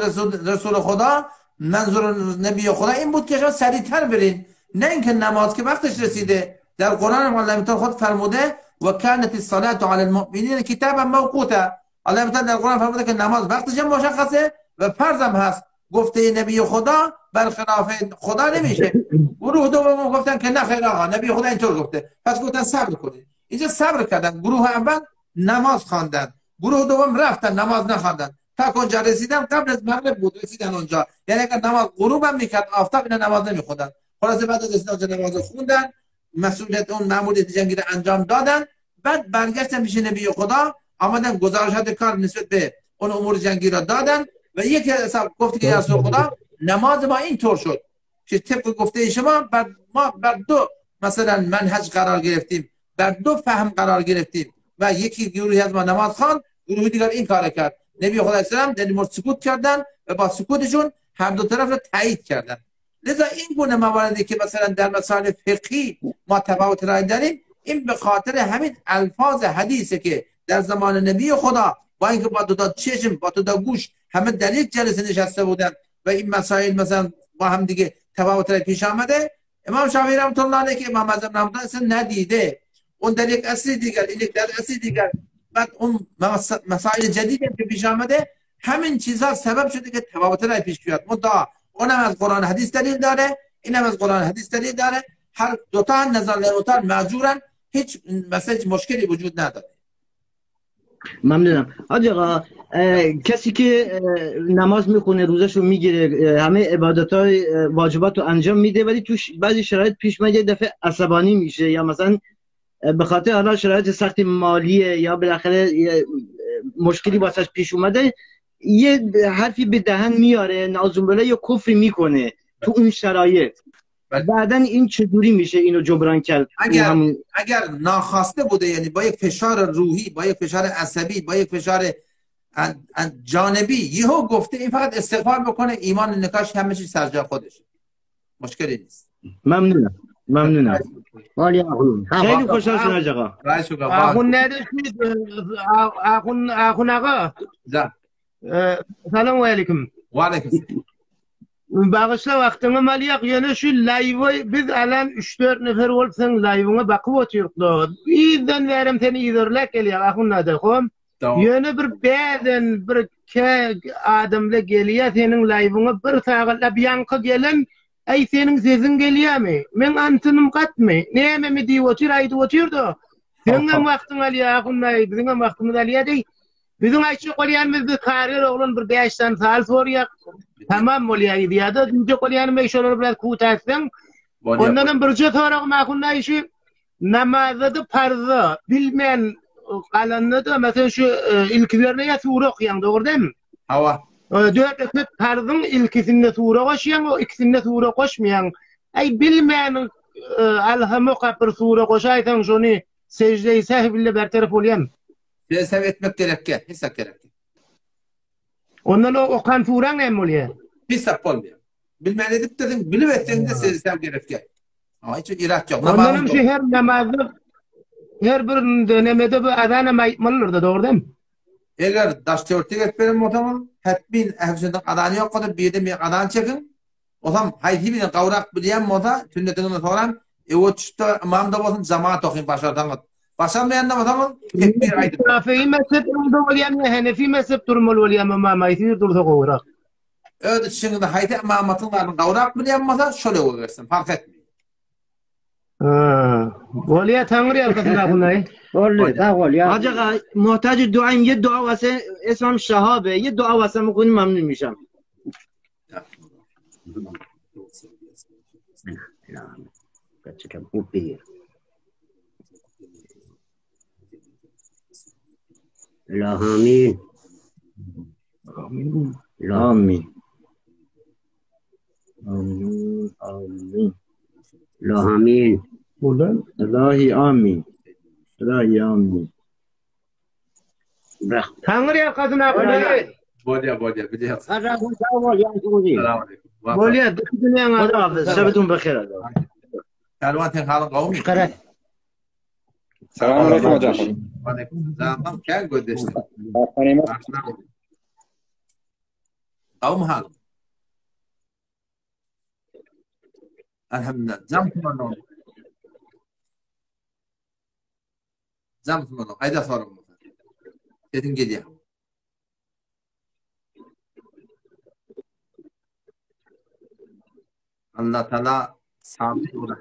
رسول خدا، منظور نبی خدا این بود که شما سریعتر برین، نه اینکه نماز که وقتش رسیده. در قرآن الله تعالی خود فرموده و کانت الصلاة علی المؤمنین کتابا موقوتا. الله تعالی در قرآن فرموده که نماز وقتش مشخصه و فرضم هست. گفته نبی خدا برخلاف خدا نمیشه. گروه دوم گفتن که نه خیر آقا نبی خدا اینطور گفته، پس گفتن صبر کنید. اینجا صبر کردن، گروه اول نماز خواندن، گروه دوم رفتن نماز نخواندن تا اونجا رسیدن. قبل از مغرب بود رسیدن اونجا، یعنی اگر نماز غروب هم میکرد آفتاب اینا نماز نمیخوندن. خلاص بعد از رسیدن اونجا نماز خوندن، مسئولیت اون مأموریت جنگی رو انجام دادن. بعد برگشتن پیش نبی خدا، آمدن گزارشات کار نسبت به اون امور جنگی را دادن و یکی حساب گفت که یا رسول خدا نماز ما اینطور شد که طبق گفته شما ما بر 2 مثلا منهج قرار گرفتیم، بر 2 فهم قرار گرفتیم و یکی گروهی از ما نماز خواند، گروه دیگر این کار کرد. نبی خدا السلام در مورد سکوت کردن و با سکوتشون هر دو طرف را تایید کردن. لذا این گونه مواردی که مثلا در مسائل فقهی ما تفاوت رای داریم، این به خاطر همین الفاظ حدیثه که در زمان نبی خدا با اینکه با 2 تا چشم با 2 تا گوش همه در یک جلسه نشسته بودن و این مسائل مثلا با هم دیگه تفاوت رای پیش آمده، امام شافعی رحمت الله علیه که امام اعظم رحمت الله علیه ندیده، اون در یک اصل دیگر، این یک در اصل دیگر، بعد اون مسائل جدیدی که پیش آمده، همین چیزها سبب شده که تفاوت رای پیش بیاد. مدعا اونم از قرآن حدیث دلیل داره، اینم از قرآن حدیث دلیل داره، هر دو تا نظر لروتان معذورن، هیچ مشکلی وجود نداره. ممنونم. حاجی آقا، کسی که نماز میخونه روزش رو میگیره، همه عبادت‌های واجبات رو انجام میده، ولی توش بعضی شرایط پیش میاد دفعه عصبانی میشه، یا مثلا به خاطر حالا شرایط سخت مالیه یا بالاخره مشکلی واسش پیش اومده، یه حرفی به دهن میاره، نعوذ بالله یا کفری میکنه تو اون شرایط، بعداً این چجوری میشه اینو جبران کرد؟ اگر ناخواسته بوده، یعنی با یک فشار روحی، با یک فشار عصبی، با یک فشار جانبی یهو گفته، این فقط استغفار بکنه، ایمان نکاش همه چیز سر جای خودشه، مشکلی نیست. ممنونم. خیلی خوشحال شدم آقا. آخون نداشتید آخون آقا. سلام علیکم. و علیکم السلام. Bağışla vaxtını maliyak yine şu live'ı biz alan 3-4 nefer olsan live'ına bakıp oturdu. İzden verim seni izlerlek geliyor akın adı kom. Yine bir beden bir adamla geliyor senin live'ına bir sağla bir yankı gelen ay senin sesin geliyor mi? Men antınım katmı? Neyme mi diye otur aydı oturdu. Senin vaxtın alıyor akın adı bizim vaxtımız alıyor değil. Bizim ayçı koruyanımızda karir oğlun bir 5'ten sal soruyor. Tamam molyayı diyordu. Dince koruyanım eşoları biraz kutasın. Ondan bir cüt olarak makunda işi namazda farzı bilmeyen kalanını da mesela şu ilklerine ya sure okuyan doğru değil mi? Hava. 4 rekat farzın ilkisinde sure koşuyan, o ikisinde sure koşmayan. Ay bilmeyen alhamı kapır sure koşaysan şunu secde-i sehville bertaraf oluyan. Sev etmek gerekli, hesap gerekli. Ondan o kan furan ne oluyor? Hesap olmuyor. Bilmeyen edip dedim, bilip ettiğinde sev gerekli. Ama hiç irak yok. Ondan her namazı her bir denemede bir adana maytmalıdır da doğru değil mi? Eğer daş teortik etmenin o zaman hetmin ehvsünden adanı yok kadar bir de bir adan çekin. O zaman haydi bir kavrak bilen moda sünnetini soran o çıta imamda olsun cemaat okuyun başlardan. Başlamayan da o zaman tekbir aydı. Şafii mezhep durmalı yani Hanefi mezhep durmalı yani ama yetidir dursa kavrak. Öyle şimdi haydi imamatın var kavrak bilen moda şöyle olursun fark etmiyor. Valiya Tanrı arkasında bunay. Vallahi da valiya. Acaba muhtacı duayım ye dua vase esmam şahabe ye dua vase mukun memnun mişam. Kaçıkan bu bir. La amin. Amin. Amin. Amin. Amin. La amin. Ulan Allahi amin. Allahi amin. Bırak. Tanrı arkasına bunay. Bolya biliyor. Ara bu davul yani. Selamünaleyküm. Valiya dünya Allah hafız. Sabitun bekir. Kalvanten halın kavmi. Kara. Selamünaleyküm hocam. Aleyküm selam. Gel gödeştim. Hastaneyim. Kavmi halın. Elhamdülillah. Zam kumandan. Zam kumandan. Ayda sorun. Dedim geliyor. Allah Teala sabit olarak.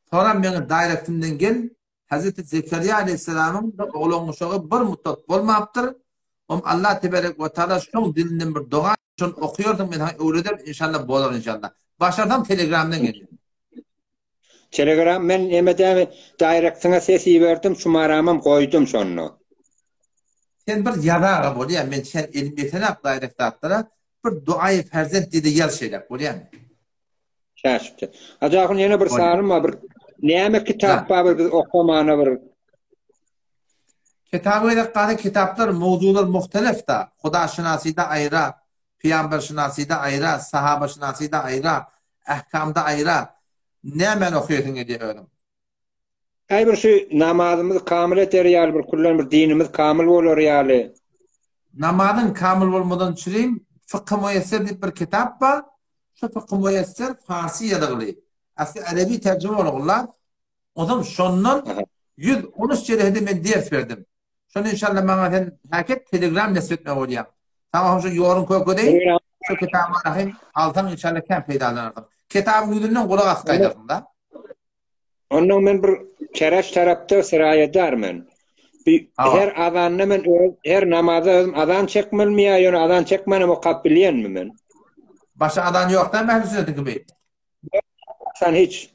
Sonra beni direktimden gel Hazreti Zekeriya Aleyhisselam'ın oğlunun uşağı bir müddet olmayıptır. Allah Tebarek ve Teala şun dilinden bir dua şun okuyordum ben öğredim inşallah bolar inşallah. Başlardan Telegram'dan geliyor. Telegram men emedem direktine sesi verdim şumaramam koydum şonu. Sen bir yarağa bolýan men sen ilim yetenek direktatlara bir duayı ferzent dedi yaz şeyler bolýan. Şaşıptı. Acağın yine bir sarım var bir näme kitap var bir okumana bir. Kitabıyla qara kitaplar mawzular muhtelif da. Huda şinasida ayrı, Peygamber şinasida ayrı, sahaba şinasida ayrı, ahkamda ayrı. Näme okuýasyň diye öýdüm. Ay bir şu namazımız kamil eter ýaly bir kullan bir dinimiz kamil bolar ýaly. Namazın kamil bolmadan çüreyim, Fıkh Müyesser diýip bir kitap bar. Şu Fıkh Müyesser Farsi ýazgyly. Asly arabi terjime bolýar. Odan şondan 113 jelehde men ders berdim. Şonu inşallah maňa sen haket Telegram nesbetme bolýar. Tamam şu ýorun köküde şu kitabı rahim altan inşallah kem peýdalanardy. Kitabı ýüzünden gulak asgaýdyryn da. Ondan men bir kereç tarapda siraýedarmyn. Her azanna men her namaza azan çekmelmi ýa azan çekmeni mukabbilýänmi men? Başa adan ýokdan mähli sünneti gibi. Sen hiç.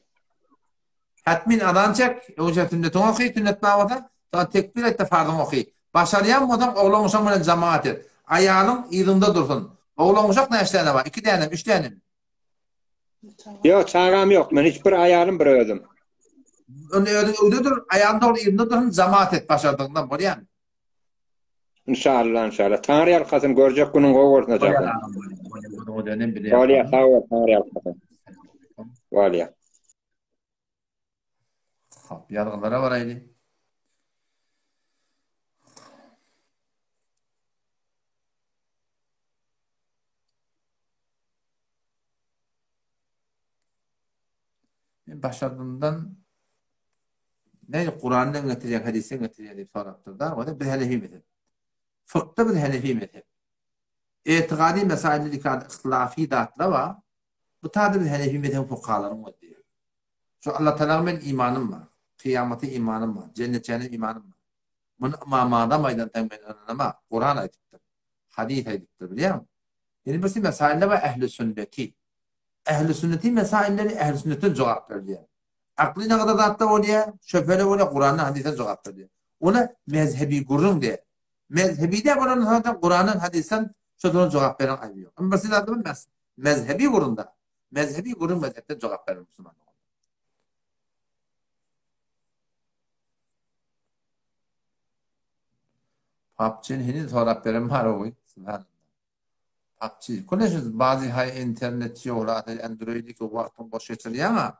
Hatmin adan çek, önce sünneti okuy, sünnet mawada, sonra tekbir et de farzyny okuy. Başarýan bolan oglan uşak bilen jamaat et. Aýalyň ýyrynda dursun. Oglan uşak näçe bar? 2 dänem, 3 dänem. Yok, çağam yok. Men hiç bir ayarım bir ödüm. Öyle dur, ayağında ol, ýerinde durun, jamaat et başardığından bolýan. İnşallah. Tanrı arkasını görjek günün gowurtnajak. Waliya sağ ol, Tanrı arkasını. Waliya. Hop, yargılara varaydı. Başardığından ne Kur'an'dan getirýän, hadisten getirýän diýip sorapdyr da, o da bir Hanefi mezhep. Fıkda bir Hanefi mezhep. Etiqadi mesailleri ihtilafi datlar var. Bu tadı bir Hanefi mezhep fuqahalaryň boldy. Şu Allah Teala'nın imanım var. Kıyamete imanım var. Cennetçinin imanım var. Bunu mamada maydan temellenir ama Kur'an ayettir. Hadis ayettir biliyor musun? Yani bu mesailler var ehl-i sünneti. Ehl-i sünneti mesailleri ehl-i sünnetin cevap veriyor. Aklı ne kadar datta oluyor, şöpeli oluyor, Kur'an'ın hadisen cevap veriyor. Ona mezhebi gurrun diye. Mezhebi de Kur'an'ın hadisen şöpeli cevap veren ayıyor. Ama mesela adı mezhebi gurrunda. Mezhebi gurrun mezhepten cevap verir Müslüman. PUBG'nin henüz cevap veren var o. PUBG. Konuşuyoruz bazı hay internet yolları, Android'deki vaktin boş geçiriyor ama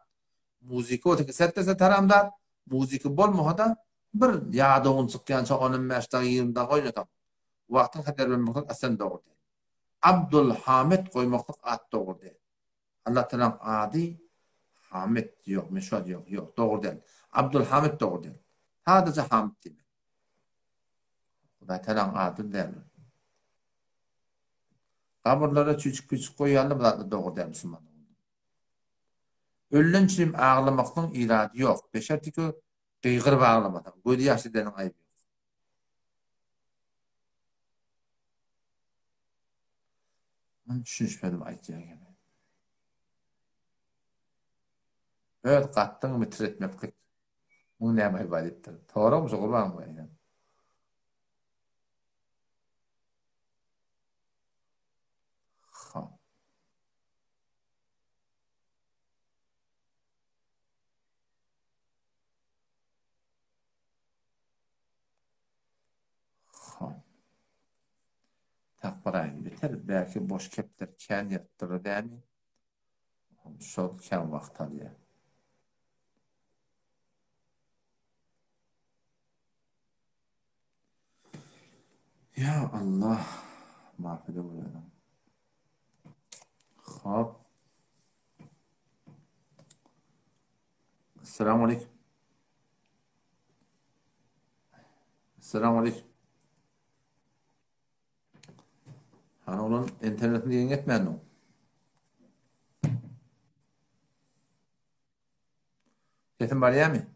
müzik o tek sette taramda müzik bol muhada Bir ýa-da on çykýança 15 20 oýnatam. Wagtyň hader bermeklik asan dogry. Abdul Hamid goýmaklyk at dogry. Allah taala adi Hamid yok, meşhur yok, doğru değil. Abdul Hamid doğru değil. Sadece Hamid değil. Hudaý taala adı değil. Kaburlara küçük koyanlar da doğru değil Müslüman. Ölünçüm ağlamaktan iradi yok. Beşerti ki kıygır bağlamadan. Gödü yaşlı denen ayıp yok. Ben düşünüşmedim ayıtçıya gibi. Evet kattın bitiretmeklik. Bu ne yapayım ibadettir. Doğru mu? Sokulmam mı? Takbarayın biter. Belki boş kepler kən yattırır değil mi? Şol kən vaxt alıyor. Ya Allah. Mahfede buyurun. Hop. Esselamu aleyküm. Esselamu aleyküm. Hani onun internetini yayın etmeyen o. Sesim var ya mi?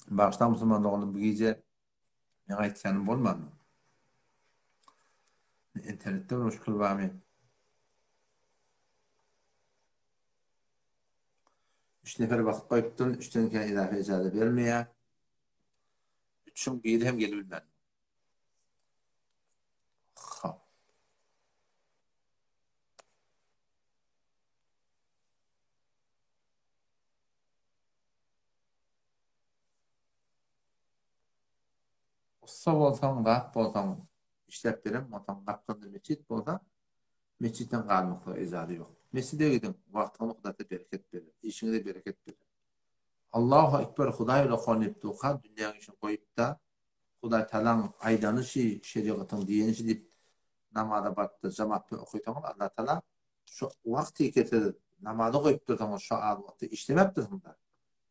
Bağıştan Müslüman oğlum bu gece ne ayetkenim olmadı mı? İnternette müşkül var mı? Üç nefer vakit koyuptun, üçten kere idafe icazı vermeye. Üçün biri hem gelip bilmem. Usta bolsaň, rahat bolsaň, işlep berem, otaň gapkanda meçit bolsa, meçitten galmykly ejady ýok. Mescide gidin, wagtyňy Hudaýda bereket berer, işiňizde bereket berer. Allahu ekber, Hudaý ile konipdi, dünýä işin goýupda, Hudaý taalaň aýdanyşy, şeriatyň diýenişi diýip namaza batdy, jamaatda okuýtaň, Allah taala şu wagty keter, namaza goýup dursaň, şu wagty işlemepdirsiňler.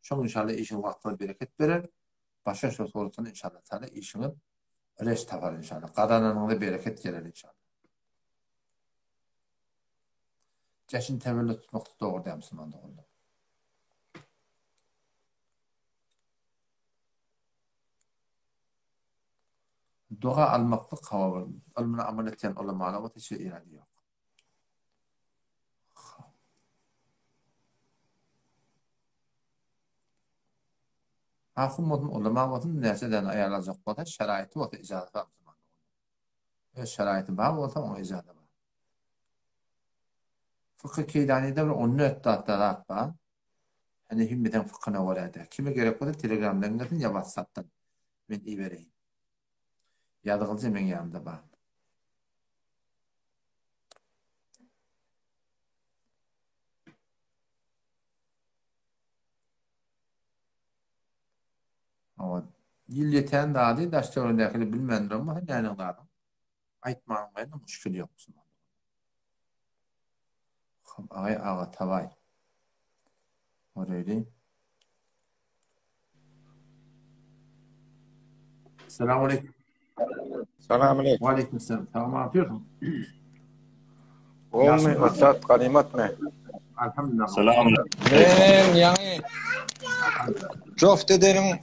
Şoň inşallah işin wagtyna bereket berer. Başa şu sorusunu inşallah taala işini öleş tapar inşallah. Qadananyňda bereket gelir inşallah. Jaşyn tevellüt tutmakda doğru diýip Müslüman doğru. Dua almaklyk hawar. Almana amal etýän ulamalar we teşe iradi ýok. Hakumatın ulamaların näseden ayarlajak bolsa şeraýaty we ijazat bar. Şeraýaty bar bolsa oňa ijazat bar. Fıkıh Keylani'de bir 14 atlarak var. Hani himmeden fıkhına varada. Kime gerek olsa Telegram'dan gidin ya WhatsApp'tan. Ben iyi vereyim. Yadığılca ben yanımda var. Ama yıl yeten daha değil, daşta örnekleri bilmendir ama hani yani daha aytmağın da müşkül yok musun? Ağay ağa tavay. Oraydı. Selamun aleyküm. Selamun aleyküm. Ve aleyküm selam. Tamam, ne yapıyorsun? Oğlum mu? Asad kalimat mı? Elhamdülillah. Selamun aleyküm. Ben yani Coft ederim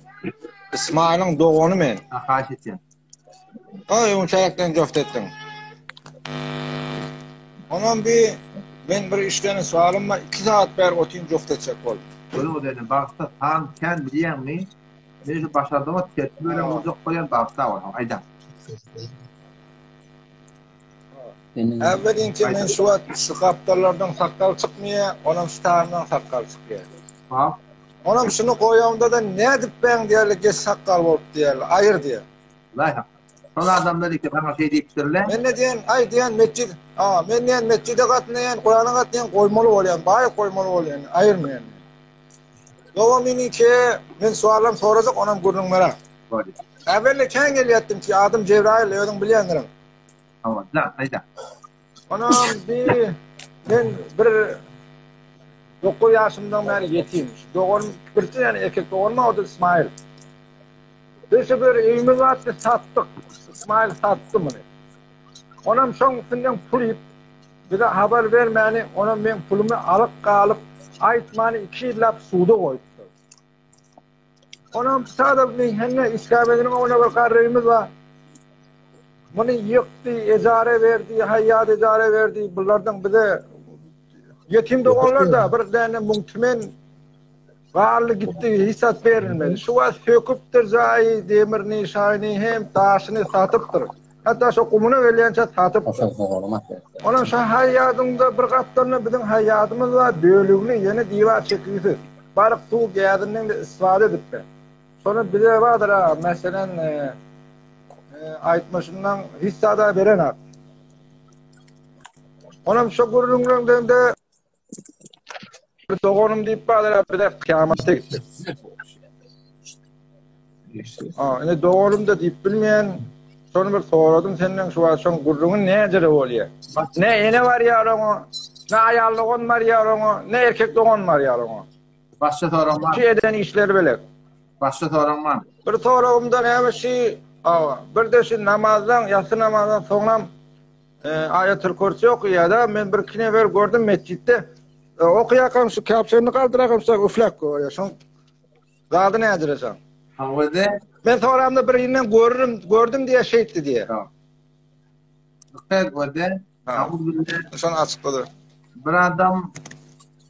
İsmail'in doğunu men. Haş ettin. Ay unçayaktan coft ettin. Onun ben bir işlerini sualım var. 2 saat ber otin coft edecek oldu. Öyle o dedi. Bağışta tam kend biliyen mi? Neyse başardığıma tiyatı böyle muzak koyan bağışta var. Aydan. Evvelince men şu kaptarlardan sakkal çıkmaya, onun starından sakkal çıkıyor. Ha? Onun şunu koyağımda da ne edip ben diyerler, geç sakkal olup diyerler, ayır diye. Layha. Şol adamlar iki bana şey deyipdirler. Men ne diyen, ay diyen mescid, men diyen mescide katlayan, Kur'an'a katlayan koymalı olayan, bay koymalı olayan, ayırmayan. Doğu minike, men sualam soracak, onam gurrun merak. Evvelle ken geliyattim ki, adım Cebrail, ödün bilyendirim. Tamam, neyden? Onam men bir 9 yaşımdan beri yetiymiş. Doğum birisi yani erkek doğurma o da İsmail. Dışı bir evimiz vardı sattık. İsmail sattı mı? Onam şoň üstünden pul yiyip bir de haber vermeyeni onam ben pulumu alıp kalıp aytmani 2 yıllap suda koydu. Onam sadece mihenne iskabedinin ona bir karrimiz var. Bunu yıktı, ecare verdi, hayat ecare verdi. Bunlardan bir de yetim doğanlar da bir tane muhtemel varlı gitti, hissat verilmedi. Şu an söküptür zayi, demirini, şahini hem taşını satıptır. Hatta şu kumunu verilençe satıptır. Onun şu hayatında bir kaptanı bizim hayatımız var, bölüğünü yeni divar çekiysi. Barık su geldiğinden de istifade edip de. Sonra bir de vardır ha, mesela aytmışından hissada veren ha. Onun şu gururundan da doğanım deyip bağlar bir de kıyamette gitti. Yani doğanım da deyip bilmeyen sonra bir soradım senden şu an son gururunun ne acırı oluyor? Ne ene var yarına, ne ayarlığın var yarına, ne erkek doğan var yarına. Başka soran var. Şey eden işler böyle. Başka soran var. Bir sorağımdan hem şey, bir de şey namazdan, yatsı namazdan sonra Ayet-ül Kürsi okuyor da ben bir kine ver gördüm mescitte. Okuyakam şu kapşarını kaldırakam uflak koyuyor. Şun kaldı ne acıracağım? Ben sorağımda birinden gördüm diye şeytti diye. Şunu açıkladı. Bir adam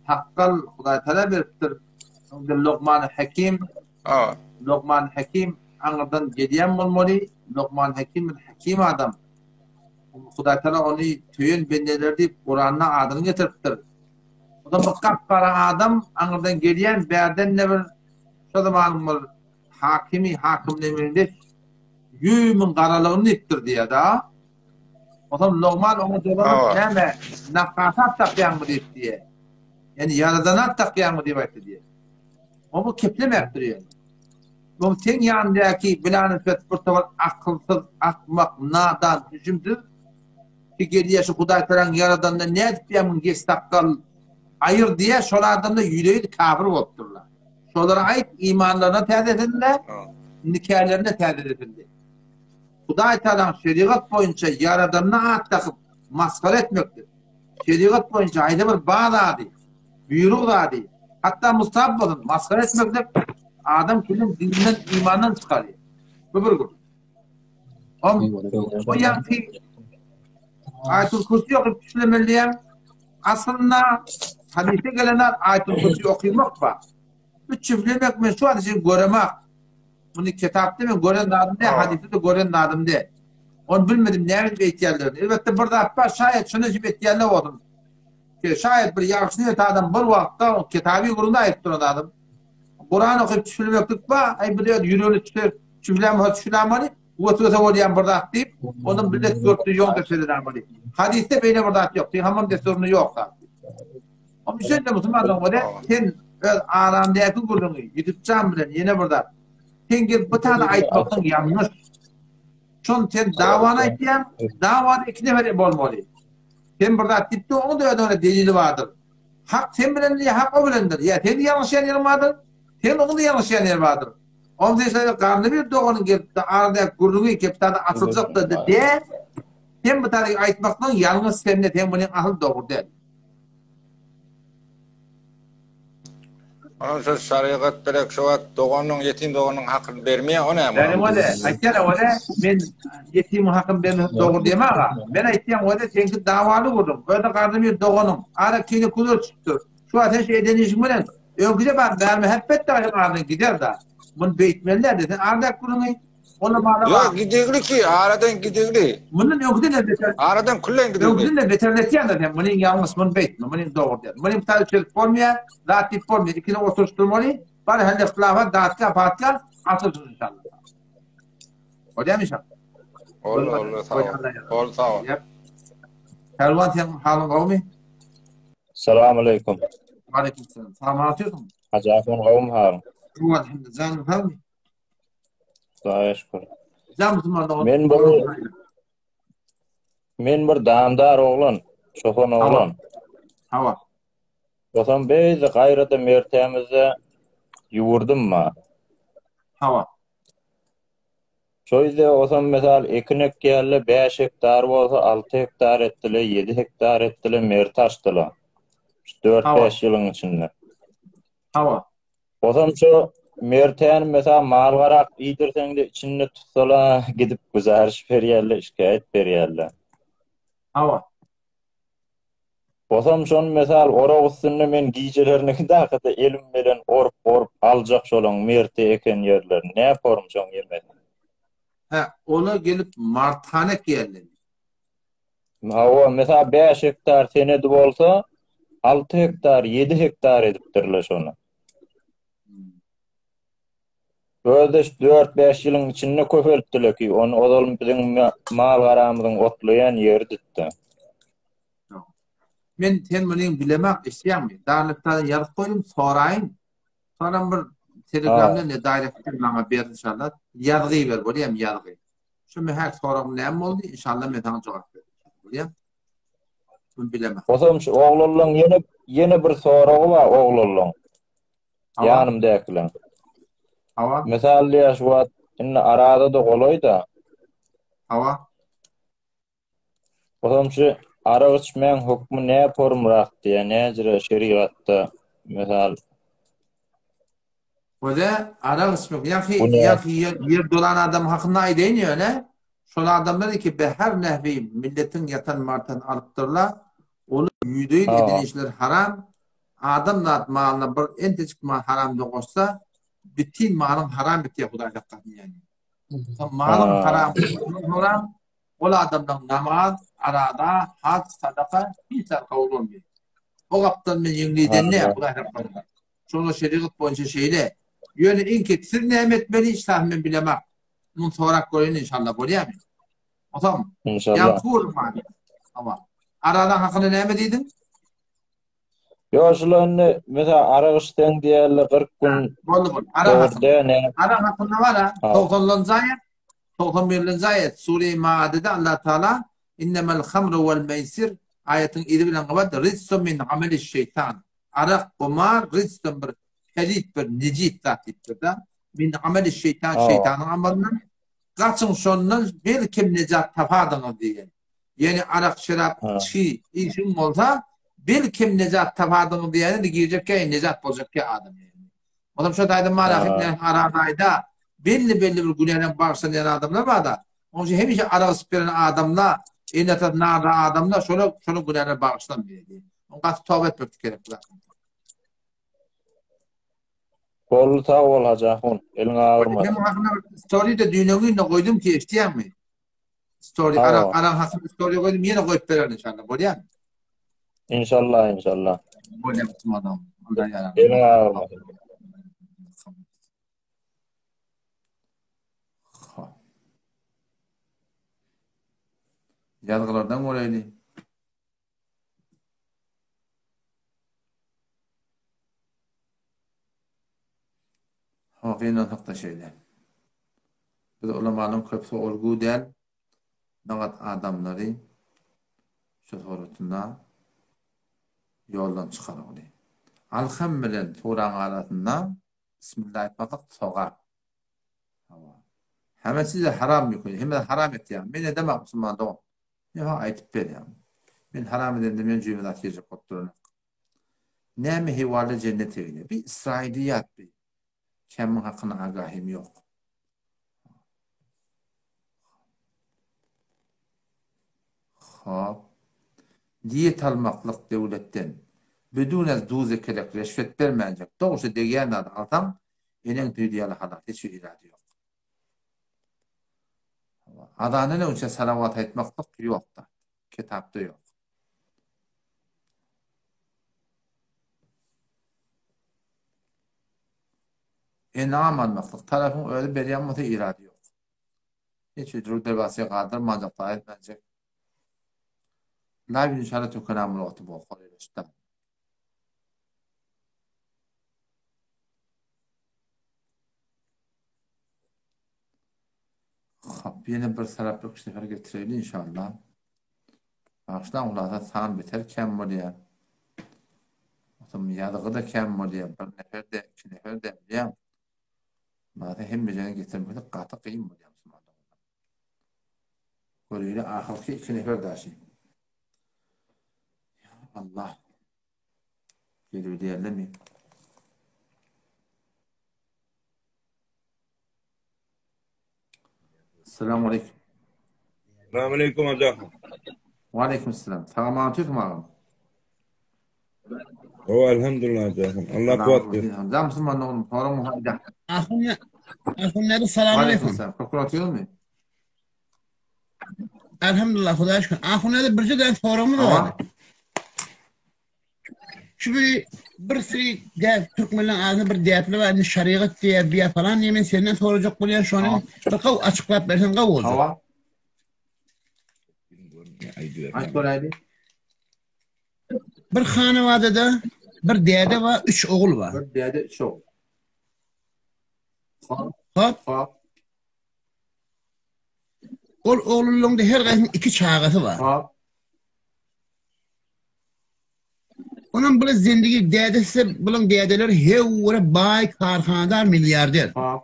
hakkal Huday Teala veripdir. Lokman-ı Hakim. Lokman-ı Hakim anırdan gediyen bulmalı. Lokman-ı Hakim adam. Huday Teala onu tüyün bendelerdi Kur'an'na adını getiripdir. O da bir kapkara adam anırdan gediyen berden ne bir şu zamanın bir hakim demirinde yüğümün karalığını iptir diye da. O zaman Lokman onu dolanıp neme nakasat takyan mı deyip diye. Yani yaradanat takyan mı deyip diye. O bu keplemektir yani. Bu ten yanındaki bilanı fetfurtavar akılsız, akmak, nadan, hücumdur. Ki geriye şu Huday Teala'nın yaradanına ne edip yamun gestakkal ayır diye şolardan da yüreği kafir olupturlar. Şolara ait imanlarına tehdit edildiler, nikahlarına tehdit edildi. Huday Teala'nın şeriat boyunca yaradanına at takıp maskara etmektir. Şeriat boyunca ayrı bir bağladı, büyürük dadı. Hatta Mustafa olun, maskara etmektir. Adam külün dininden, imandan çıkarıyor. Bu bir grup. O yankı Ayet-ül Kürsi okuyup düşünemeliyim. Aslında hadise gelenler Ayet-ül Kürsi okuymak var. Bu çiftlemek mi şu hadise göremek. Bunu kitapta mı gören adım de, hadiste de gören adım de. Onu bilmedim ne bir ihtiyarlarını. Elbette burada hatta şayet şunu gibi ihtiyarlar oldum. Şayet bir yakışını adam bir vakta o kitabı kurunda ayıptır o adam. Kur'an okuyup düşünmektik var. Ay bu diyor yürüyünü düşünemeli. Uğutluğuza olayan burada deyip, onun billet gördüğü yol gösterilen var. Hadiste beyne burada yok. Hamam desturunu yok. O bir şey de Müslümanlar var. Sen aramdaki kurduğunu yutacağım bilen yine burada. Sen gel bir tane ayıtmaktan yanlış. Çünkü sen davana ettiğin, davada iki nefer olmalı. Sen burada deyip onun da öyle delili vardır. Hak sen bilendir ya hak o bilendir. Ya sen yanlış yerin vardır. Sen onun da yanlış yerin vardır. Ondan sonra karnı bir doğanın gelip de arada kurduğu gelip de atılacak da diye hem bu tarihi aytmaktan yalnız seninle hem bunun ahıl doğru değil. Onun söz şariat direkt şu an doğanın yetim doğanın hakkını vermeye o ne? Yani öyle. Aytlar öyle ben yetimin hakkını vermeye doğru diyemem ama ben aytlar öyle çünkü davalı vurdum. Böyle karnı bir doğanım. Ara kini kulur çıktı. Şu an her şeyden işim bilen. Önküde ben verme hep de ardından gider de. Bunu beytmeliler dedin. Arada kurunu onu bana yok gidigli ki aradan gidigli. Bunun önküde ne beter? Aradan kullen gidigli. Önküde ne beterletiyen de bunun yalnız bunu beytme. Bunun doğru değil. Bunun bir çelik formuya dağıtıp formuya ikini oturtturmalı. Bari halde ihtilafat dağıtka fatka atılsın inşallah. O değil mi inşallah? Olur, sağ ol. Olur, sağ ol. Pervan sen halın kavmi? Selamun aleyküm. Aleyküm selam. Salam atıyorsun. Hacı Afon kavmi harun. Elhamdülillah. Canım kavmi. Sağa şükür. Can Müslüman'da Men bir damdar oğlan, çoğun oğlan. Hava. Osan beyzi gayrata mertemize yuvurdum ma. Hava. Şöyle osan mesal ekinek geldi 5 hektar bolsa 6 hektar etdile, 7 hektar etdile mert açdylar. 4-5 yılın içinde. Hava. Osan şu merten mesela mal garak iýdirseň de içinde tutsala gidip güzariş berýärler, şikayet berýärler. Hava. Osam şon mesal oraq üstünde men giyjelerini daqada elim bilen orup aljak şolaň merte eken ýerler. Näparum şoň ýerme? Onu gelip martanek yerler. Hawa mesal 5 hektar senedi bolsa 6 hektar, 7 hektar edipdirler şonu. Böyle 4-5 yılın içinde köpeltdiler ki onu odalım bizim mal garamyzyň otlayan ýeri ditdi. Men sen muny bilemek isýärmi? Darlykdan ýazyp goýdum, soraýyn. Sonra bir Telegramda ne direktden bana ber inşallah. Ýazgy ber, bolýam ýazgy. Şu men her soram näme boldy? İnşallah men sana jogap berýär. Bolýam? Bunu bilemek. Osam şu oğlanlaryň ýene bir soragy bar oğlanlaryň. Ýanymdakylar. Hava. Mesal ýa şu wagt inne arada da goloýda. Hava. Osam şu ara içmeyen hukmu ne porumrak diye necire şeriatda mesal Oda ara içmek yahi yer dolan adam hakkında aýdaýyn öyle. Şol adamlar ki be her nähwi milletin yatan martan alypdyrlar. Onu ýüdeýin edilişler haram. Adamlar malyna bir enteçik mal haram da goşsa bütün malın haram bitýär Hudaýa gatnaşy yani. Malın haram ol adamdan namaz, arada, hac, sadaka hiç kabul olmuyor. O gapdan men ýeňliden ne Hudaýa gatnaşy. Şonu şeriat boýunça şeýle. Ýöne inketsir nämet beni iştah men bilemek. Bunu sorak goýun inşallah bolýarmy? Otam. İnşallah. Ýa-pul many. Ama arada hakyny näme diýdin? Yo şularni mesela aragışdan diýerler 40 gün. Boldy. Ara hakyny var ha. 90-njy aýat, 91-nji aýat Sure-i Maidede Allah Taala innemel hamru vel meysir aýatyň iri bilen gabat rizqun min ameli şeytan. Arak kumar rizqun bir helit bir necit zat diýipdir. Min ameli şeytan şeytanyň amalyny gaçyň şondan belkim nejat tapadyňyz diýen. Yani arak şerap içki işin bolsa belkim nejat tapadyňyz diýeni giýjekkä nejat boljakkä adam yani. Adam şu daýdy marahim haradayda belli bir günahdan bağışlayan adamlar var da. Onun için hemişe ara speren adamlar, enetat nara adamlar şonu günahdan bağışlanmıyor diye. Onun katı tövbe etmek gerek. Bollu sağ ol Hacı Afon. Elin ağırma. Ben hakkında story de dünyanın koydum ki isteyen mi? Story, ara hakkında story koydum yine koyup verir inşallah. Bolýar mı? İnşallah. Bolýar adam. Elin ağırma. Yazgılardan goýaýly. Hakyna hakda şeýle. Biz ulamanyň köpsi olgu däl, nagat adamlary şu sorutunda ýoldan çykardy. Alham bilen Turan arasynda bismillah etmek sogar. Hemesi de haram ýokdy. Hem de haram etýär. Men edemek Müslüman dog. Ya aýtyp berýär. Men haram edende men jümelat ýerjek otduran. Näme hewala cennet egine? Bir İsrailiyat bir. Kemin hakkına agahim yok. Hop. Diyet almaklık devletten bedun az duze kerek reşvet vermeyecek. Doğrusu degeyen adam enen tüydiyalı halat. Hiç irade yok. Adanın önce salavat etmaklık yok da. Kitapta yok. Enam almaklık tarafın öyle bir yanmatı irade yok. hiç ücret derbasiye kadar macakta etmeyecek. Live inşallah çok önemli vakti bu konuda. Yine bir saraplık sefer getirelim inşallah. Baştan ulasa sağın biter kem var ya. Otom yadığı da kem var ya. Bir nefer de, iki nefer de bileyim. Mağda hem becene getirmekte katı kıyım var ya. Böyle ahirki iki nefer daha şey. Ya Allah. Geliyor diyerler mi? Selamun aleyküm. Selamun aleyküm hocam. Ve aleyküm selam. Selamun aleyküm ağam. O elhamdülillah hocam. Allah kuvvet versin. Hamza Müslüman oğlum. Sonra muhabbet. Ahunne selamun aleyküm. Prokuratör mü? Elhamdülillah Hudağa şükür. Ahunne de birce de sorumu da var. Şu bir sürü Türk millet ağzı bir diyetli var. Şariat diye bir falan yemin senden soracak buraya şu an. Bakalım açıklayıp versen kav oldu. Hava. Aç kolaydı. Bir hanevadada bir dede var, 3 oğul var. Bir dede 3 oğul. Hop. Oğlunun her qaysının 2 çağısı var. Hop. Onun böyle zindagi dedesi, bunun dedeler hevre bay, karxanadar, milyarder. Hop.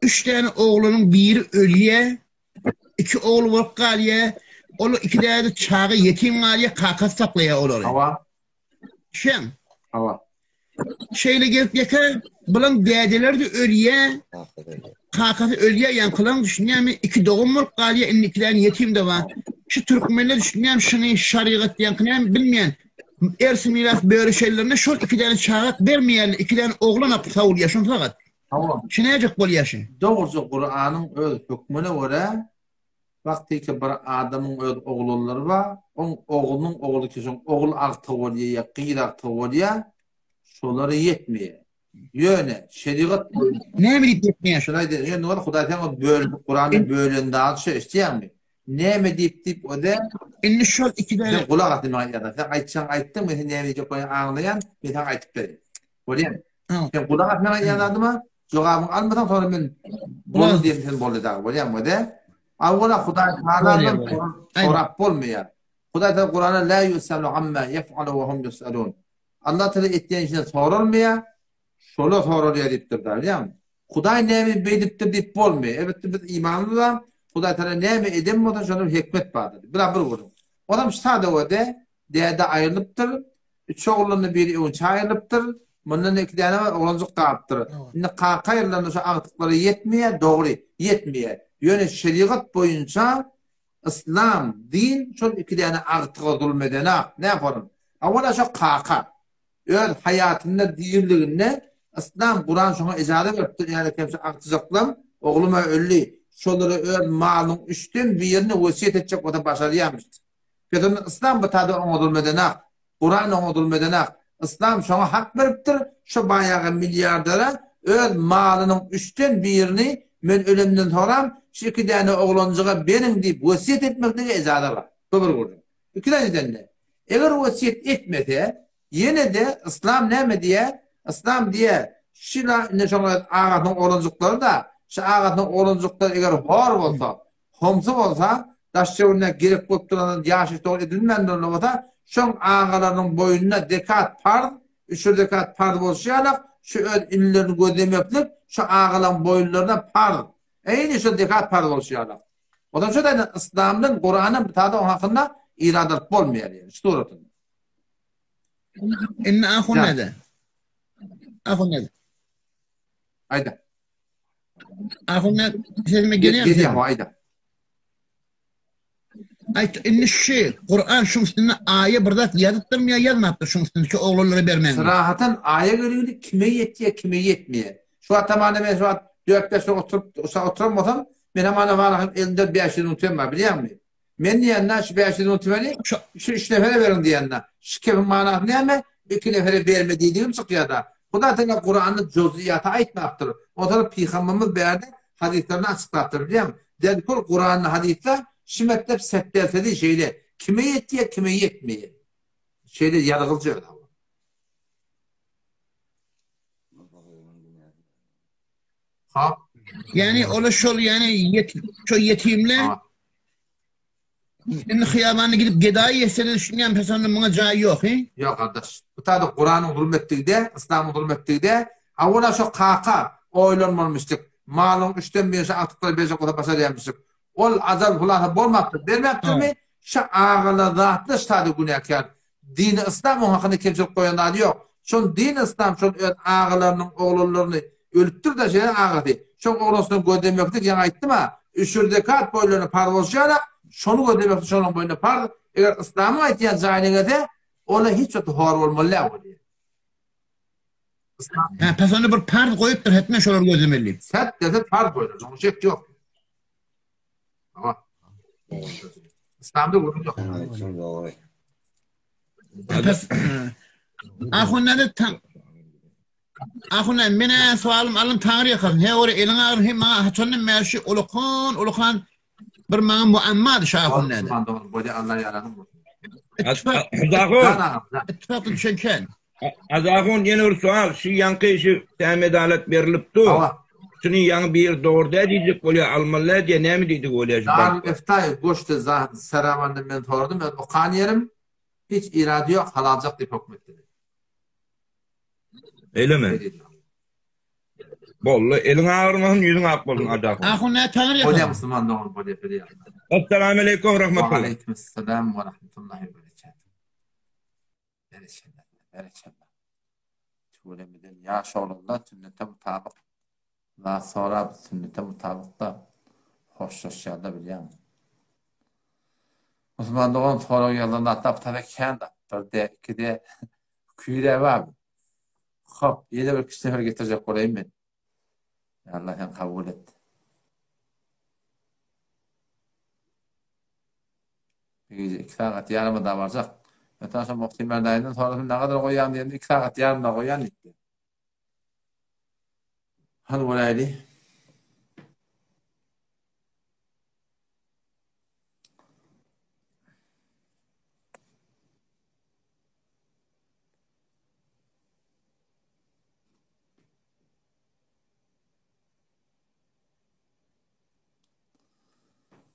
3 tane oğlunun biri ölüye, 2 oğlu vurup qalya, onu 2 dede çağı yetim qalya, kakası saklaya olur. Hava. Şen. Hava. Şeyle gelip yakar, bunun dedeler de ölüye, kakası ölüye yankılan düşünüyorum, 2 doğum vurup qalya, 2 tane yetim de var. Şu Türkmenler düşünüyorum, şunu şariat yankılan bilmeyen, ersi miras böyle şeylerine şu 2 tane çağat vermeyen, 2 tane oğlan apı savul yaşın fakat. Tamam. Şunu yiyecek bol yaşı. Doğrusu Kur'an'ın öz hükmüne göre vakti ki bir adamın öz oğulları var, oğlunun oğlu kesin oğul aktı oluyor, kıyır aktı oluyor, şoları yetmiyor. Yöne, şeriat ne bilip yetmiyor? Şurayı da, yani var Kuday'tan Kur'an'ın bölümünde alçı isteyen mi? Ne mi deyip o da inni şol 2 tane sen kulak atın ya da sen ayttın mı sen ne diyecek onu anlayan bir tane aytıp verin. Öyle sen kulak atmaya yanadıma cevabını almadan sonra ben bunu diyeyim sen böyle daha öyle mi de avvela Huday Teala'nın sorap olmuyor. Huday Teala Kur'an'a la yusalu amma yef'alu ve hum yusalun. Allah Teala ettiğin işine sorulmuyor. Şöyle soruluyor deyiptir der ya. Huday ne mi bediptir deyip olmuyor. Evet biz imanlı da Huday Teala ne mi edin mi da şunun hikmet vardır. Beraber vurun. Adam sade o de değerde ayrılıptır. 3 oğlunun biri önç ayrılıptır. Bundan 2 tane var oğlancık kaptır. Şimdi kayırlarında şu aktıkları yetmiyor, doğru yetmiyor. Yöne şeriat boyunca İslam, din şu 2 tane aktık olmadan ne yapalım? Avvela şu kaka. Öz hayatında değerliğine İslam Kur'an şuna icazet verdi. Yani kimse aktıcaklam oğluma öldü. Şoları öz malın üstün bir yerine vasiyet edecek o da başarıyamıştı. Peki İslam bu tadı olmadan Kur'an olmadan İslam şuna hak veriptir. Şu bayağı milyardlara öz malının üstün bir yerini men ölümden sonra şu 2 tane oğlancığa benim deyip vasiyet etmekte icazet var. Doğru gördüm. 2 nedenle. Eğer vasiyet etmese yine de İslam ne mi diye? İslam diye şila ne şoňa ağatın oğlancıkları da şu ağatın oğlancıkları eğer hor olsa, homsu olsa daşçıvına gerek bolup duran ýaşy doğru edilmenden olsa şoň ağalarının boyununa dekat par, 3 dekat par bolşýarlar, şu öz illerini gözlemeklik şu ağaların boyunlarına par. Eýni şu dekat par bolşýarlar. Odan şu da İslam'dan Kur'an'ın tadı o hakkında iradat bolmaýar yani. Şu doğru. İnne ahunne de. Ahunne de. Ayda. Ahunne sesime geliyor mu? Geliyor ayda. Ayt inni şey Kur'an şunun üstüne ayet birdat yazıttırmıyor yazmaptır şunun üstündeki oğulları vermen. Sırahatan ayet görüyor kime yetiyor kime yetmiyor. Şu an tamamen şu an 4-5 oturammasam ben hemen var elinde 5 yıl unutuyorum biliyor musun? Men diyenler şu 5 yıl unutuyorum şu 3 nefere verin diyenler. Şu kefin manası ne ama 2 nefere vermediğim çıkıyor da. Bu da Kur'an'ın cüz'iyatı aytmaktır. O da Peygamberimiz verdi. hadislerini açıklattır biliyor musun? Dedikul Kur'an'ın hadisler şimetlep settelsedi şeyle. Kime yettiye, kime yetmeye. Şeyde yargılcı öyle. Ha? Yani ola şol yani şu yetimle şimdi hıyabanına gidip gedayı yesene düşünen personun buna cayı yok he? Yok kardeş. Bu tabi Kur'an'ın hürmetliğinde, İslam'ın hürmetliğinde avuna şu kaka oylanmamıştık. Malın 3'ten 5'e atıkları 5'e kadar başa diyemiştik. Ol azal hulata bolmaktır. Dermektir mi? Şu ağıla zatlı ştadı günahkar. Dini İslam'ın hakkında kimselik koyan adı yok. Şun din İslam, şun ağalarının oğullarını ölüttür de şeyden ağa değil. Şun oğlusunu gödemektik, yana ayttım ha. 3 rekat boylarını parvozcayarak, şunu gödemektik, şunun boyunu parvoz. Eğer İslam'ın aytiyen zahine de, ola hiç ötü hor olmalı oluyor. Pesonu bir pard koyup da etme şolar gözlemeli. Set dedi pard koyulur. Onun şey yok. Ama İslam'da bunu yok. Ahunna tam Ahunna mena sualım alın Tanrı yakın. He oraya elin ağır hem bana haçanın merşi ulukan bir bana muammadı şahunna. Osmanlı'nın böyle Allah yalanı bu. İttifakı düşenken. Azakun yeni bir sual. Şu yankı işi temedalet verilip tu. Şunun yanı bir doğruda diyecek oluyor. Almalılar diye ne mi dedik oluyor? Darül Eftay koştu zaten Seravan'da ben sordum. O kaniyerim hiç iradı yok. Halalcak deyip hükmetti. Öyle mi? Bollu elin ağırmasın yüzün ak bolsun Azakun. Ahun ne Tanrı yakın. Ola Müslüman da onu böyle yapıyor. Esselamu aleyküm rahmetullah. Ve aleykümselam ve rahmetullahi ve berekatuhu. Bereçenler. Tuğlemiden yaş oğlundan sünnete mutabık. Daha sonra sünnete mutabık da hoşlaşacağını biliyorum. Müslüman da onun sonra yılında hatta tabi kendi attırdı. İkide küyüre var. Hop, yeni bir kişileri getirecek olayım ben. Allah'ın kabul et. Bir gece 2 saat yarımı da varacak. Yataşa muhtemelen dayından sonra ne kadar koyan diye 2 saat yarımda koyan gitti. Hani böyleydi.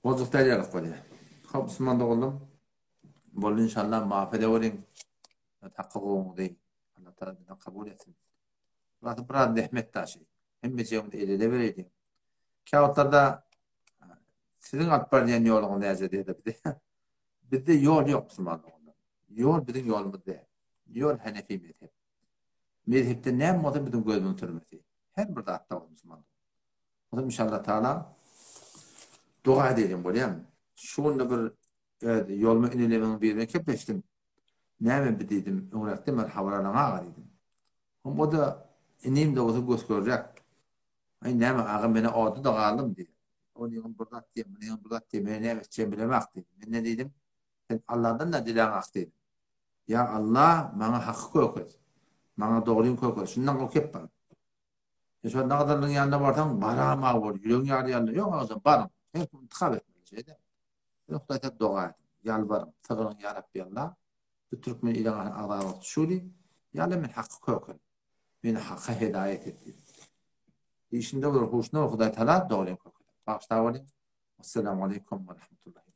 Bozukta yarık böyle. Hop Müslüman da oldum. Bol inşallah mağfede olayım. Hakkı değil. Allah tarafından kabul etsin. Zaten burada dehmet taşı. Hem becevimde elede vereydim. Kağıtlarda sizin atbar diyen yolunu neyse diye de bizde yol yok Müslümanlığında. Yol bizim yolumuz değil. Yol Hanefi mezhep. Mezhepte ne oldu bizim gözümün türmesi. Her burada hatta olur Müslümanlık. O zaman inşallah Teala dua edelim böyle yani. Şunla bir yolma inilemenin birine kepleştim. Neyme bideydim, öğrettim, merhabalarına ağa dedim. O da ineyim de olsa göz görecek. Ay neyme ağam beni adı da kaldım diye. Onu yığın burada diyeyim, bunu yığın burada diyeyim, beni ne edeceğim bilemek dedim. Ben ne dedim? Sen Allah'dan da dilemek dedim. Ya Allah, bana hakkı koyuyor. Bana doğruyu koyuyor. Şundan okuyup bana. Şu an ne kadarının yanında varsan, barağım ağa var. Yüreğin yanında yok ağzım, barım. Hep intikab etmeli şeyde. Yok da hep dua edin. Yalvarım. Sığırın ya Rabbi Allah. Bu Türkmen ilahı ağzı şuli. Ya men hakkı koyuyor. Beni hakka hidayet etti. İşinde olur, hoşuna Huday Teala doğruyu koyuyor. Bağışta olayım. Esselamu aleyküm ve rahmetullah.